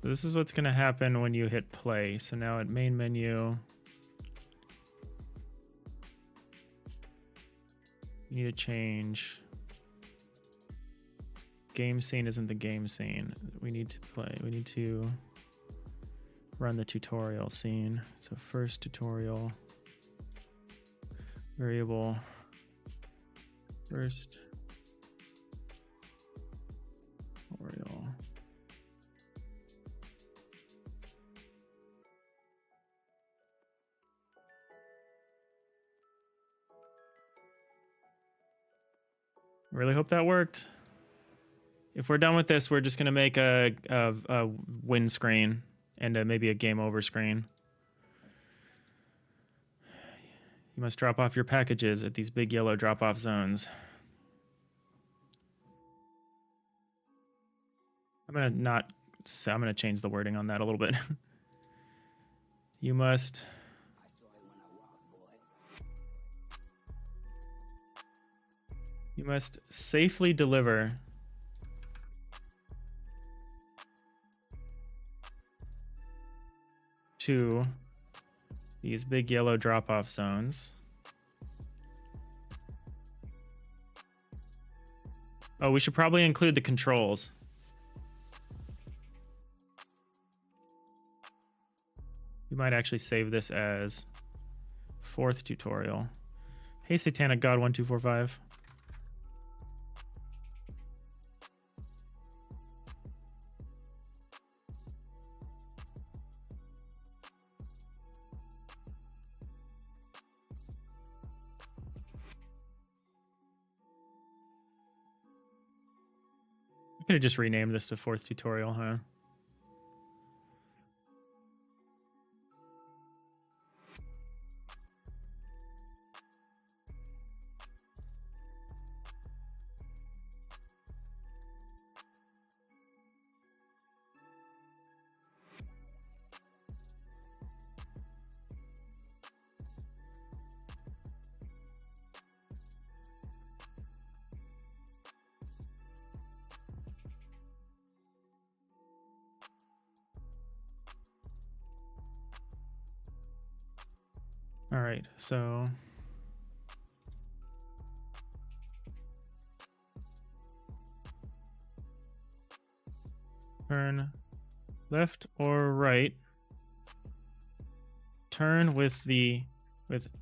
So this is what's going to happen when you hit play. So now at main menu, you need to change. Game scene isn't the game scene. We need to play. We need to run the tutorial scene. So first tutorial, variable, first tutorial. Really hope that worked. If we're done with this, we're just going to make a win screen and maybe a game over screen. You must drop off your packages at these big yellow drop-off zones. I'm going to change the wording on that a little bit. You must safely deliver to these big yellow drop-off zones. Oh, we should probably include the controls. We might actually save this as fourth tutorial. Hey, Satanic God 1245. I could have just renamed this to fourth tutorial, huh? All right, so turn left or right. Turn with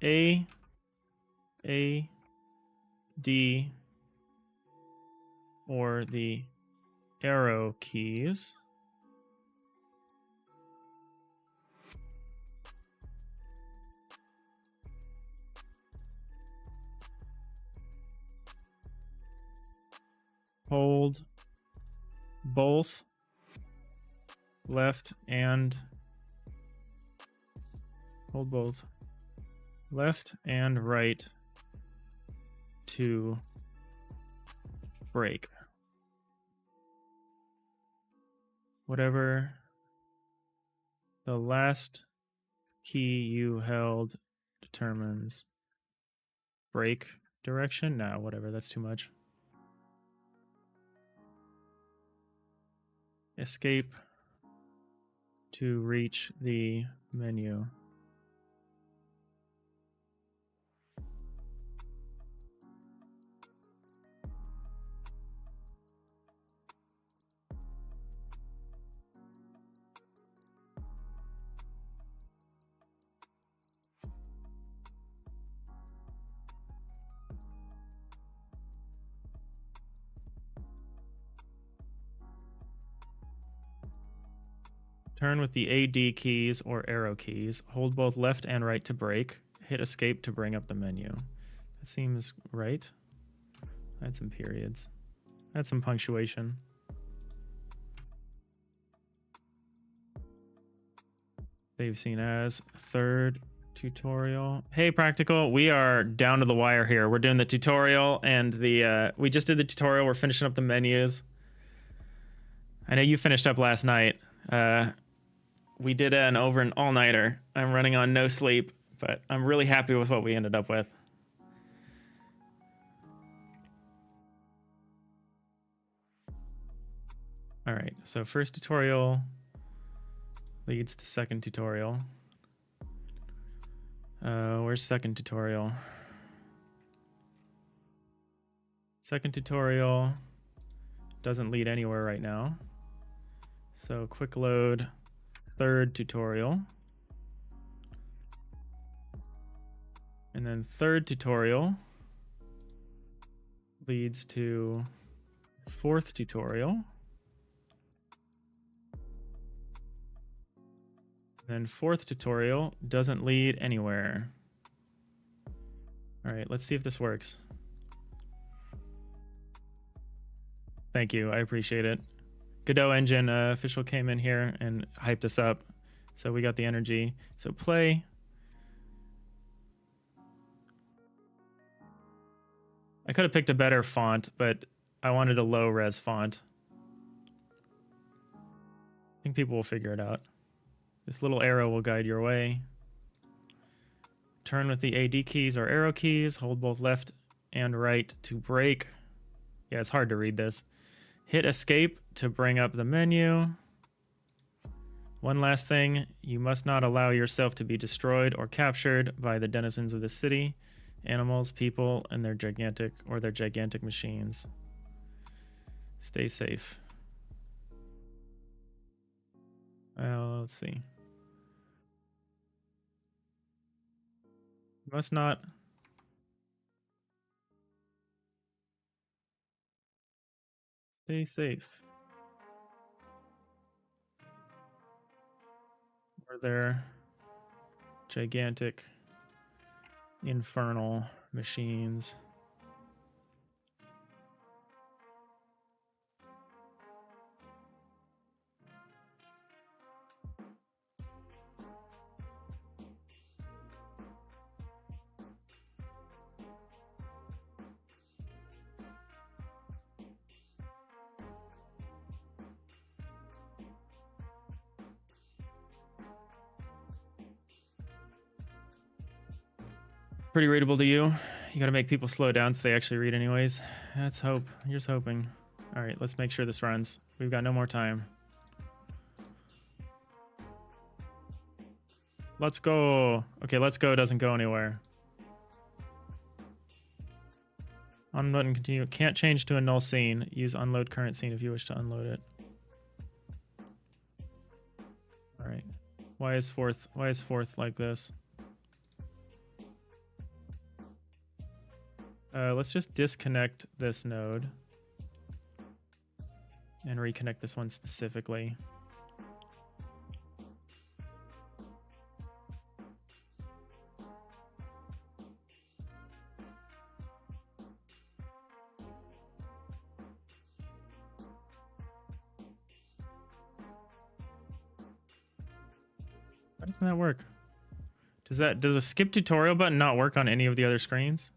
A, D, or the arrow keys. Hold both left and right to break. Whatever the last key you held determines break direction. No, whatever, that's too much. Escape to reach the menu. Turn with the AD keys or arrow keys. Hold both left and right to break. Hit escape to bring up the menu. That seems right. I had some periods. I had some punctuation. Save scene as third tutorial. Hey, Practical, we are down to the wire here. We're doing the tutorial and the we just did the tutorial. We're finishing up the menus. I know you finished up last night. We did an all-nighter. I'm running on no sleep, but I'm really happy with what we ended up with. All right, so first tutorial leads to second tutorial. Where's second tutorial? Second tutorial doesn't lead anywhere right now. So quick load third tutorial. And then third tutorial leads to fourth tutorial. Then fourth tutorial doesn't lead anywhere. All right, let's see if this works. Thank you, I appreciate it. Godot engine official came in here and hyped us up. So we got the energy. So play. I could have picked a better font, but I wanted a low res font. I think people will figure it out. This little arrow will guide your way. Turn with the AD keys or arrow keys. Hold both left and right to break. Yeah, it's hard to read this. Hit escape to bring up the menu. One last thing, you must not allow yourself to be destroyed or captured by the denizens of the city, animals, people, and their gigantic machines. Stay safe. Let's see. You must not stay safe. Or their gigantic infernal machines. Pretty readable to you. You gotta make people slow down so they actually read anyways. Let's hope. Here's hoping. All right, let's make sure this runs. We've got no more time. Let's go. Okay, let's go doesn't go anywhere. On button, continue. Can't change to a null scene. Use unload current scene if you wish to unload it. All right. Why is fourth like this? Let's just disconnect this node and reconnect this one specifically. Why doesn't that work? Does the skip tutorial button not work on any of the other screens?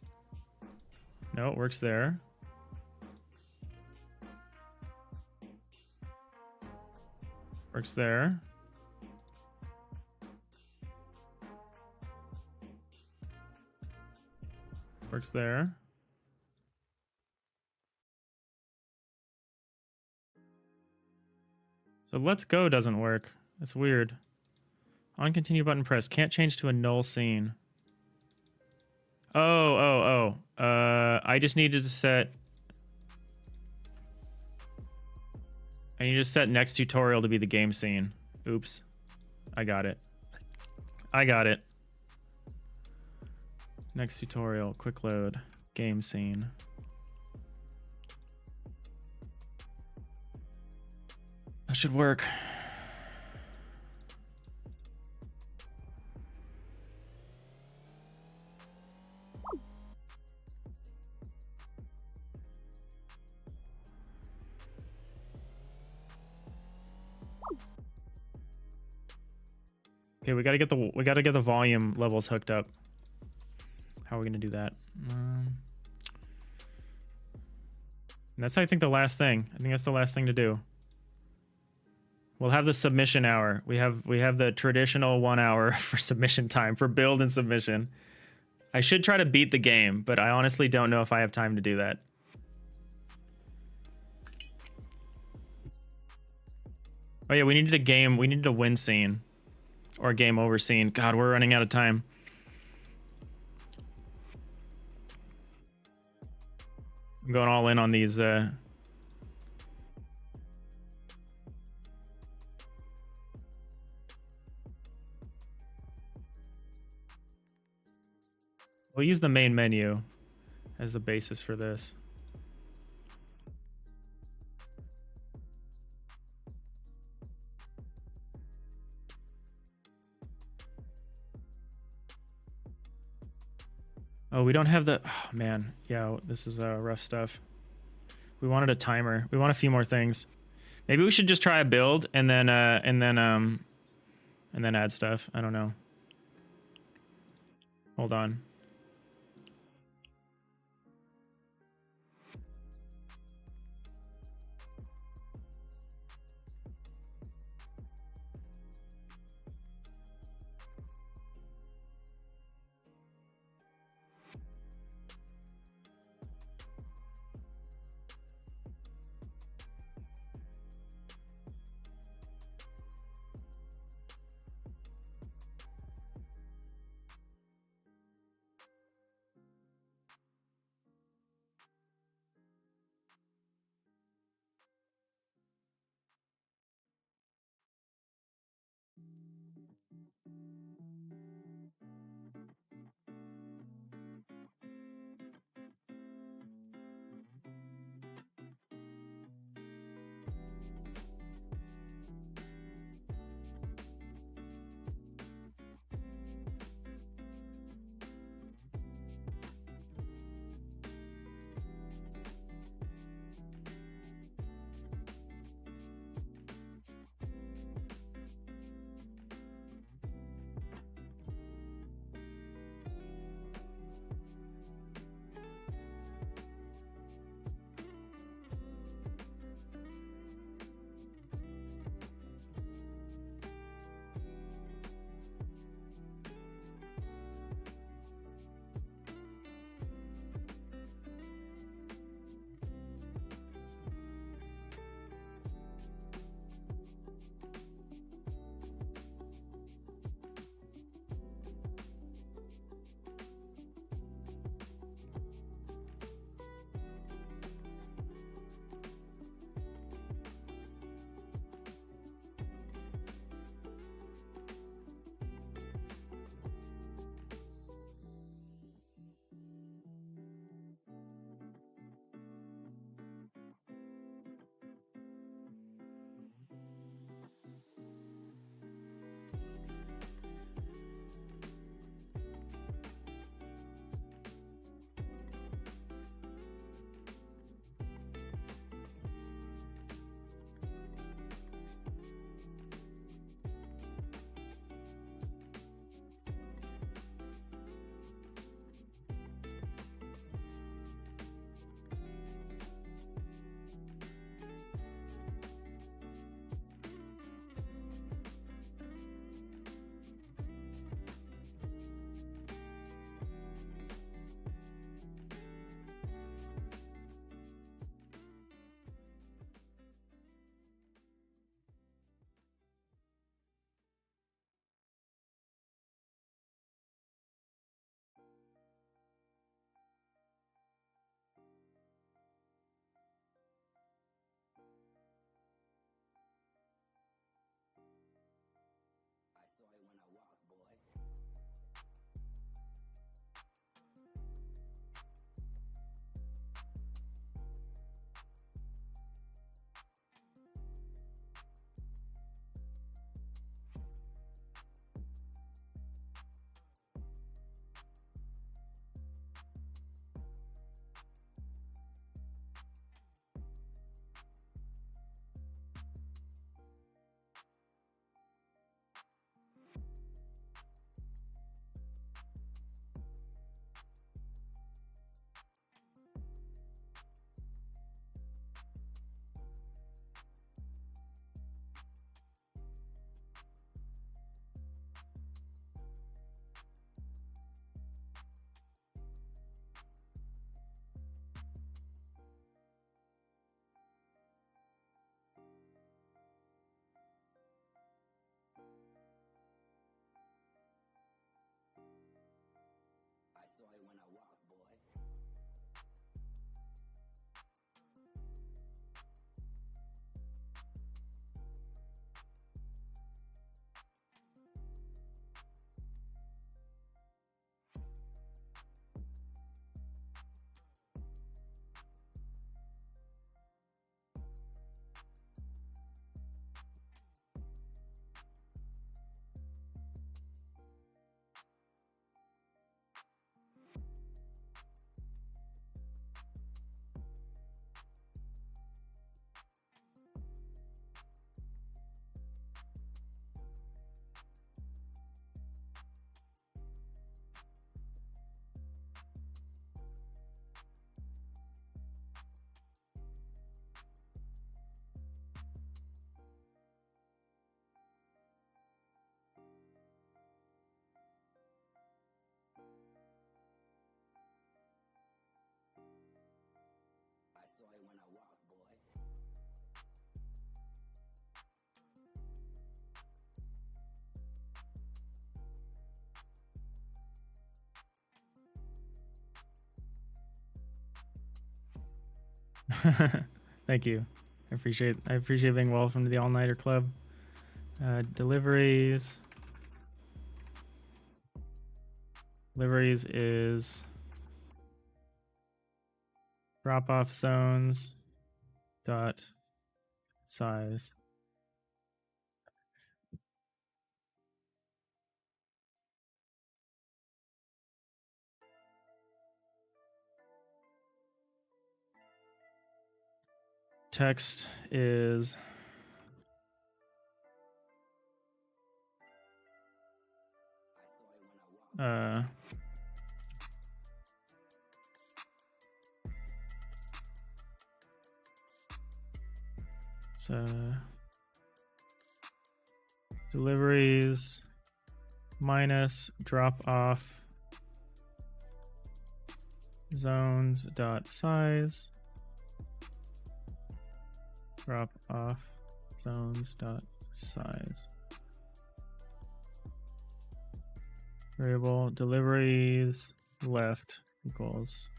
No, it works there. Works there. Works there. So let's go doesn't work. That's weird. On continue button press. Can't change to a null scene. Oh. I just needed to set... I need to set next tutorial to be the game scene. Oops. I got it. Next tutorial. Quick load. Game scene. That should work. Okay, we gotta get the volume levels hooked up. How are we gonna do that? And that's, I think, the last thing. I think that's the last thing to do. We'll have the submission hour. We have the traditional 1 hour for submission time for build and submission. I should try to beat the game, but I honestly don't know if I have time to do that. Oh yeah, we needed a win scene. Or a game over scene. God, we're running out of time. I'm going all in on these. We'll use the main menu as the basis for this. Oh, we don't have the... Oh, man. Yeah, this is rough stuff. We wanted a timer. We want a few more things. Maybe we should just try a build and then add stuff. I don't know. Hold on. Thank you. I appreciate being welcome to the all-nighter club. Deliveries. Deliveries is drop-off zones dot size. Text is so deliveries minus drop off zones dot size, drop off zones dot size. Variable deliveries left equals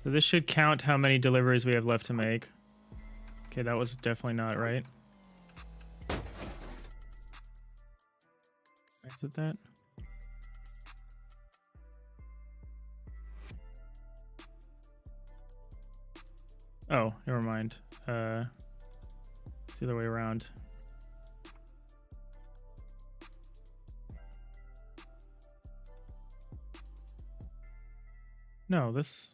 so this should count how many deliveries we have left to make. Okay, that was definitely not right. Is it that? Oh, never mind. It's the other way around. No, this...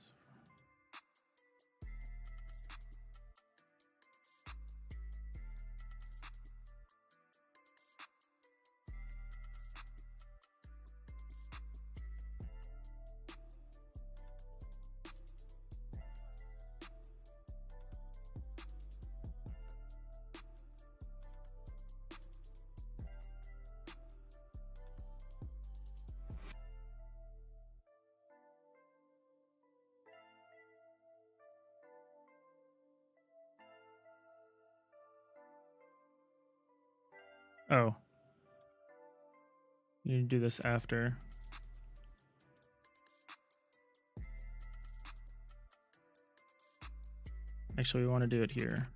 Oh. You need to do this after. Actually, we want to do it here.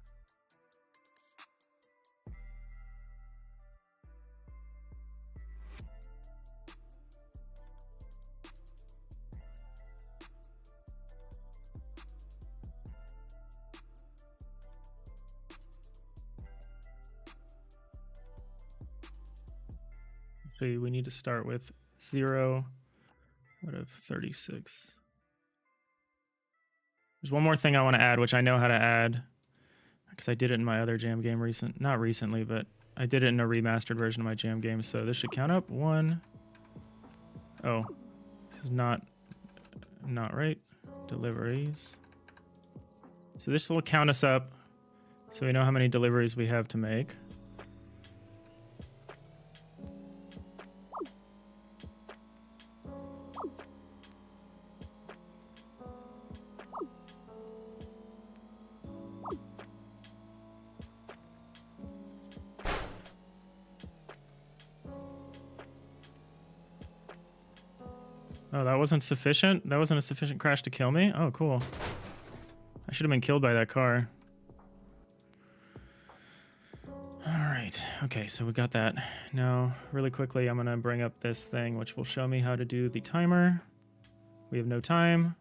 So we need to start with 0 out of 36. There's one more thing I want to add, which I know how to add because I did it in my other jam game not recently, but I did it in a remastered version of my jam game. So this should count up 1. Oh, this is not right. Deliveries. So this will count us up so we know how many deliveries we have to make. Oh, that wasn't sufficient? That wasn't a sufficient crash to kill me? Oh, cool. I should have been killed by that car. Alright, okay, so we got that. Now, really quickly, I'm gonna bring up this thing, which will show me how to do the timer. We have no time.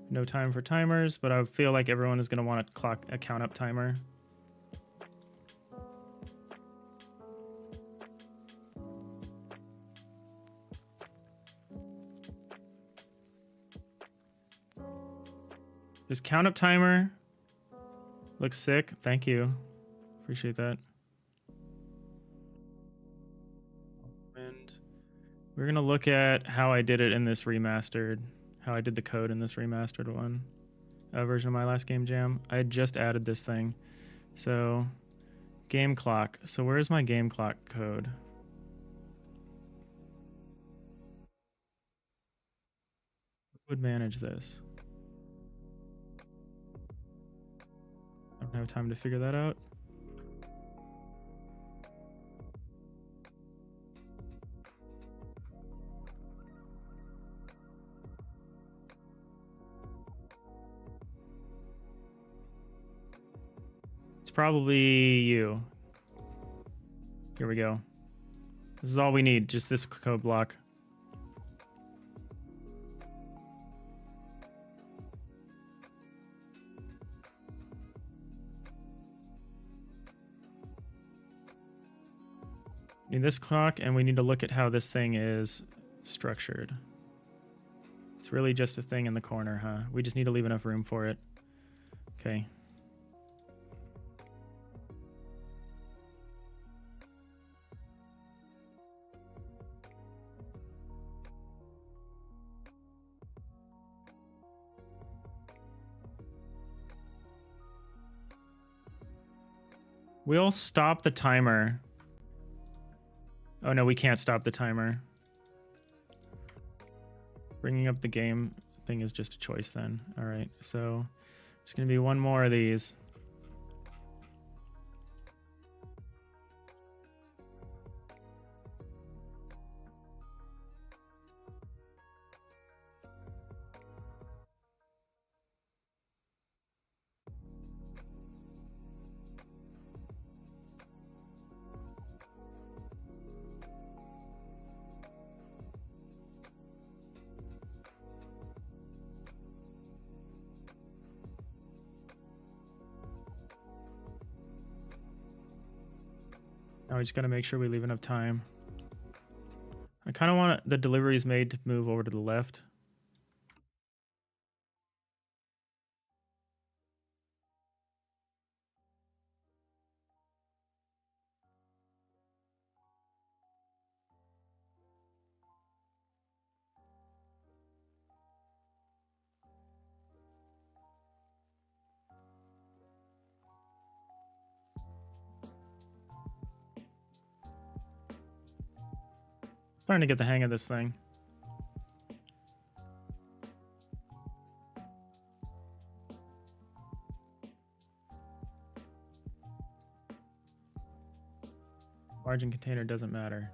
No time for timers, but I feel like everyone is gonna want a count up timer. Just count up timer. Looks sick. Thank you. Appreciate that. And We're going to look at how I did it in this remastered, how I did the code in this remastered one, version of My Last Game Jam. I had just added this thing. So, game clock. So where's my game clock code? Who would manage this? I don't have time to figure that out. It's probably you. Here we go. This is all we need, just this code block. Need this clock, and we need to look at how this thing is structured. It's really just a thing in the corner, huh? We just need to leave enough room for it. Okay. We'll stop the timer. Oh no, we can't stop the timer. Bringing up the game thing is just a choice then. All right, so there's gonna be one more of these. Now we just gotta make sure we leave enough time. I kind of want the deliveries made to move over to the left. Starting to get the hang of this thing. Margin container doesn't matter.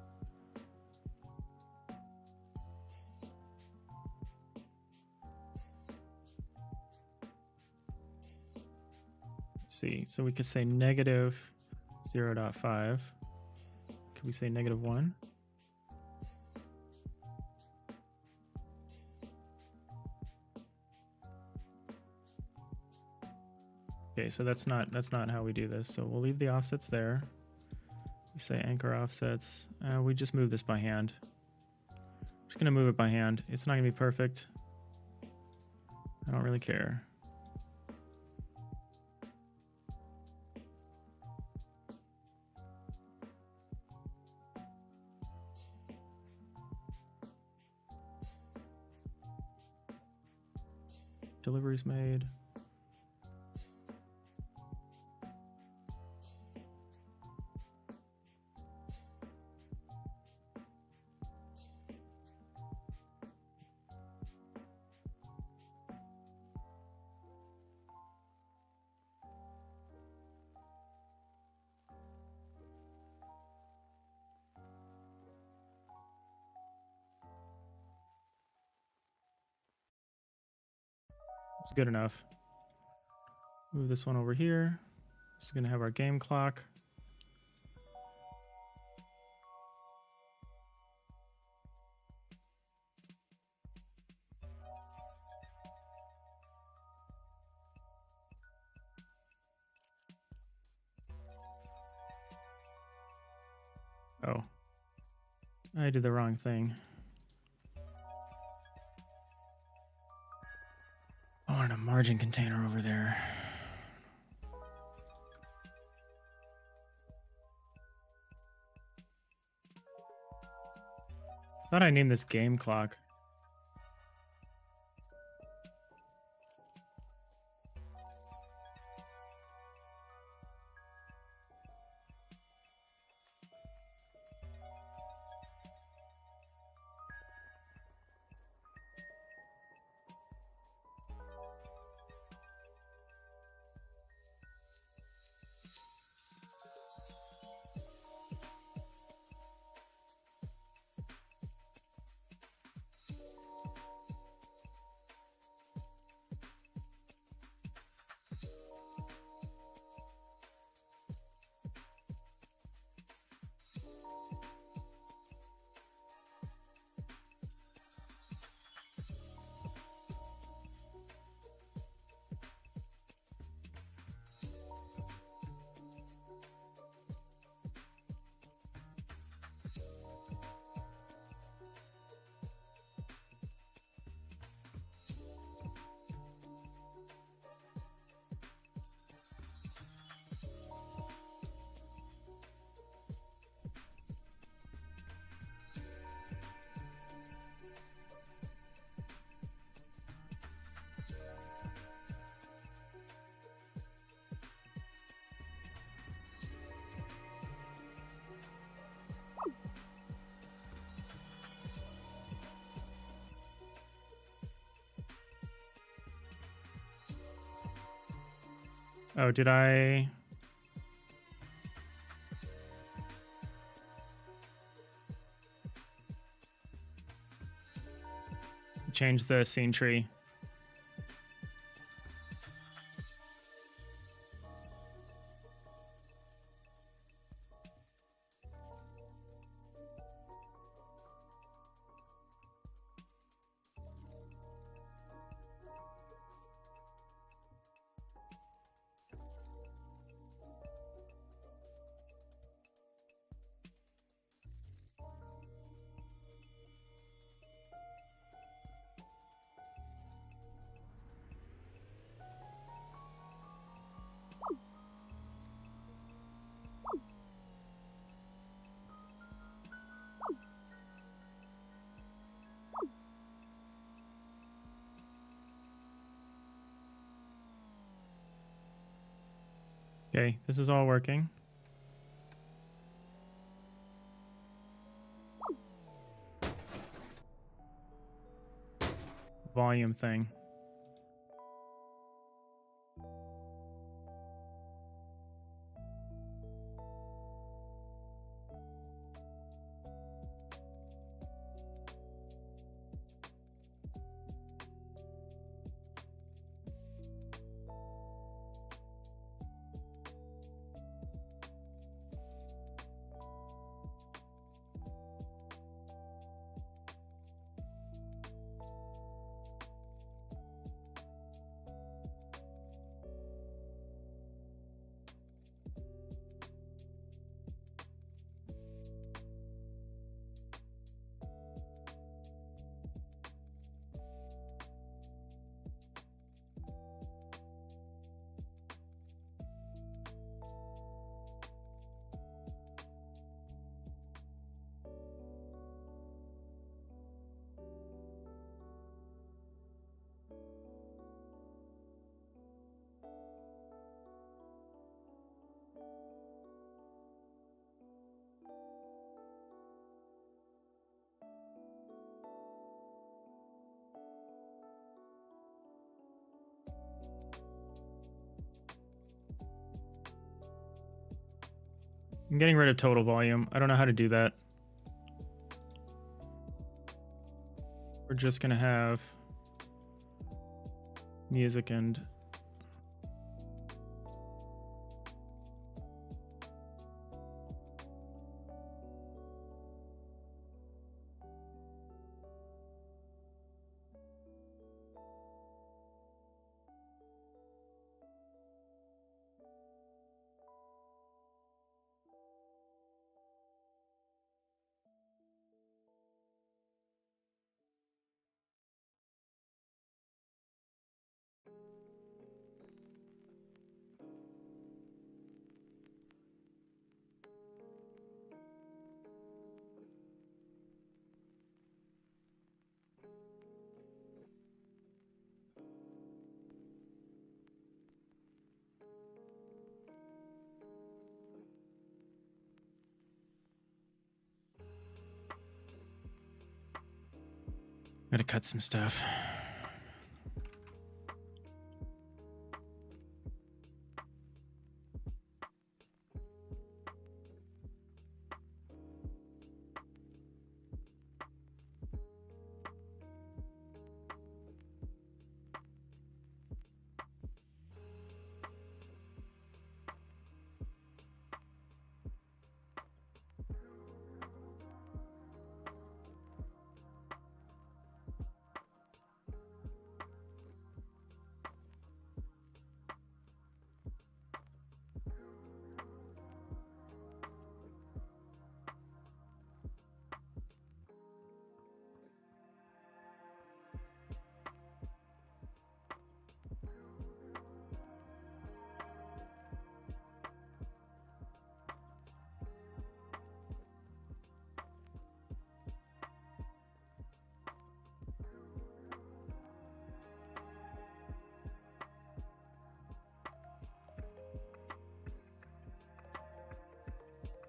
Let's see, so we could say negative 0.5. Could we say negative 1? Okay, so that's not how we do this. So we'll leave the offsets there. We say anchor offsets. We just move this by hand. Just gonna move it by hand. It's not gonna be perfect. I don't really care. Deliveries made. It's good enough. Move this one over here. This is gonna have our game clock. Oh, I did the wrong thing. I wanted a margin container over there. thought I named this game clock. Oh, did I? Change the scene tree. Okay, this is all working. Volume thing. I'm getting rid of total volume. I don't know how to do that. We're just gonna have music and Gotta cut some stuff.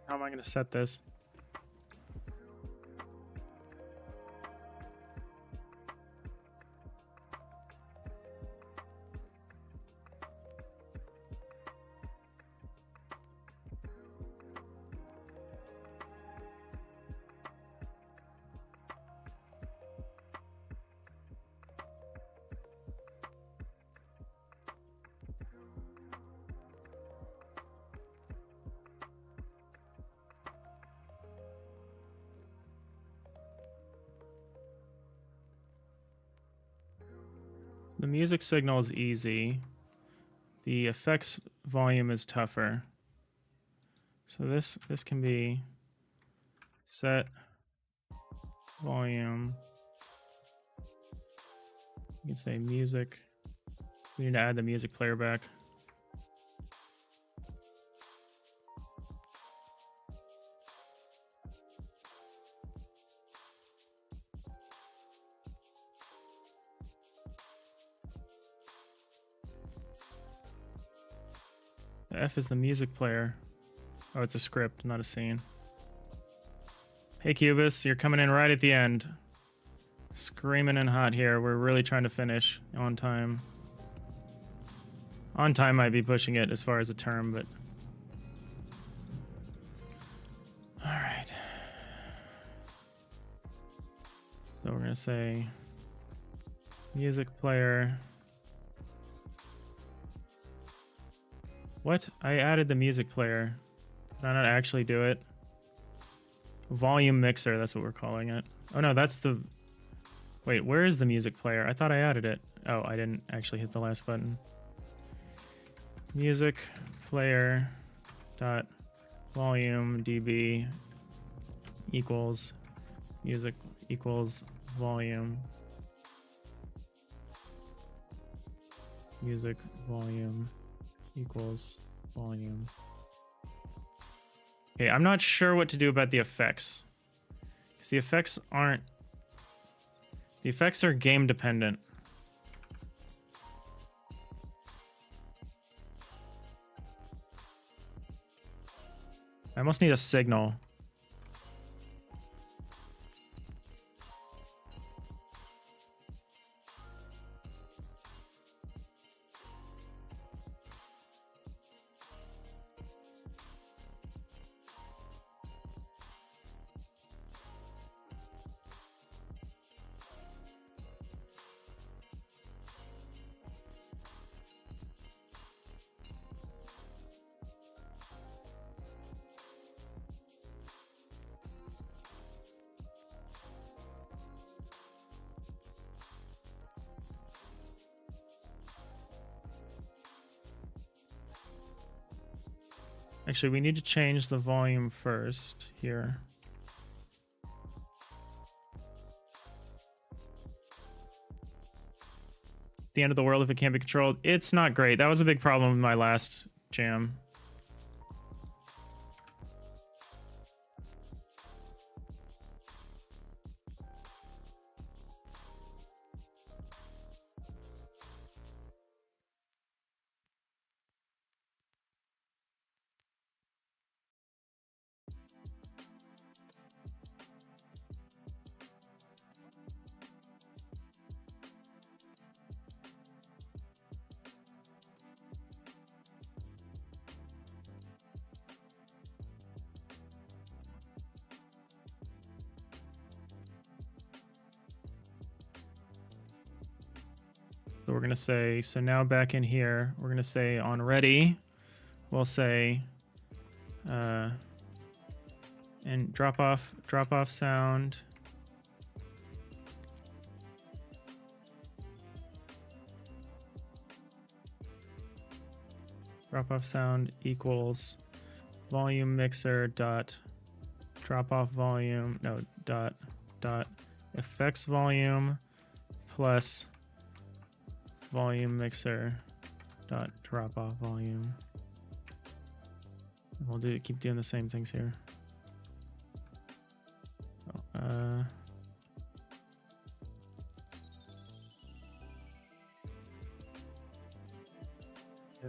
How am I going to set this? The music signal is easy. The effects volume is tougher. So this can be set volume. You can say music. We need to add the music player back. The F is the music player. Oh, it's a script, not a scene. Hey Cubus, you're coming in right at the end. Screaming and hot here. We're really trying to finish on time. On time might be pushing it as far as a term, but... Alright. So we're gonna say... music player... What? I added the music player. Did I not actually do it? Volume mixer, that's what we're calling it. Oh no, that's the... Wait, where is the music player? I thought I added it. Oh, I didn't actually hit the last button. Music player dot volume dB equals music equals volume. Music volume equals volume. Okay, I'm not sure what to do about the effects. Because the effects aren't... The effects are game dependent. I almost need a signal. Actually, we need to change the volume first here. It's the end of the world if it can't be controlled. It's not great. That was a big problem with my last jam. So we're going to say, so now back in here, we're going to say on ready, we'll say, and drop off sound. Drop off sound equals volume mixer dot drop off volume, no, dot effects volume plus volume mixer dot drop off volume. We'll keep doing the same things here.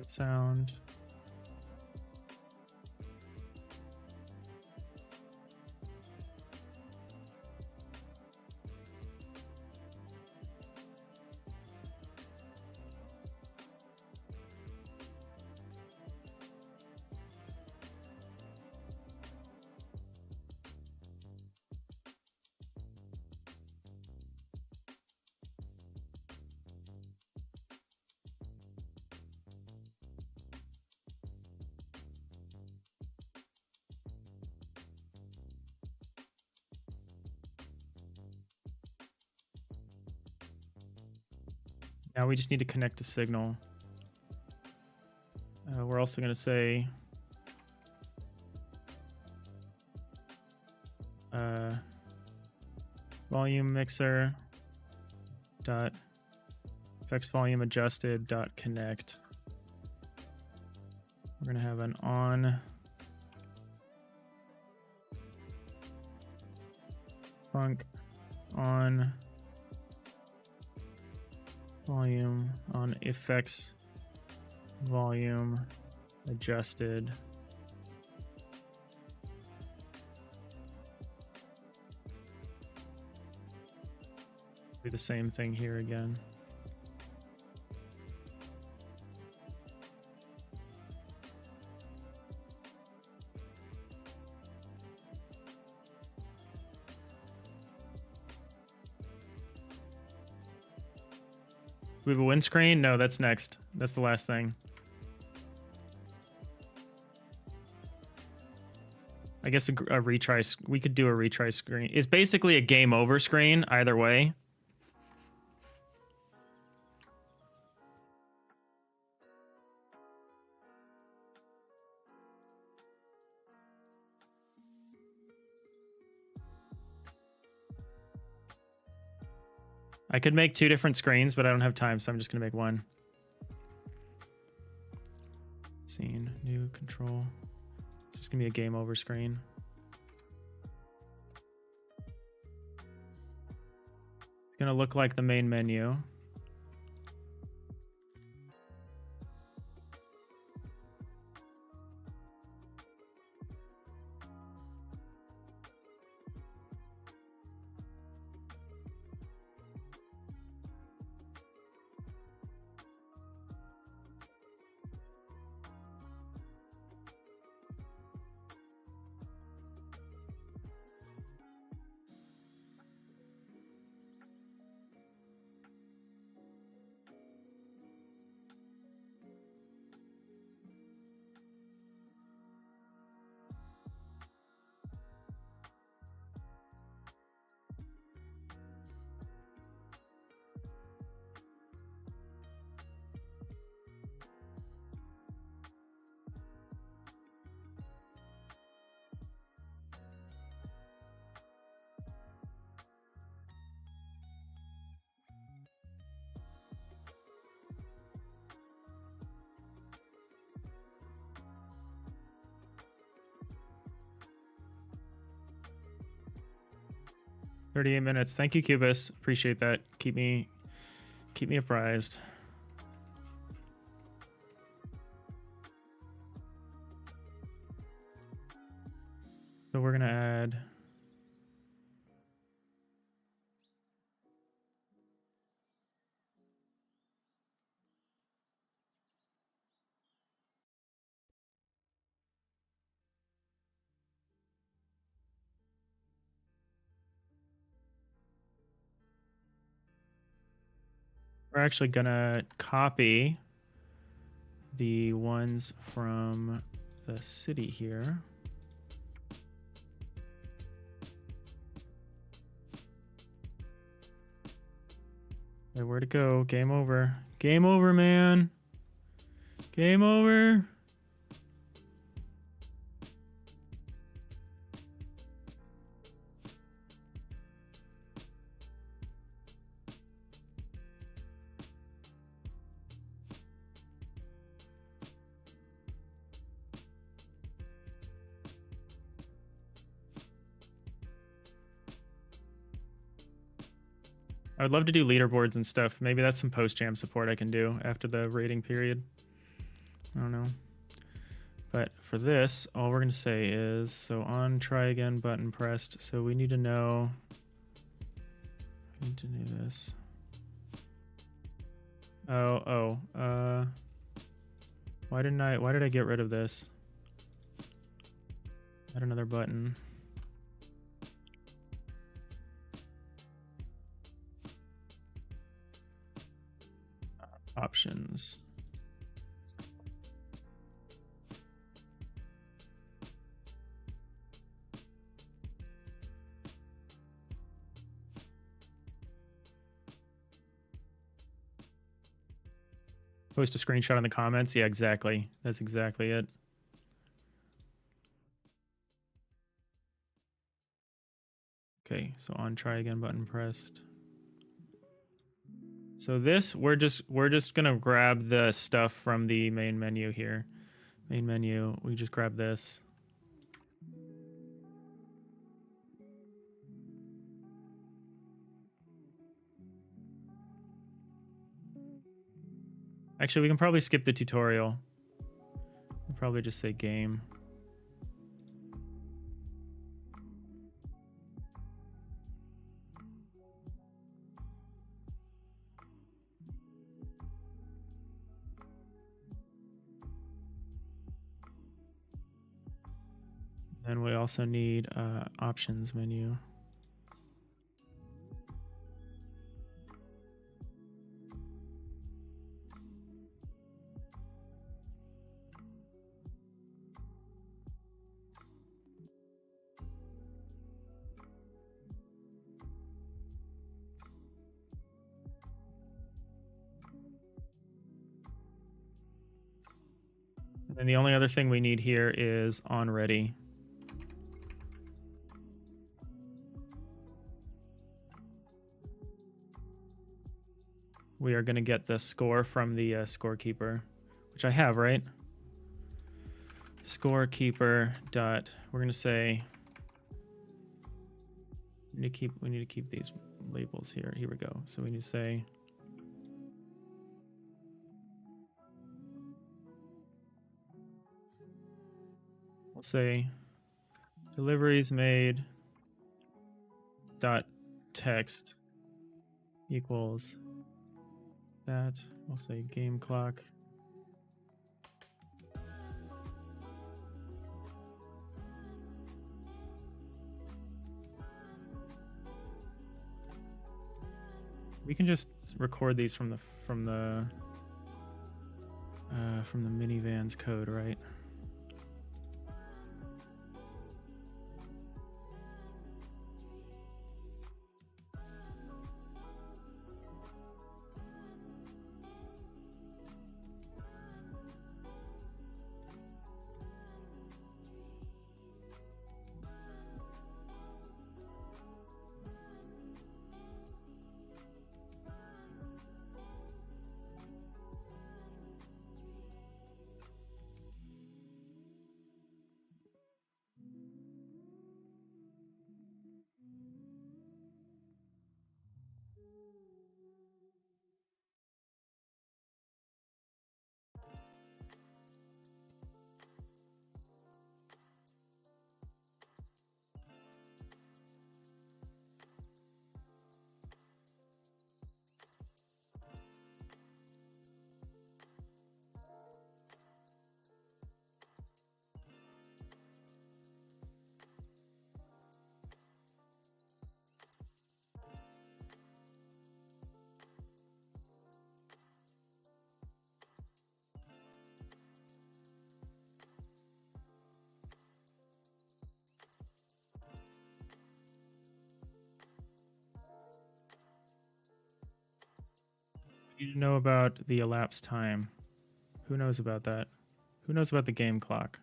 Sound. Now we just need to connect a signal. We're also going to say volume mixer dot effects volume adjusted dot connect. We're going to have an on funk on volume on effects volume adjusted. Do the same thing here again. We have a windscreen? No, that's next. That's the last thing. I guess a retry. We could do a retry screen. It's basically a game over screen either way. I could make 2 different screens, but I don't have time, so I'm just going to make one. Scene, new control. It's just going to be a game over screen. It's going to look like the main menu. $38 minutes. Thank you, Cubus. Appreciate that. Keep me apprised. So we're gonna add We're actually gonna copy the ones from the city here. Hey, where'd it go? Game over. Game over, man. Game over. I would love to do leaderboards and stuff. Maybe that's some post-jam support I can do after the rating period. I don't know. But for this, all we're going to say is, so on try again button pressed. So we need to know, I need to do this. Why did I get rid of this? Add another button. Options. Post a screenshot in the comments. Yeah, exactly. That's exactly it. Okay, so on try again button pressed. So this, we're just gonna grab the stuff from the main menu here. Main menu, we just grab this. Actually, we can probably skip the tutorial. We'll probably just say game. And we also need options menu. And the only other thing we need here is on ready. We are going to get the score from the scorekeeper, which I have, right? Scorekeeper dot. We're going to say we need to keep these labels here. Here we go. So we need to say we'll say deliveries made dot text equals that. We'll say game clock. We can just record these from the minivan's code, right? You know about the elapsed time. Who knows about that? Who knows about the game clock?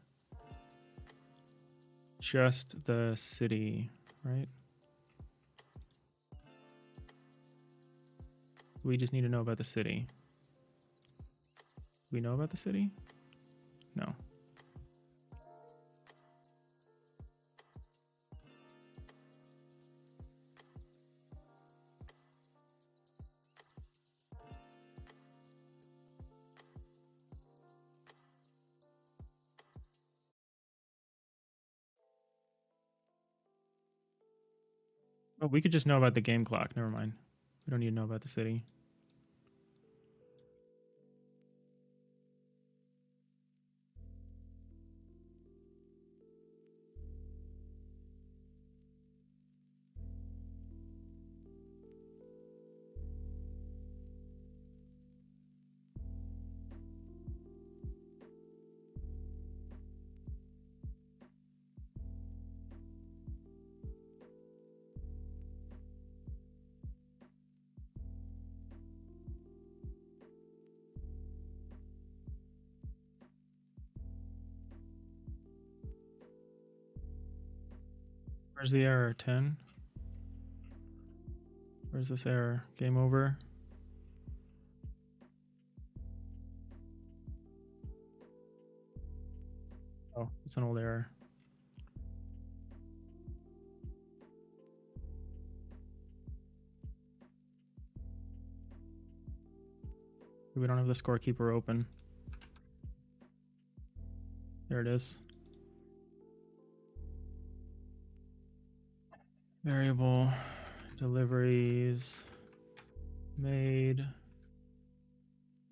Just the city, right? We just need to know about the city. We know about the city? No. Oh, we could just know about the game clock. Never mind. We don't need to know about the city. Where's the error? 10? Where's this error? Game over? Oh, it's an old error. We don't have the scorekeeper open. There it is. Variable deliveries made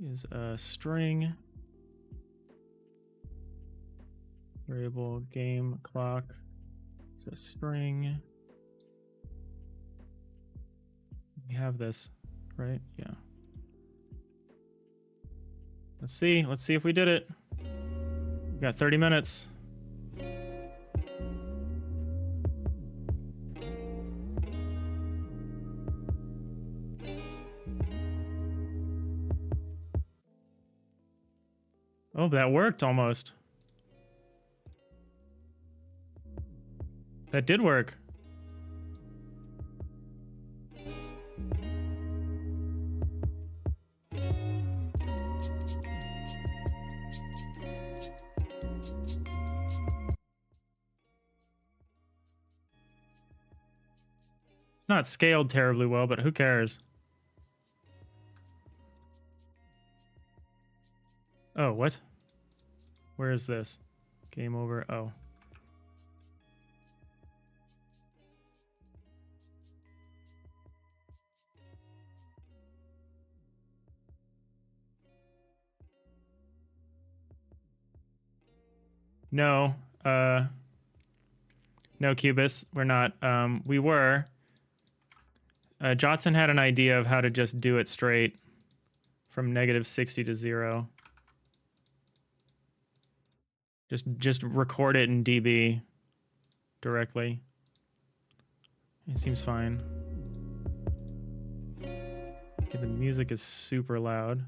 is a string. Variable game clock is a string. We have this, right? Yeah. Let's see. Let's see if we did it. We got 30 minutes. Oh, that worked almost. That did work. It's not scaled terribly well, but who cares? Oh, what? Where is this? Game over. Oh. No. No, Cubis. We're not. We were. Jotson had an idea of how to just do it straight from -60 to 0. Just record it in DB directly. It seems fine. Okay, the music is super loud.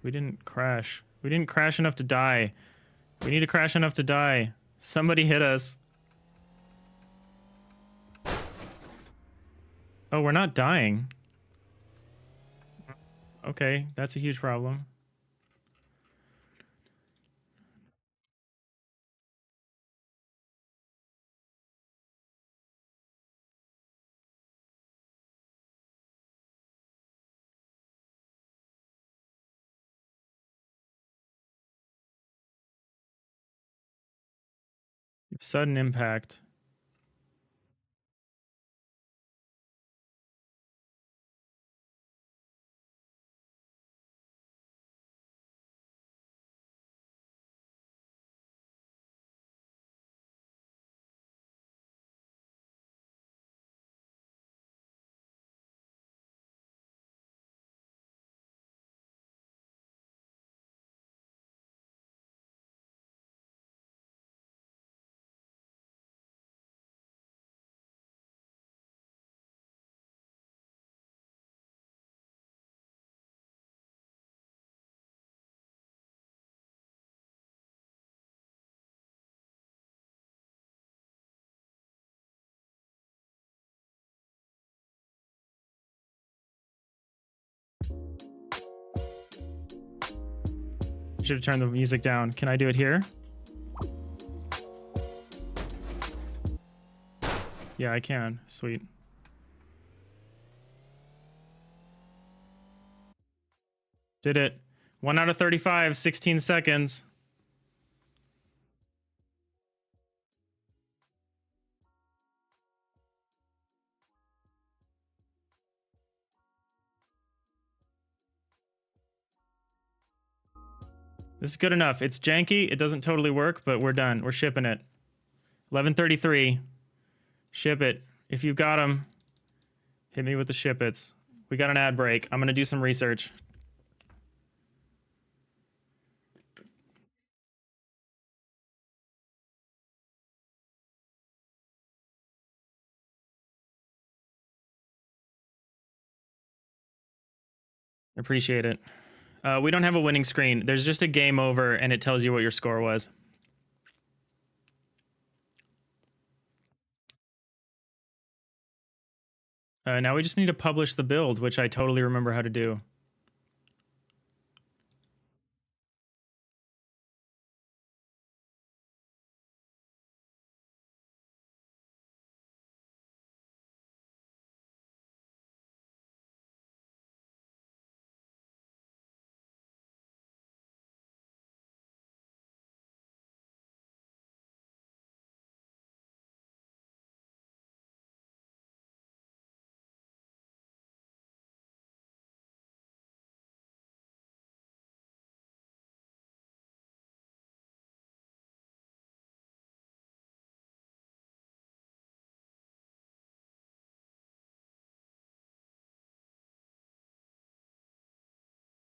We didn't crash. We didn't crash enough to die. We need to crash enough to die. Somebody hit us. Oh, we're not dying. Okay, that's a huge problem. Sudden impact. you to turn the music down. Can I do it here? Yeah, I can. Sweet. Did it. 1 out of 35, 16 seconds. This is good enough. It's janky. It doesn't totally work, but we're done. We're shipping it. 11:33. Ship it. If you've got them, hit me with the ship it's. We got an ad break. I'm going to do some research. Appreciate it. We don't have a winning screen. There's just a game over, and it tells you what your score was. Now we just need to publish the build, which I totally remember how to do.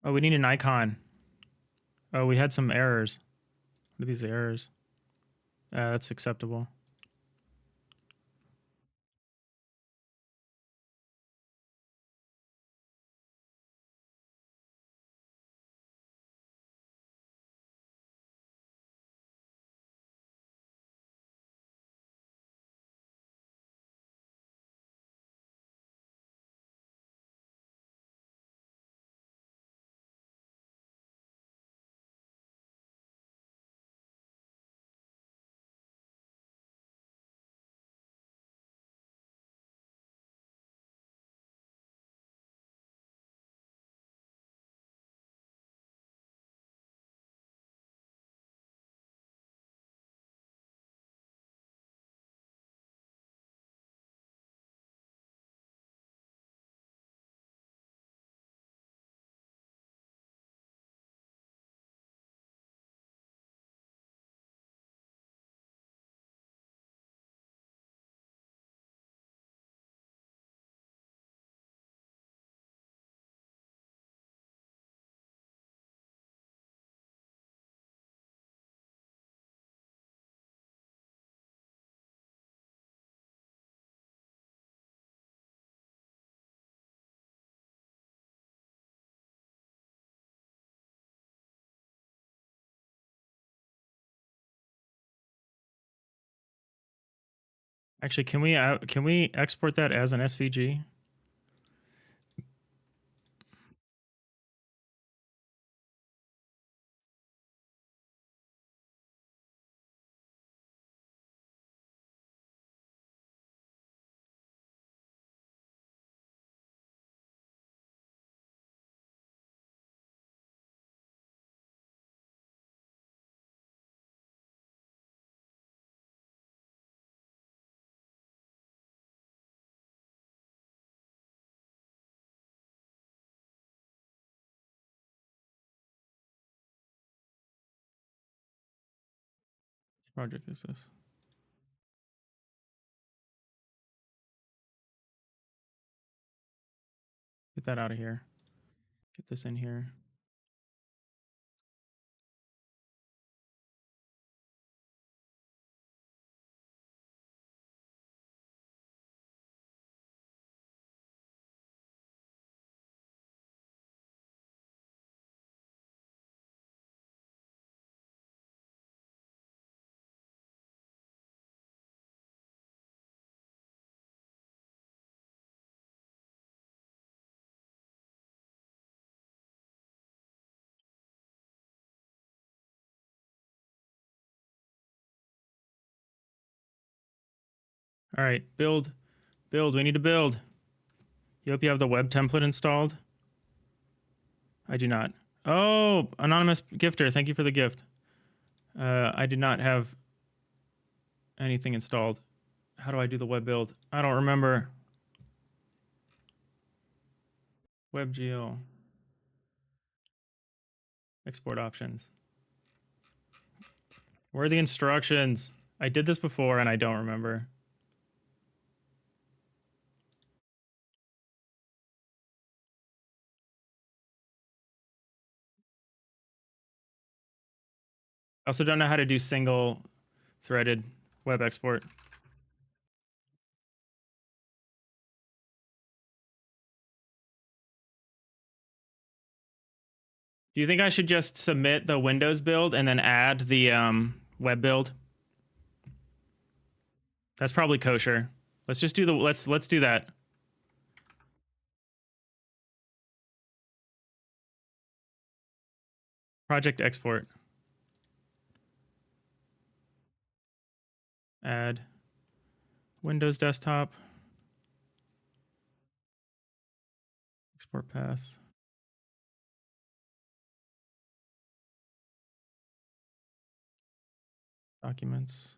Oh, we need an icon. Oh, we had some errors. What are these errors? That's acceptable. Actually, can we export that as an SVG? What project is this? Get that out of here. Get this in here. All right, build. Build. We need to build. You hope you have the web template installed. I do not. Oh, anonymous gifter. Thank you for the gift. I did not have anything installed. How do I do the web build? I don't remember. WebGL. Export options. Where are the instructions? I did this before and I don't remember. I also don't know how to do single threaded web export. Do you think I should just submit the Windows build and then add the web build? That's probably kosher. Let's just do the let's do that. Project export. Add Windows desktop. Export path. Documents.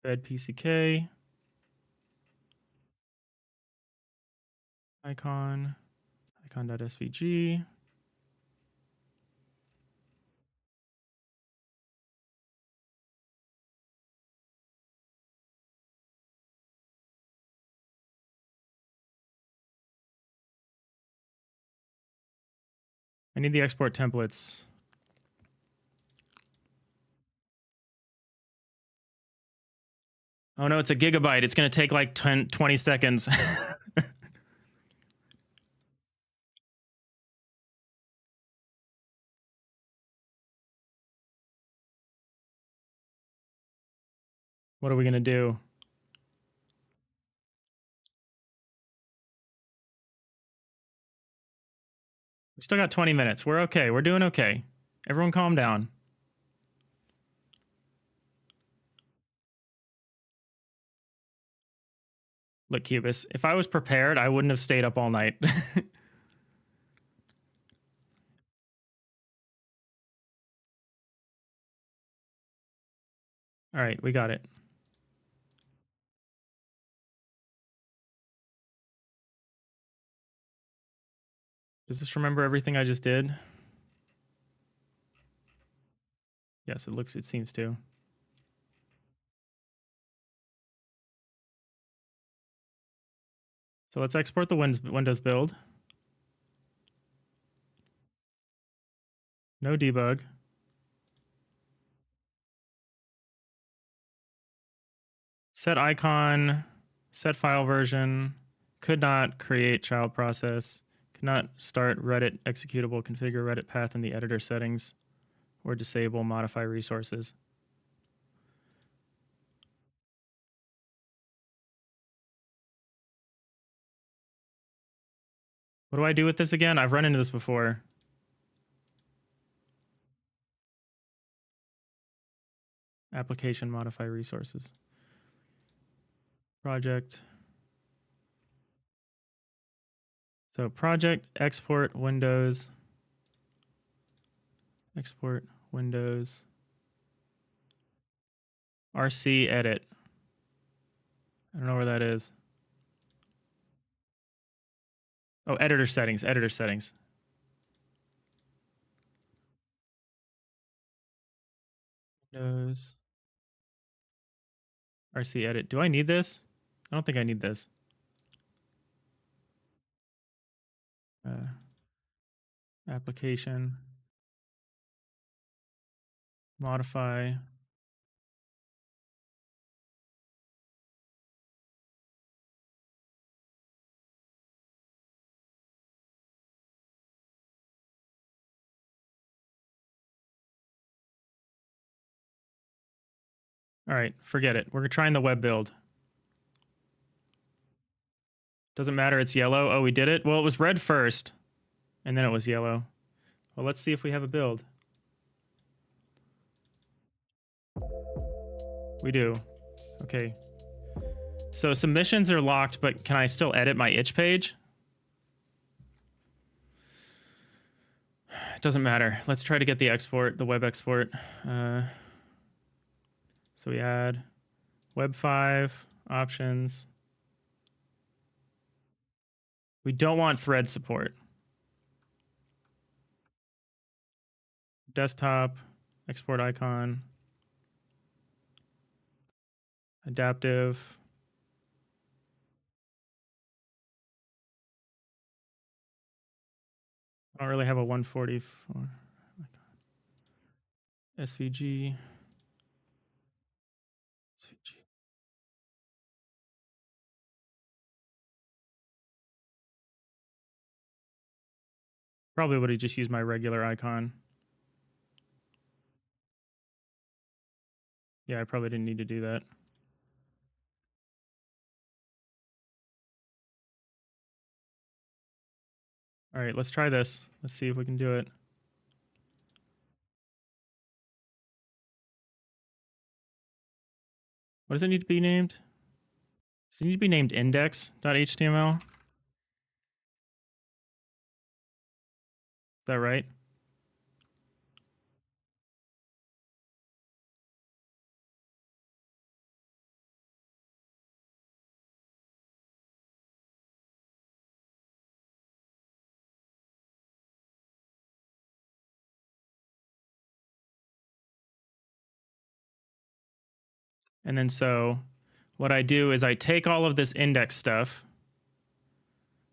Bed PCK. Icon. Icon.svg. I need the export templates. Oh no, it's a gigabyte. It's going to take like 20 seconds. What are we going to do? We still got 20 minutes. We're okay. We're doing okay. Everyone calm down. Look, Cubus, if I was prepared, I wouldn't have stayed up all night. All right, we got it. Does this remember everything I just did? Yes, it seems to. So let's export the Windows build. No debug. Set icon, set file version, could not create child process, could not start Reddit executable, configure Reddit path in the editor settings, or disable modify resources. What do I do with this again? I've run into this before. Application modify resources. Project. So project export Windows. Export Windows. RC edit. I don't know where that is. Oh, editor settings. Editor settings. Windows. RC edit. Do I need this? I don't think I need this. Application. Modify. All right, forget it. We're trying the web build. Doesn't matter, it's yellow. Oh, we did it? Well, it was red first, and then it was yellow. Well, let's see if we have a build. We do. Okay. So submissions are locked, but can I still edit my itch page? It doesn't matter. Let's try to get the export, the web export. So we add web 5, options. We don't want thread support. Desktop, export icon, adaptive. I don't really have a 144. SVG. SVG. Probably would have just used my regular icon. Yeah, I probably didn't need to do that. All right, let's try this. Let's see if we can do it. What does it need to be named? Does it need to be named index.html? Is that right? And then so what I do is I take all of this index stuff,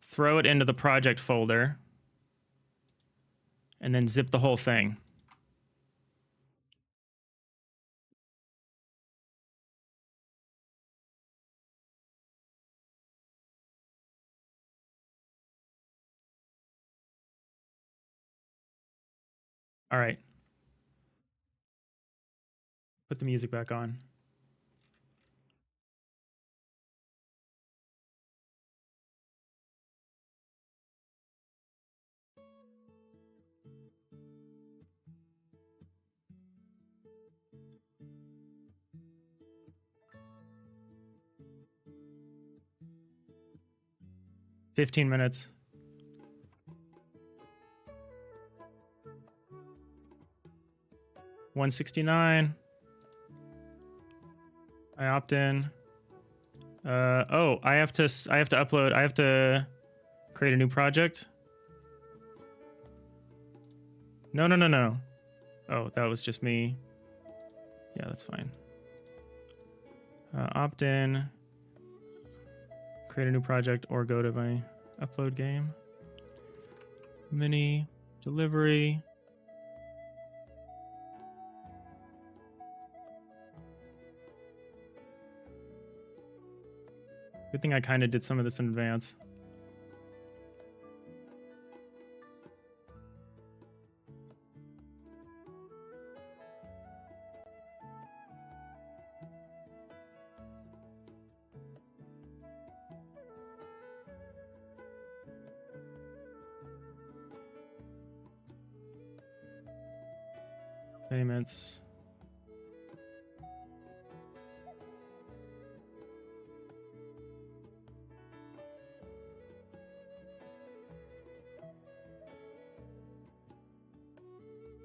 throw it into the project folder, and then zip the whole thing. All right. Put the music back on. $15 minutes. $169. I opt in. Oh, I have to upload. I have to create a new project. No. Oh, that was just me. Yeah, that's fine. Opt in. Create a new project or go to my upload game. Mini delivery. Good thing I kind of did some of this in advance. Payments.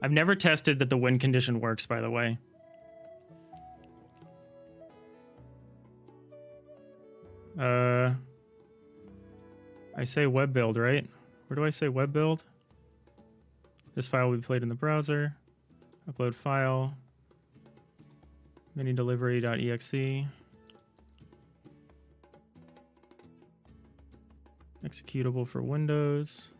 I've never tested that the win condition works, by the way. I say web build, right? Where do I say web build? This file will be played in the browser. Upload file. Mini delivery.exe. Executable for Windows.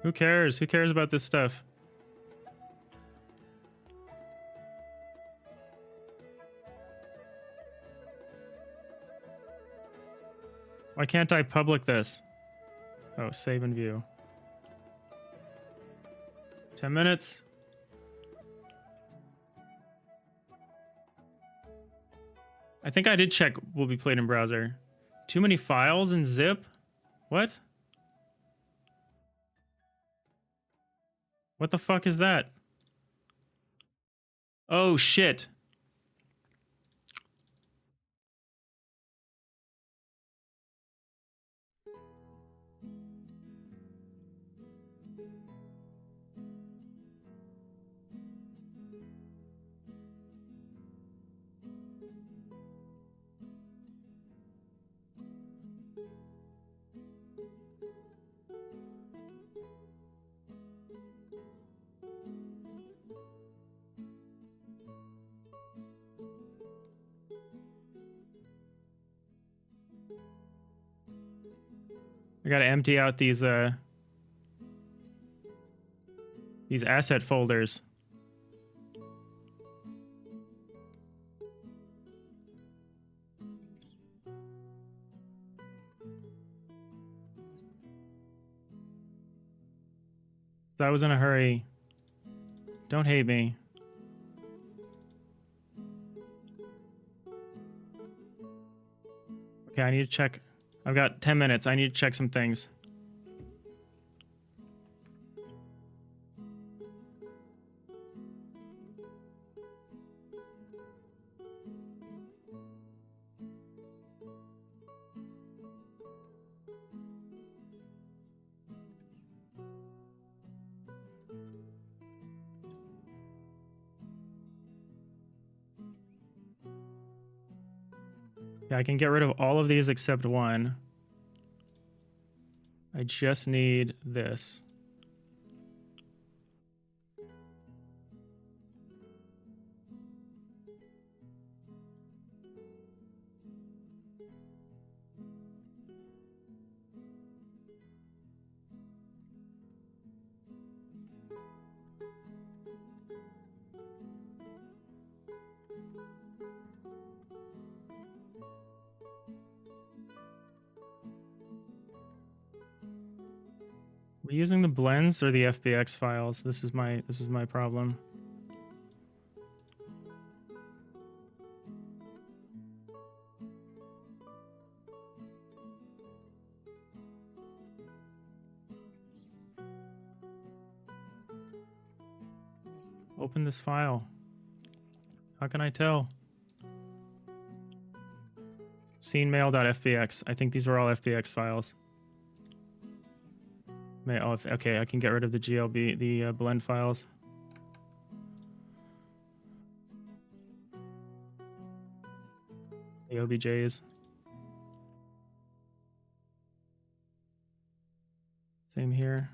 Who cares? Who cares about this stuff? Why can't I public this? Oh, save and view. 10 minutes. I think I did check will be played in browser. Too many files in zip? What? What the fuck is that? Oh shit. I gotta empty out these asset folders. So I was in a hurry. Don't hate me. Okay, I need to check. I've got 10 minutes. I need to check some things. Yeah, I can get rid of all of these except one. I just need this. We're using the blends or the FBX files. This is my problem. Open this file. How can I tell? Scenemail.fbx. I think these are all FBX files. Okay, I can get rid of the GLB, the blend files. The OBJs. Same here.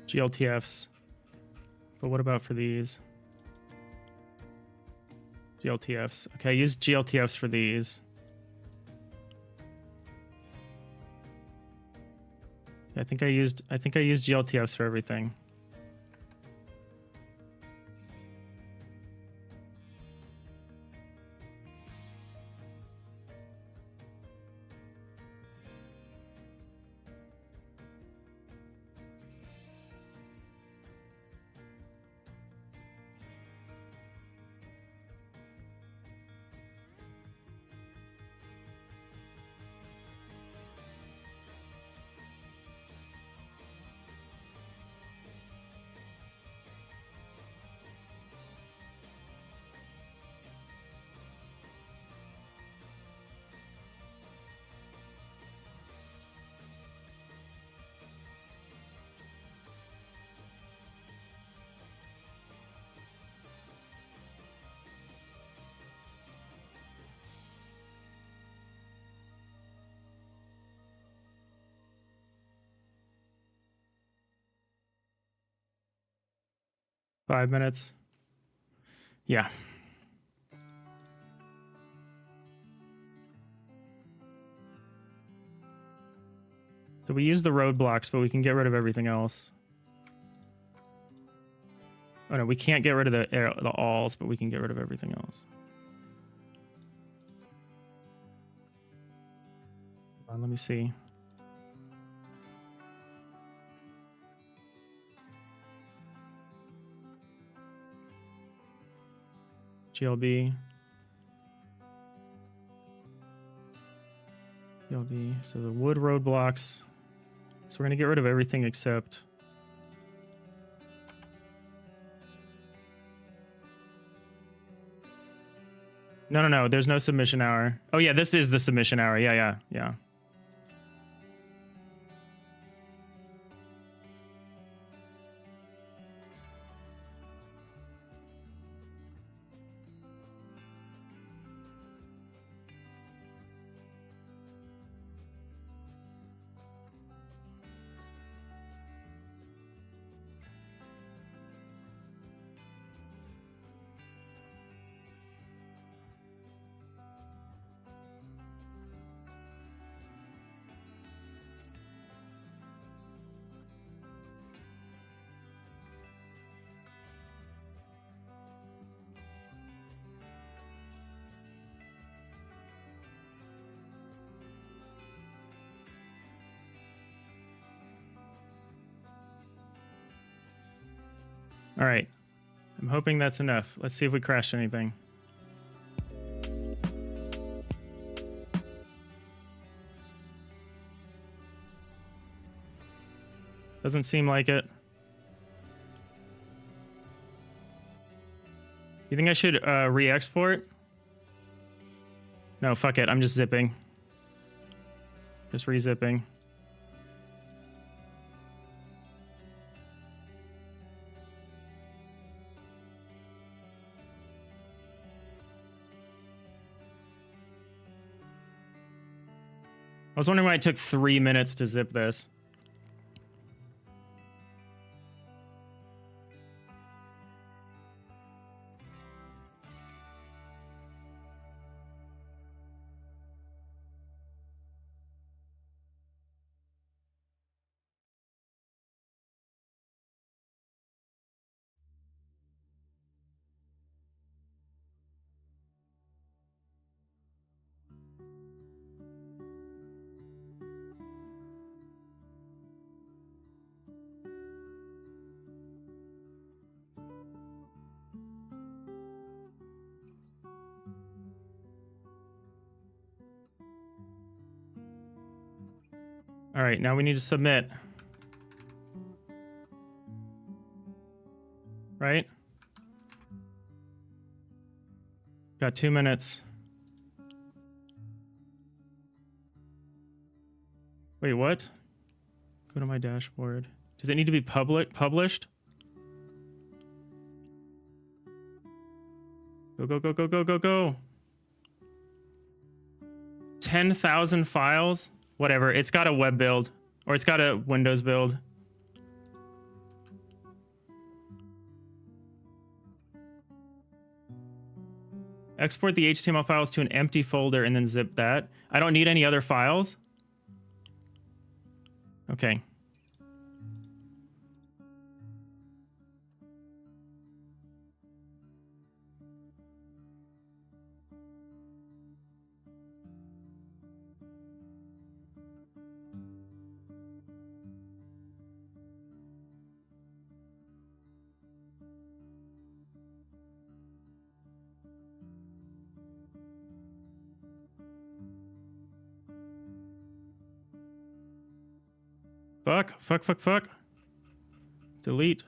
GLTFs. But what about for these? GLTFs. Okay, use GLTFs for these. I think I used GLTFs for everything. 5 minutes. Yeah. So we use the roadblocks, but we can get rid of everything else. Oh no, we can't get rid of the alls, but we can get rid of everything else. Hold on, let me see. GLB. GLB. So the wood roadblocks. So we're gonna get rid of everything except. No. There's no submission hour. Oh yeah, this is the submission hour. Yeah. All right. I'm hoping that's enough. Let's see if we crashed anything. Doesn't seem like it. You think I should re-export? No, fuck it. I'm just zipping. Just re-zipping. I was wondering why it took 3 minutes to zip this. All right, now we need to submit. Right? Got 2 minutes. Wait, what? Go to my dashboard. Does it need to be published? Go. 10,000 files? Whatever, it's got a web build. Or it's got a Windows build. Export the HTML files to an empty folder and then zip that. I don't need any other files? Okay. Fuck. Delete.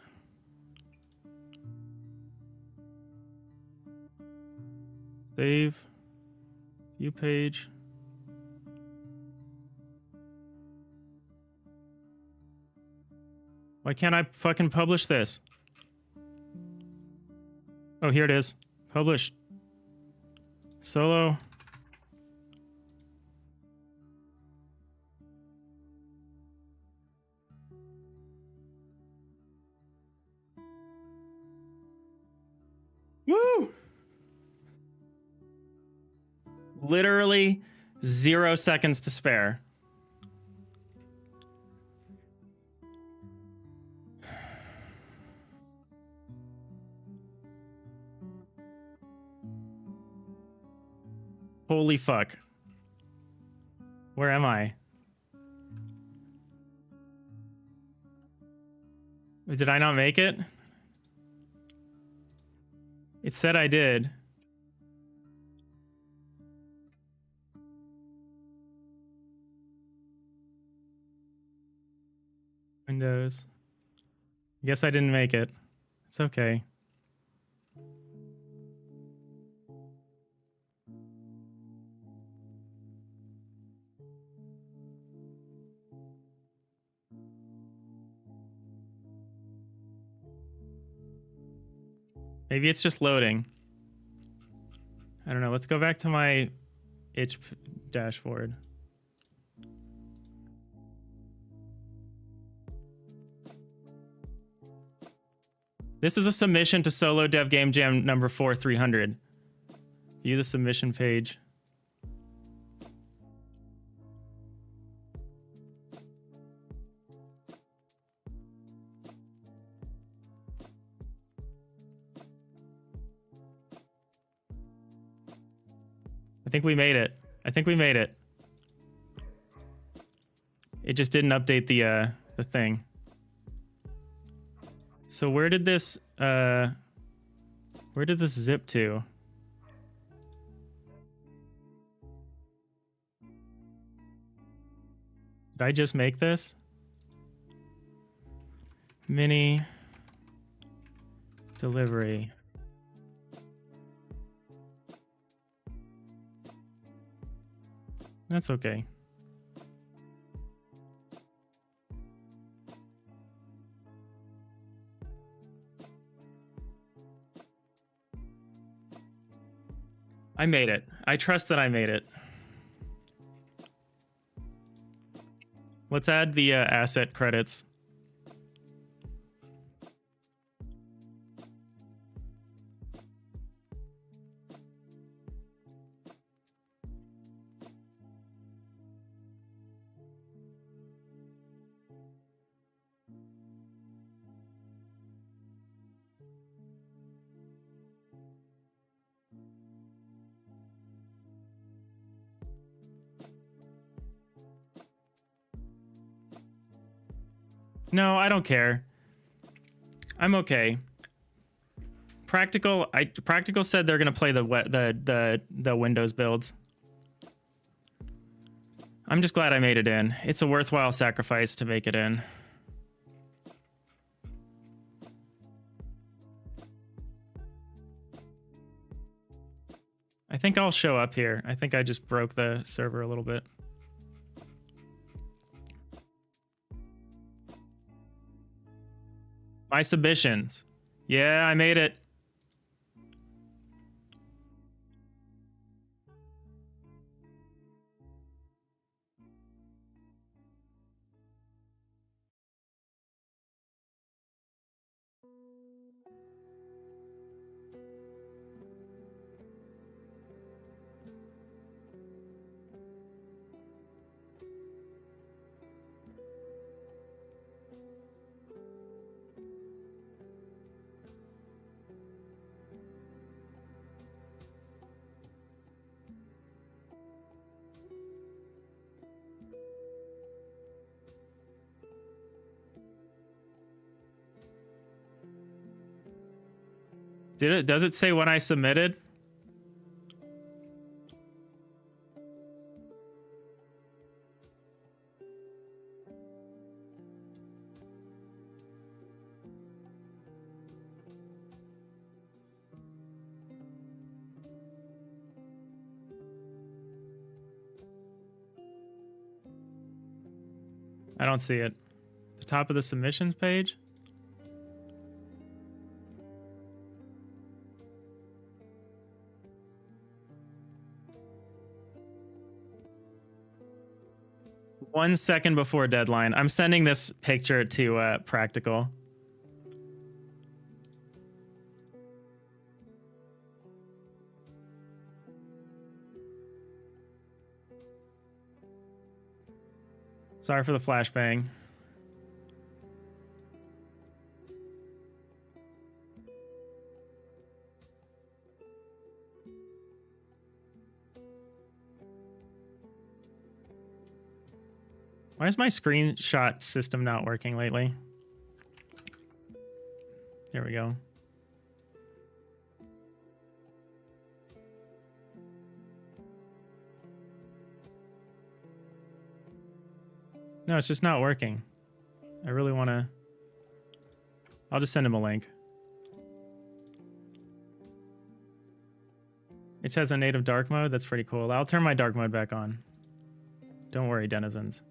Save. View page. Why can't I fucking publish this? Oh, here it is. Publish. Solo. Literally 0 seconds to spare. Holy fuck. Where am I? Did I not make it? It said I did. Windows. I guess I didn't make it. It's okay. Maybe it's just loading. I don't know. Let's go back to my itch dashboard. This is a submission to Solo Dev Game Jam number 4300. View the submission page. I think we made it. I think we made it. It just didn't update the thing. So where did this zip to? Did I just make this? Mini delivery. That's okay. I made it. I trust that I made it. Let's add the asset credits. No, I don't care. I'm okay. Practical said they're gonna play the Windows builds. I'm just glad I made it in. It's a worthwhile sacrifice to make it in. I think I'll show up here. I think I just broke the server a little bit. My submissions. Yeah, I made it. Does it say when I submitted? I don't see it. The top of the submissions page? One second before deadline. I'm sending this picture to Practical. Sorry for the flashbang. Why is my screenshot system not working lately? There we go. No, it's just not working. I really want to... I'll just send him a link. It has a native dark mode. That's pretty cool. I'll turn my dark mode back on. Don't worry, denizens.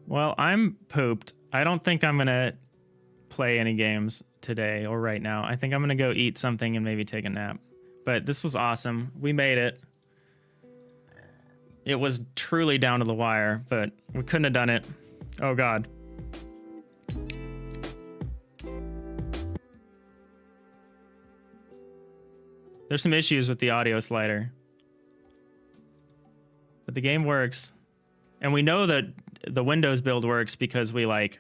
Well, I'm pooped. I don't think I'm going to play any games today or right now. I think I'm going to go eat something and maybe take a nap. But this was awesome. We made it. It was truly down to the wire, but we couldn't have done it. Oh, God. There's some issues with the audio slider. But the game works. And we know that the Windows build works because we, like,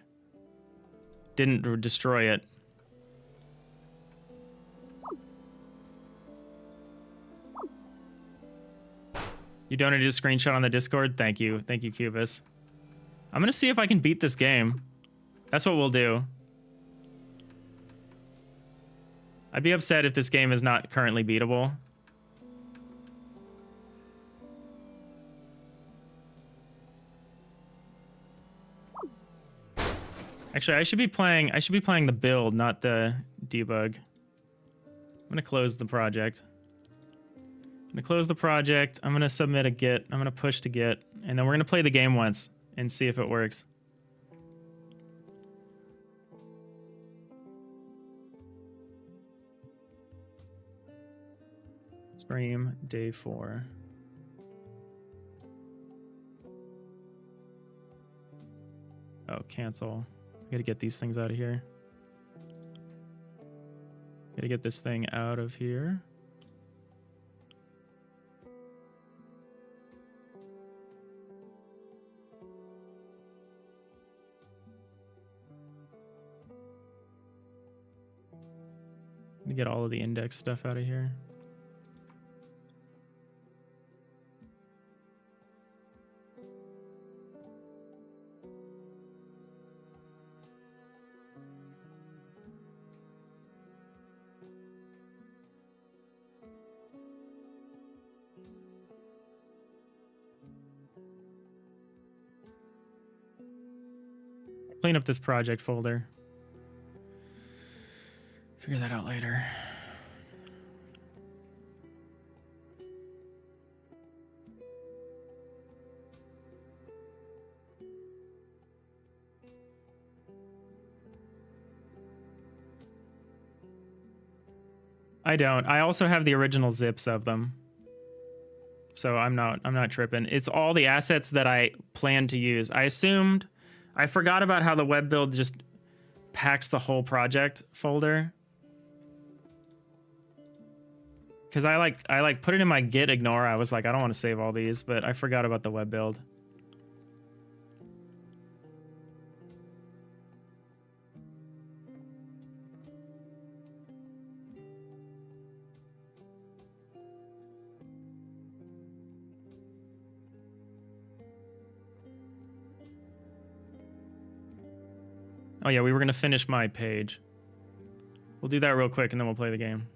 didn't destroy it. You donated a screenshot on the Discord? Thank you. Thank you, Cubus. I'm going to see if I can beat this game. That's what we'll do. I'd be upset if this game is not currently beatable. Actually, I should be playing the build, not the debug. I'm gonna close the project. I'm gonna submit a git. I'm gonna push to git, and then we're gonna play the game once and see if it works. Stream day 4. Oh, cancel. I gotta get these things out of here. Gotta get this thing out of here. Gonna get all of the index stuff out of here. Clean up this project folder. Figure that out later. I don't. I also have the original zips of them. So I'm not tripping. It's all the assets that I plan to use. I forgot about how the web build just packs the whole project folder. Cause I put it in my git ignore. I was like, I don't want to save all these, but I forgot about the web build. Oh yeah, we were gonna finish my page. We'll do that real quick and then we'll play the game.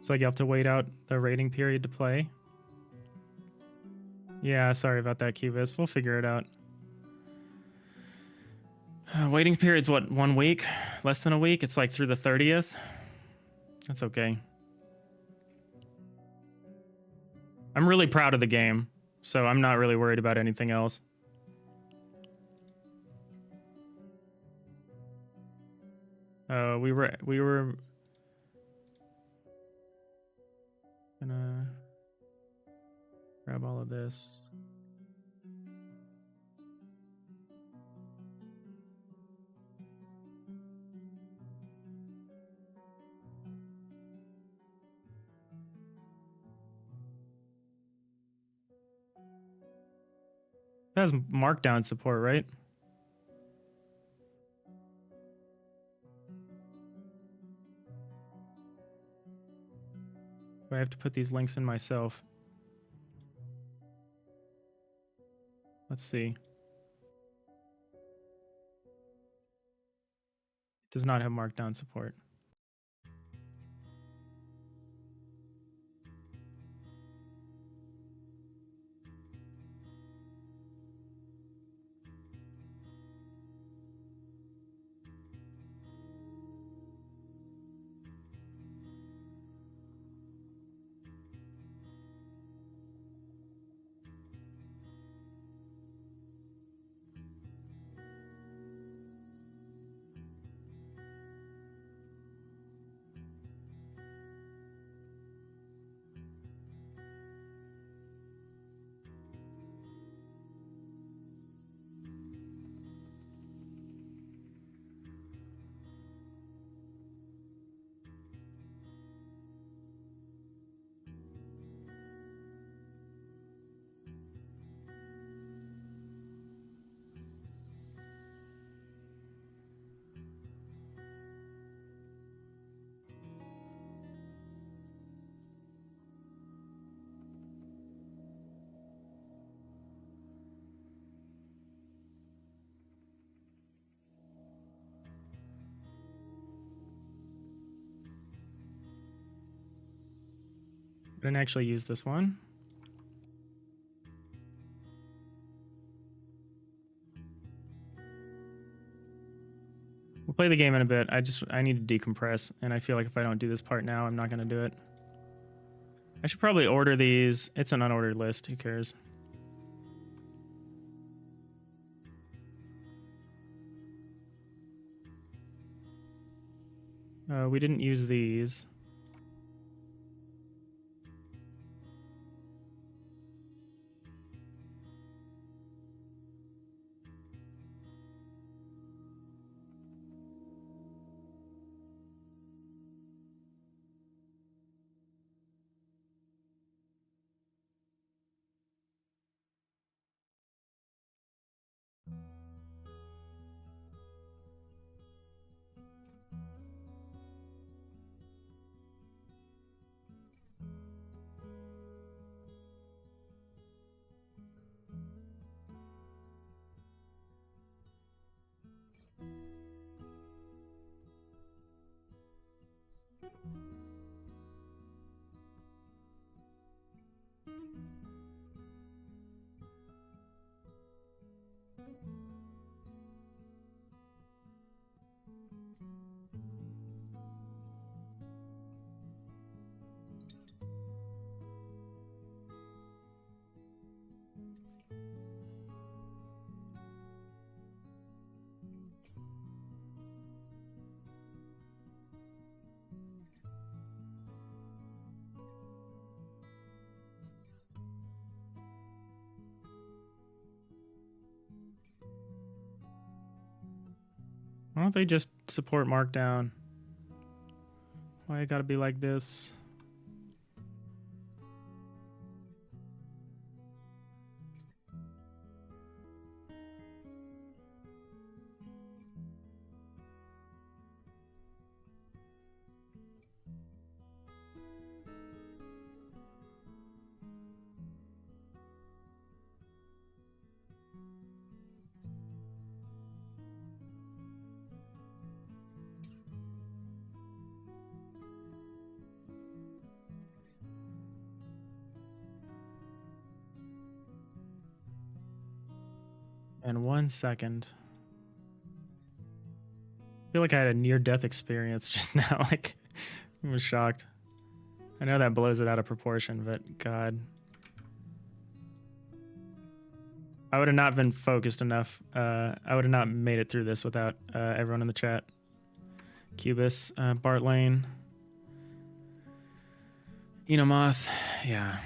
It's like you have to wait out the rating period to play. Yeah, sorry about that, Cubis. We'll figure it out. Waiting period's what, 1 week? Less than a week? It's like through the 30th? That's okay. I'm really proud of the game, so I'm not really worried about anything else. We were gonna grab all of this. It has markdown support, right? Do I have to put these links in myself? Let's see. It does not have markdown support. I didn't actually use this one. We'll play the game in a bit. I need to decompress, and I feel like if I don't do this part now, I'm not going to do it. I should probably order these. It's an unordered list. Who cares? We didn't use these. Why don't they just support Markdown? Why it gotta be like this? And 1 second. I feel like I had a near-death experience just now. Like, I was shocked. I know that blows it out of proportion, but God. I would have not been focused enough. I would have not made it through this without everyone in the chat. Cubus, Bart Lane, Enomoth, yeah.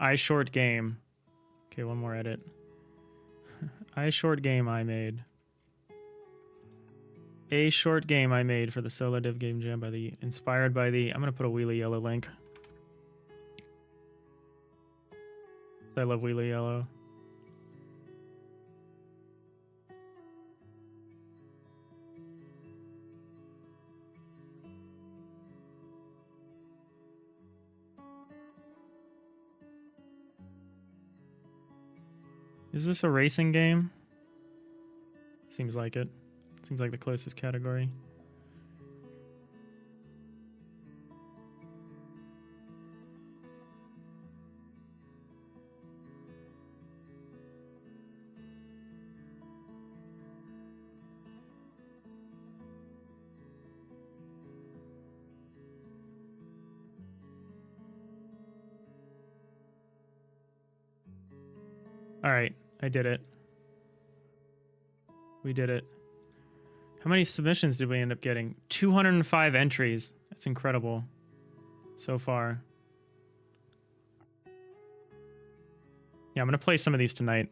I short game. Okay, one more edit. I short game I made. A short game I made for the solo div game jam inspired by the, I'm gonna put a wheelie yellow link. So I love wheelie yellow. Is this a racing game? Seems like it. Seems like the closest category. All right, I did it. We did it. How many submissions did we end up getting? 205 entries. That's incredible so far. Yeah, I'm going to play some of these tonight.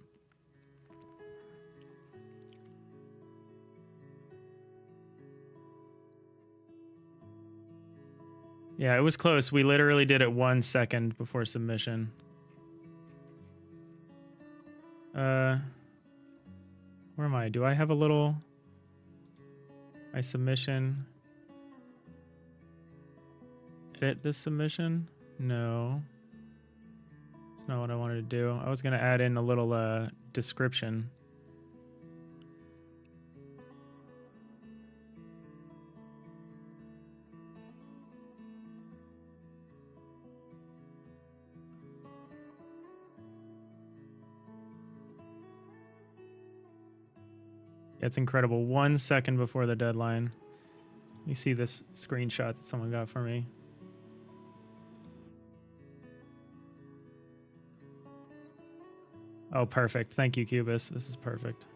Yeah, it was close. We literally did it 1 second before submission. Where am I? Do I have a little... My submission... Edit this submission? No. That's not what I wanted to do. I was going to add in a little description. It's incredible. 1 second before the deadline. You see this screenshot that someone got for me. Oh, perfect. Thank you, Cubus. This is perfect.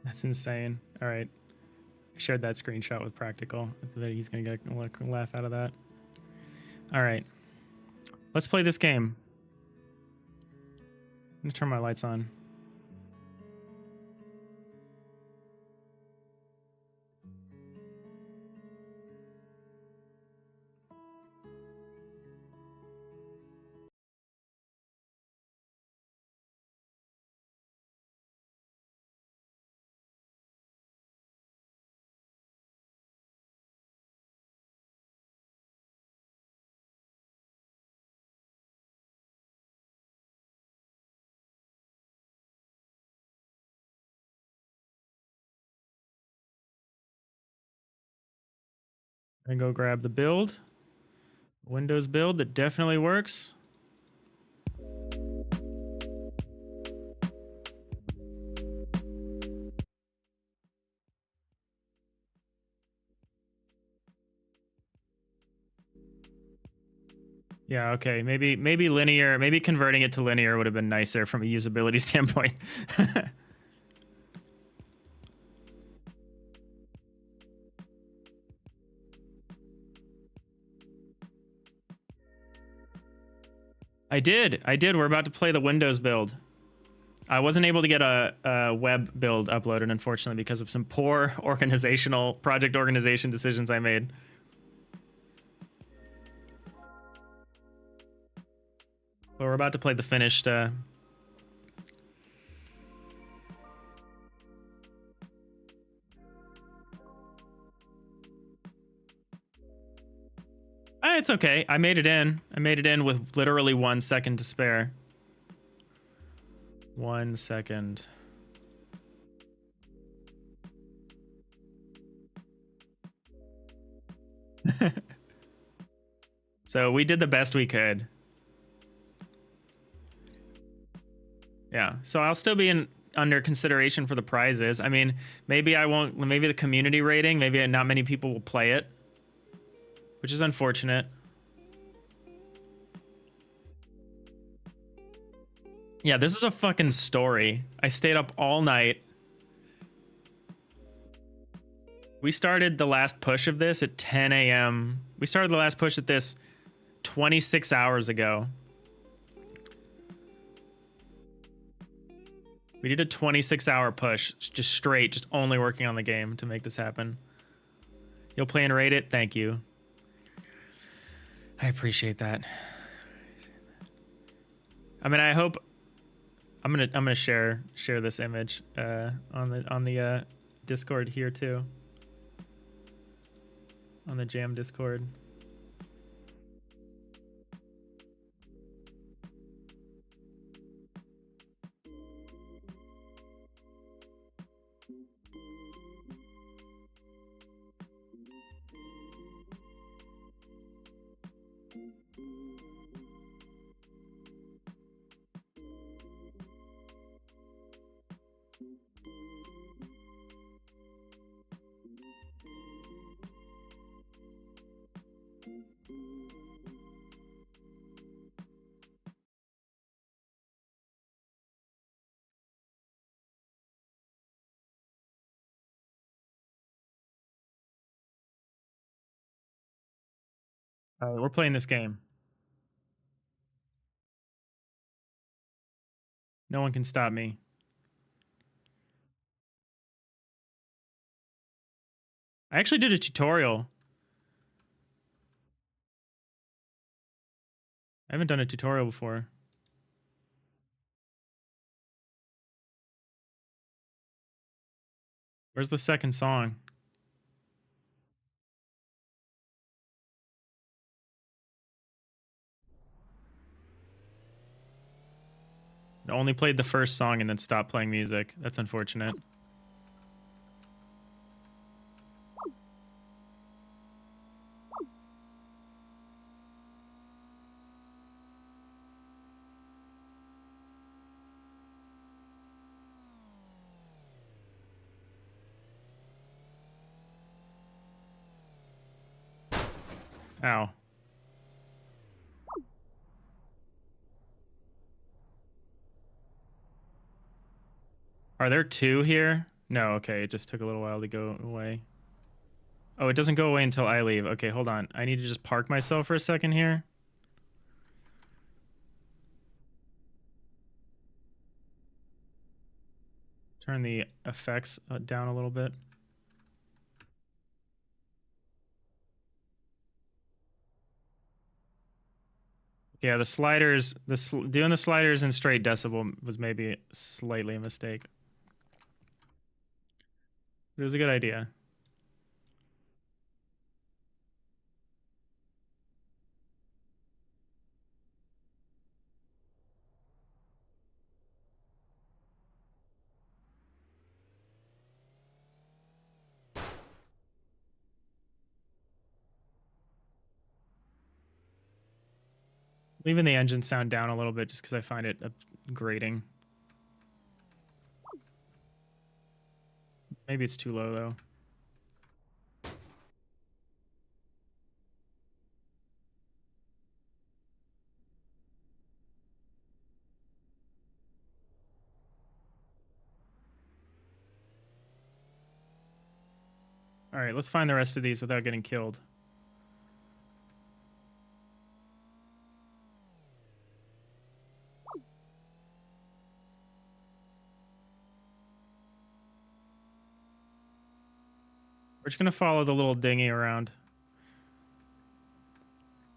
That's insane. All right. I shared that screenshot with Practical. I bet he's going to get a laugh out of that. All right. Let's play this game. I'm going to turn my lights on. And go grab the build. Windows build that definitely works. Yeah, okay. Maybe linear, maybe converting it to linear would have been nicer from a usability standpoint. I did. We're about to play the Windows build. I wasn't able to get a web build uploaded, unfortunately, because of some poor project organization decisions I made. But we're about to play the finished. It's okay. I made it in. I made it in with literally 1 second to spare. 1 second. So we did the best we could. Yeah. So I'll still be under consideration for the prizes. I mean, maybe I won't. Maybe the community rating. Maybe not many people will play it, which is unfortunate. Yeah, this is a fucking story. I stayed up all night. We started the last push of this at 10 a.m. We started the last push at this 26 hours ago. We did a 26-hour push, just straight, just only working on the game to make this happen. You'll play and rate it? Thank you. I appreciate that. I mean, I hope I'm gonna share this image on the Discord here too. On the Jam Discord. We're playing this game. No one can stop me. I actually did a tutorial. I haven't done a tutorial before. Where's the second song? I only played the first song and then stopped playing music. That's unfortunate. Ow. Are there two here? No, okay, it just took a little while to go away. Oh, it doesn't go away until I leave. Okay, hold on. I need to just park myself for a second here. Turn the effects down a little bit. Yeah, the sliders, doing the sliders in straight decibel was maybe slightly a mistake. It was a good idea. Leaving the engine sound down a little bit just because I find it grating. Maybe it's too low though. All right, let's find the rest of these without getting killed. We're just gonna follow the little dinghy around.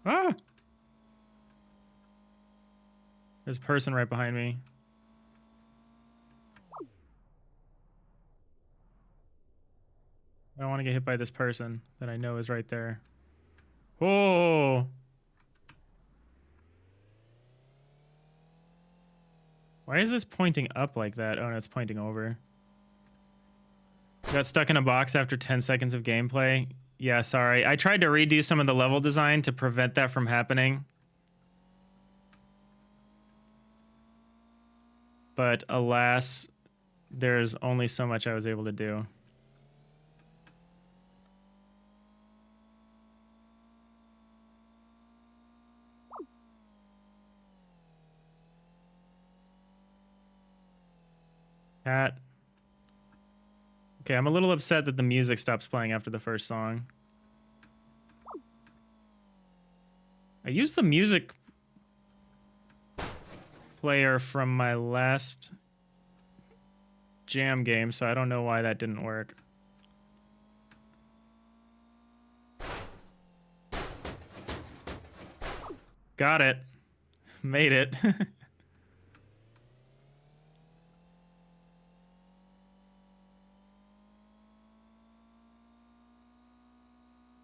Ah! There's a person right behind me. I don't want to get hit by this person that I know is right there. Oh! Why is this pointing up like that? Oh no, it's pointing over. Got stuck in a box after 10 seconds of gameplay. Yeah, sorry. I tried to redo some of the level design to prevent that from happening. But alas, there's only so much I was able to do. Cat. Okay, I'm a little upset that the music stops playing after the first song. I used the music player from my last jam game, so I don't know why that didn't work. Got it. Made it.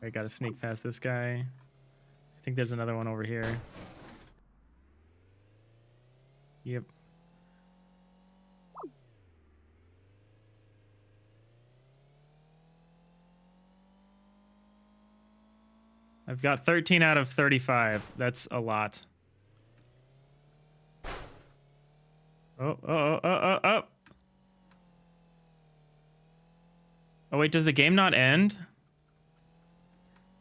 I gotta sneak past this guy. I think there's another one over here. Yep. I've got 13 out of 35. That's a lot. Oh. Oh wait, does the game not end?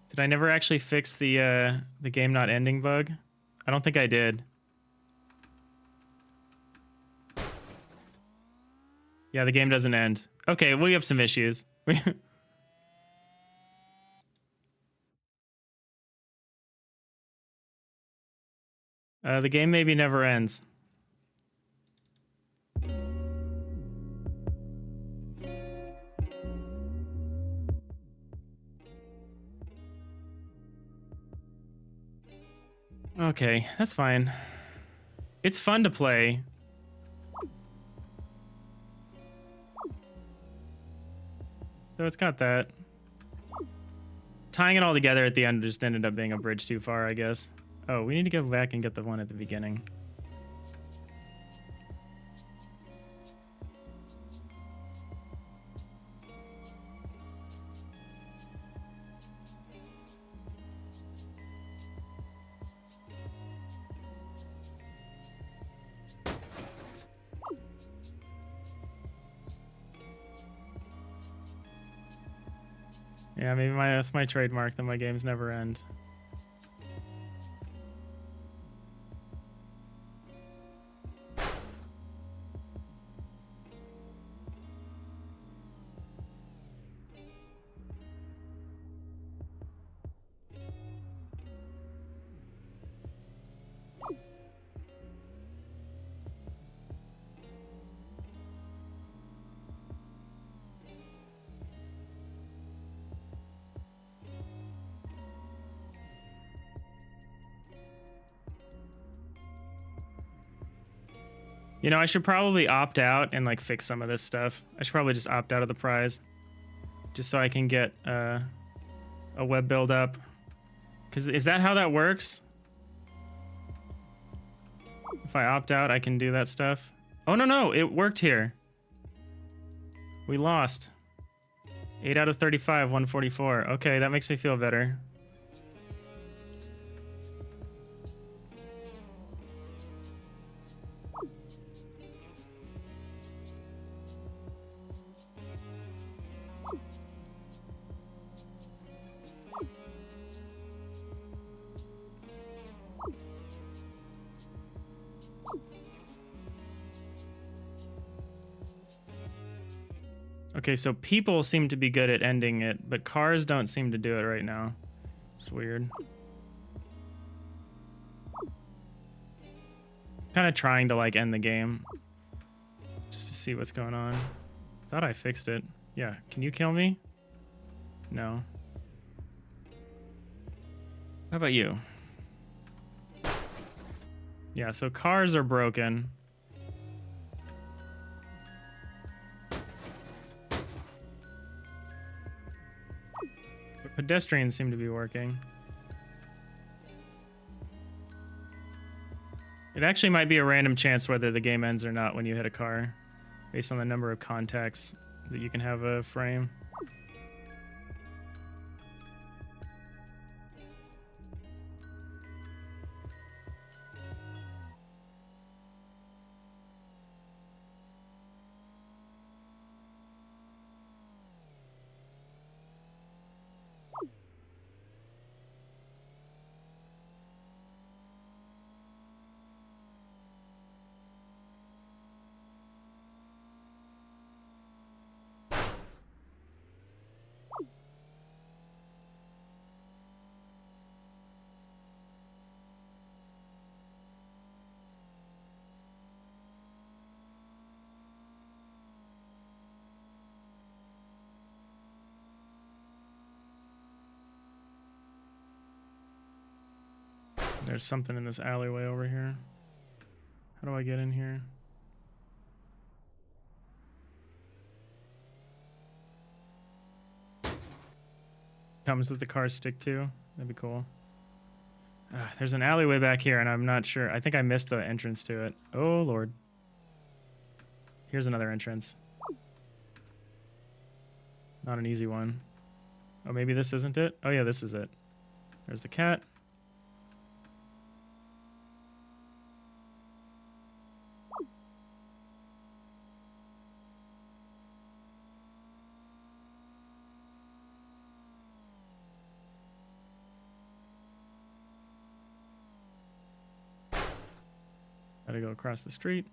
Did I never actually fix the game not ending bug? I don't think I did. Yeah, the game doesn't end. Okay, we have some issues. The game maybe never ends. Okay, that's fine. It's fun to play. So it's got that. Tying it all together at the end just ended up being a bridge too far, I guess. Oh, we need to go back and get the one at the beginning. Yeah, maybe that's my trademark that my games never end. You know, I should probably opt out and like fix some of this stuff. I should probably just opt out of the prize, just so I can get a web build up. Cause is that how that works? If I opt out, I can do that stuff. Oh no, it worked here. We lost. 8 out of 35, 144. Okay, that makes me feel better. Okay, so people seem to be good at ending it, but cars don't seem to do it right now. It's weird. Kind of trying to like end the game just to see what's going on. Thought I fixed it. Yeah, can you kill me? No. How about you? Yeah, so cars are broken. But pedestrians seem to be working. It actually might be a random chance whether the game ends or not when you hit a car, based on the number of contacts that you can have a frame. There's something in this alleyway over here. How do I get in here? Comes with the car stick too. That'd be cool. There's an alleyway back here, and I'm not sure. I think I missed the entrance to it. Oh, Lord. Here's another entrance. Not an easy one. Oh, maybe this isn't it? Oh, yeah, this is it. There's the cat. Gotta go across the street.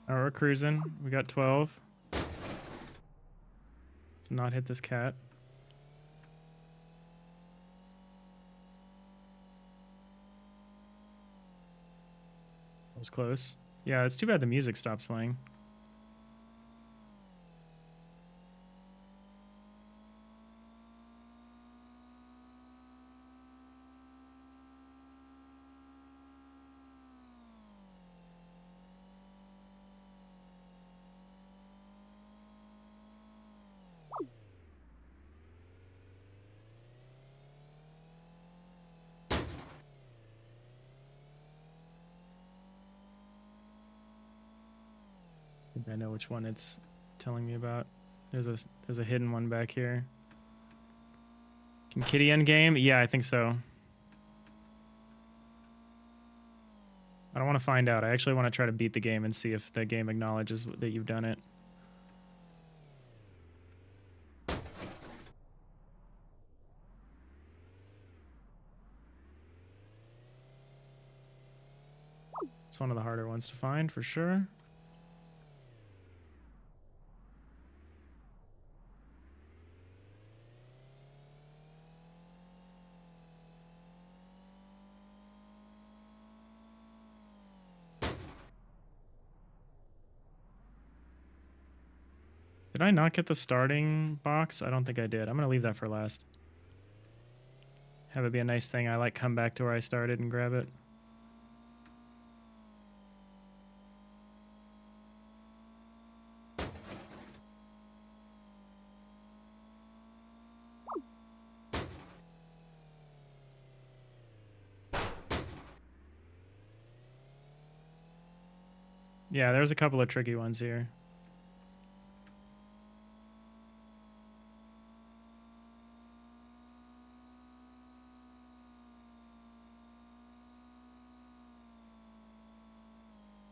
Oh, we're cruising. We got 12. Let's not hit this cat. That was close. Yeah, it's too bad the music stops playing. I think I know which one it's telling me about. There's a hidden one back here. Can Kitty end game? Yeah, I think so. I don't want to find out. I actually want to try to beat the game and see if the game acknowledges that you've done it. It's one of the harder ones to find for sure. Did I not get the starting box? I don't think I did. I'm going to leave that for last. Have it be a nice thing. I like come back to where I started and grab it. Yeah, there's a couple of tricky ones here.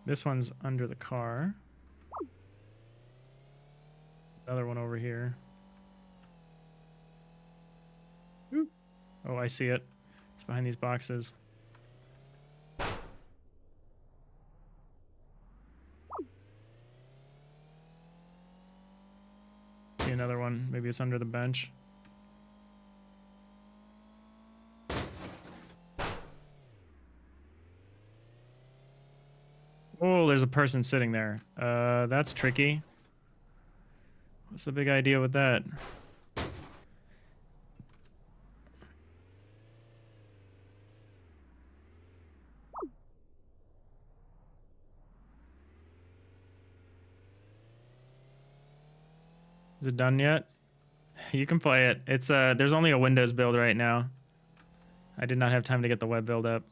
This one's under the car. Another one over here. Ooh. Oh, I see it. It's behind these boxes. See another one. Maybe it's under the bench. Oh, there's a person sitting there. That's tricky. What's the big idea with that? Is it done yet? You can play it. It's there's only a Windows build right now. I did not have time to get the web build up.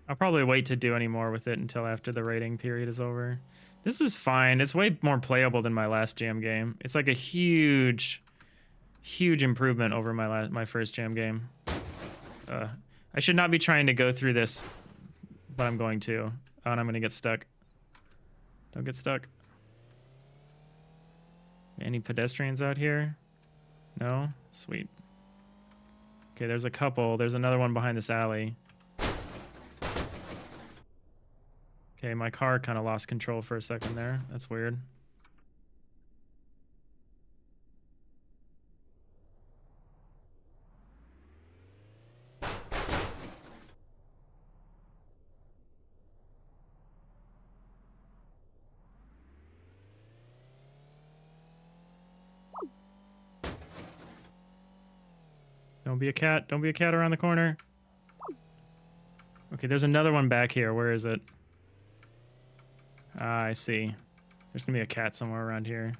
I'll probably wait to do any more with it until after the rating period is over. This is fine. It's way more playable than my last jam game. It's like a huge improvement over my first jam game. I should not be trying to go through this, but I'm going to. Oh, and I'm gonna get stuck. Don't get stuck. Any pedestrians out here? No? Sweet. Okay, there's a couple. There's another one behind this alley. Okay, my car kind of lost control for a second there. That's weird. Don't be a cat. Don't be a cat around the corner. Okay, there's another one back here. Where is it? Ah, I see. There's gonna be a cat somewhere around here.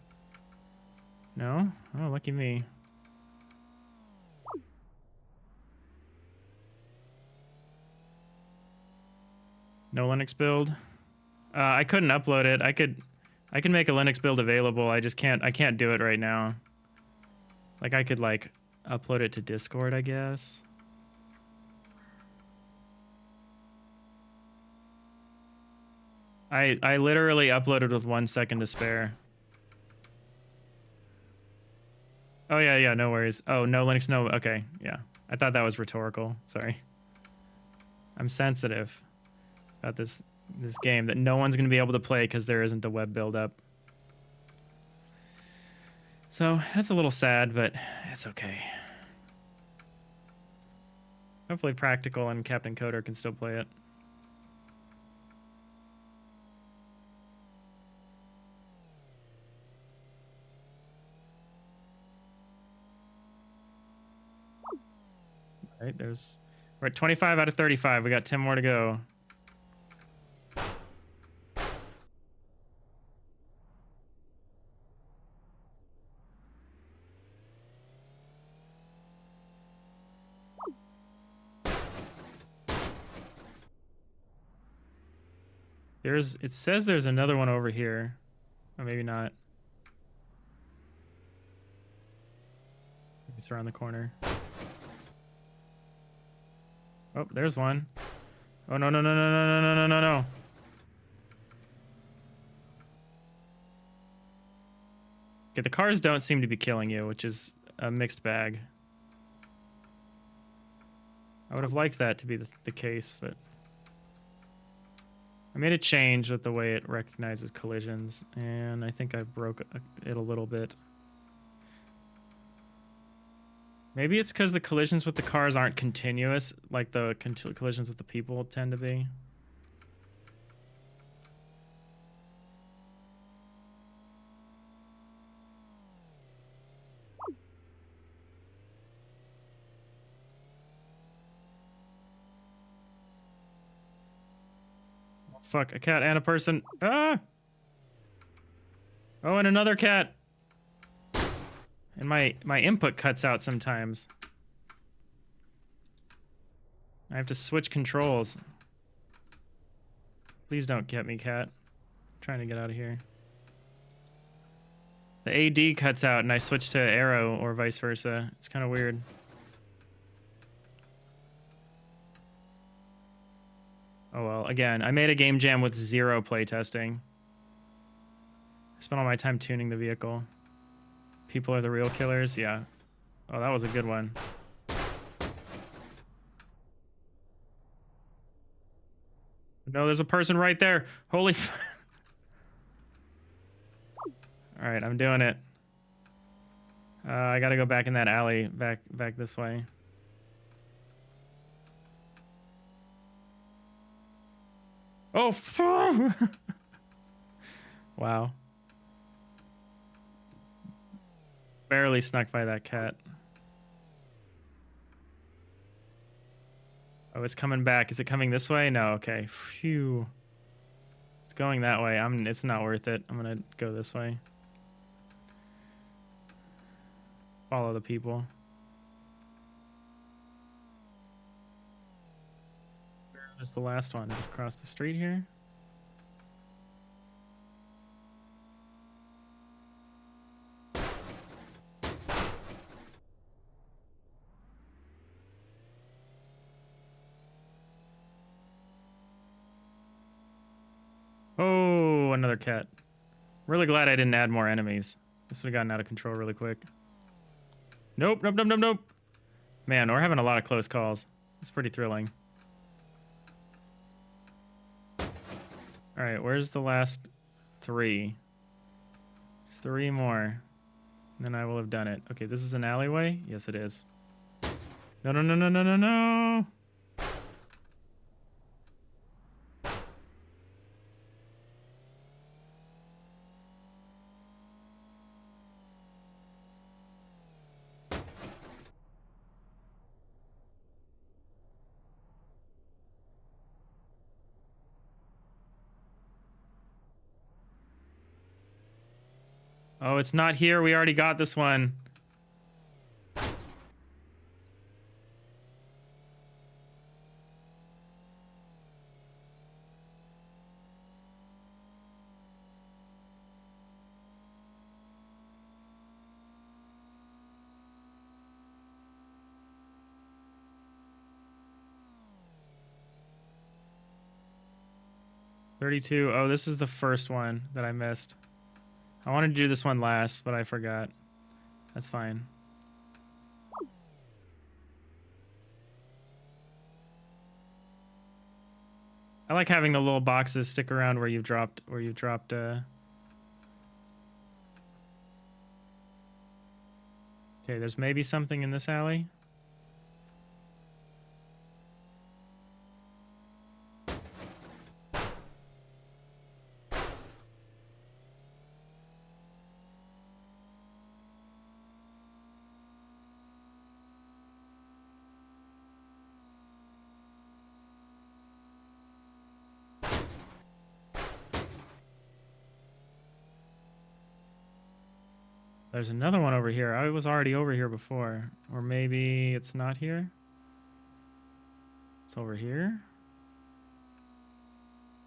No? Oh, lucky me. No Linux build. I couldn't upload it. I could make a Linux build available. I can't do it right now. Like I could like upload it to Discord, I guess. I literally uploaded with 1 second to spare. Oh yeah, no worries. Oh, no Linux, no, okay, yeah. I thought that was rhetorical, sorry. I'm sensitive about this game that no one's gonna be able to play because there isn't a web build-up. So, that's a little sad, but it's okay. Hopefully Practical and Captain Coder can still play it. All right, we're at 25 out of 35. We got 10 more to go. It says there's another one over here. Or maybe not. Maybe it's around the corner. Oh, there's one. Oh, no. Okay, the cars don't seem to be killing you, which is a mixed bag. I would have liked that to be the case, but... I made a change with the way it recognizes collisions, and I think I broke it a little bit. Maybe it's because the collisions with the cars aren't continuous, like the collisions with the people tend to be. Fuck, a cat and a person. Ah! Oh, and another cat. And my input cuts out sometimes. I have to switch controls. Please don't get me, cat. I'm trying to get out of here. The AD cuts out and I switch to arrow or vice versa. It's kind of weird. Oh well, again, I made a game jam with 0 playtesting. I spent all my time tuning the vehicle. People are the real killers, yeah. Oh, that was a good one. No, there's a person right there. Holy f- Alright, I'm doing it. I gotta go back in that alley, back this way. Oh, wow. Barely snuck by that cat. Oh, it's coming back. Is it coming this way? No, okay. Phew. It's going that way. It's not worth it. I'm gonna go this way. Follow the people. Where is the last one? Is it across the street here? Oh, another cat. Really glad I didn't add more enemies. This would have gotten out of control really quick. Nope, nope, nope, nope, nope. Man, we're having a lot of close calls. It's pretty thrilling. Alright, where's the last 3? There's 3 more. And then I will have done it. Okay, this is an alleyway? Yes, it is. No, no, no, no, no, no, no! Oh, it's not here. We already got this one. $32. Oh, this is the first one that I missed. I wanted to do this one last, but I forgot. That's fine. I like having the little boxes stick around where you've dropped Okay, there's maybe something in this alley. There's another one over here. I was already over here before. Or maybe it's not here? It's over here?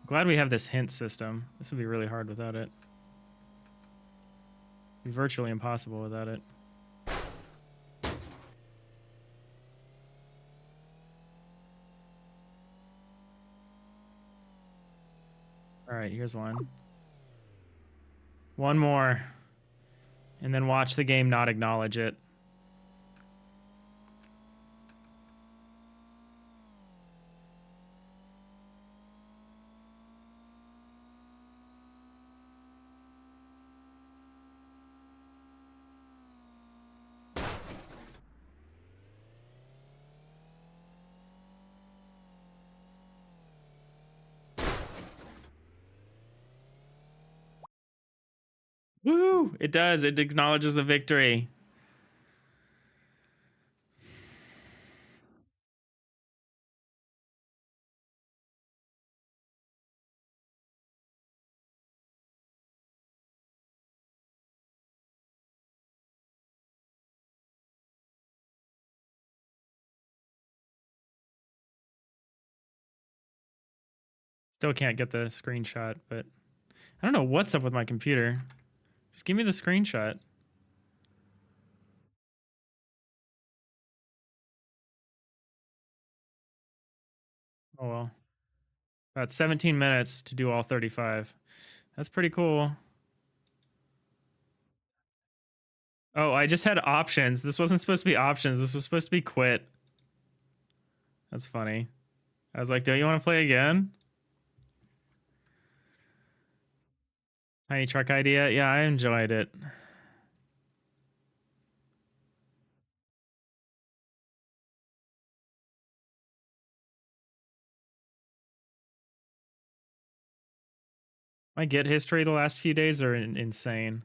Glad we have this hint system. This would be really hard without it. It'd be virtually impossible without it. Alright, here's one. One more. And then watch the game not acknowledge it. Woo! It does. It acknowledges the victory. Still can't get the screenshot, but I don't know what's up with my computer. Just give me the screenshot. Oh well. About 17 minutes to do all 35. That's pretty cool. Oh, I just had options. This wasn't supposed to be options. This was supposed to be quit. That's funny. I was like, don't you want to play again? Tiny truck idea? Yeah, I enjoyed it. My Git history the last few days are insane.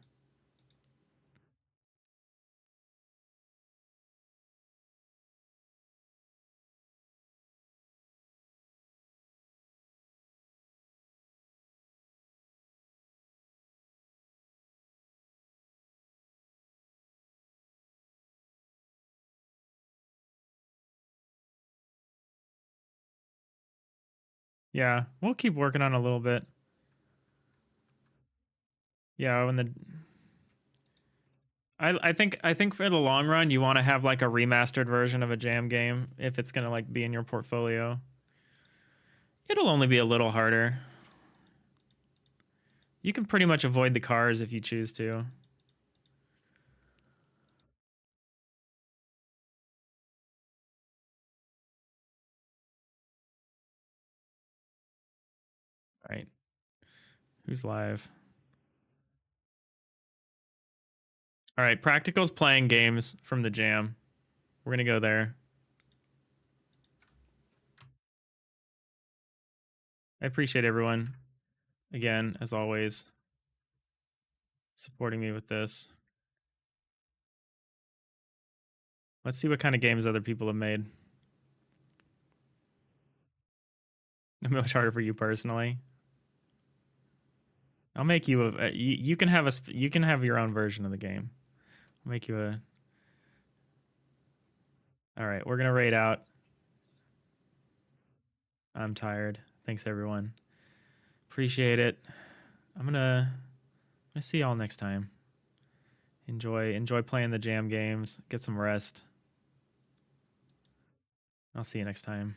Yeah, we'll keep working on it a little bit. Yeah, when the I think for the long run you want to have like a remastered version of a jam game if it's gonna like be in your portfolio. It'll only be a little harder. You can pretty much avoid the cars if you choose to. All right. Who's live? All right, Practical's playing games from the jam. We're gonna go there. I appreciate everyone, again, as always, supporting me with this. Let's see what kind of games other people have made. Much harder for you personally. I'll make you a. You can have you can have your own version of the game. I'll make you a. All right, we're gonna raid out. I'm tired. Thanks everyone. Appreciate it. I'm gonna see y'all next time. Enjoy playing the jam games. Get some rest. I'll see you next time.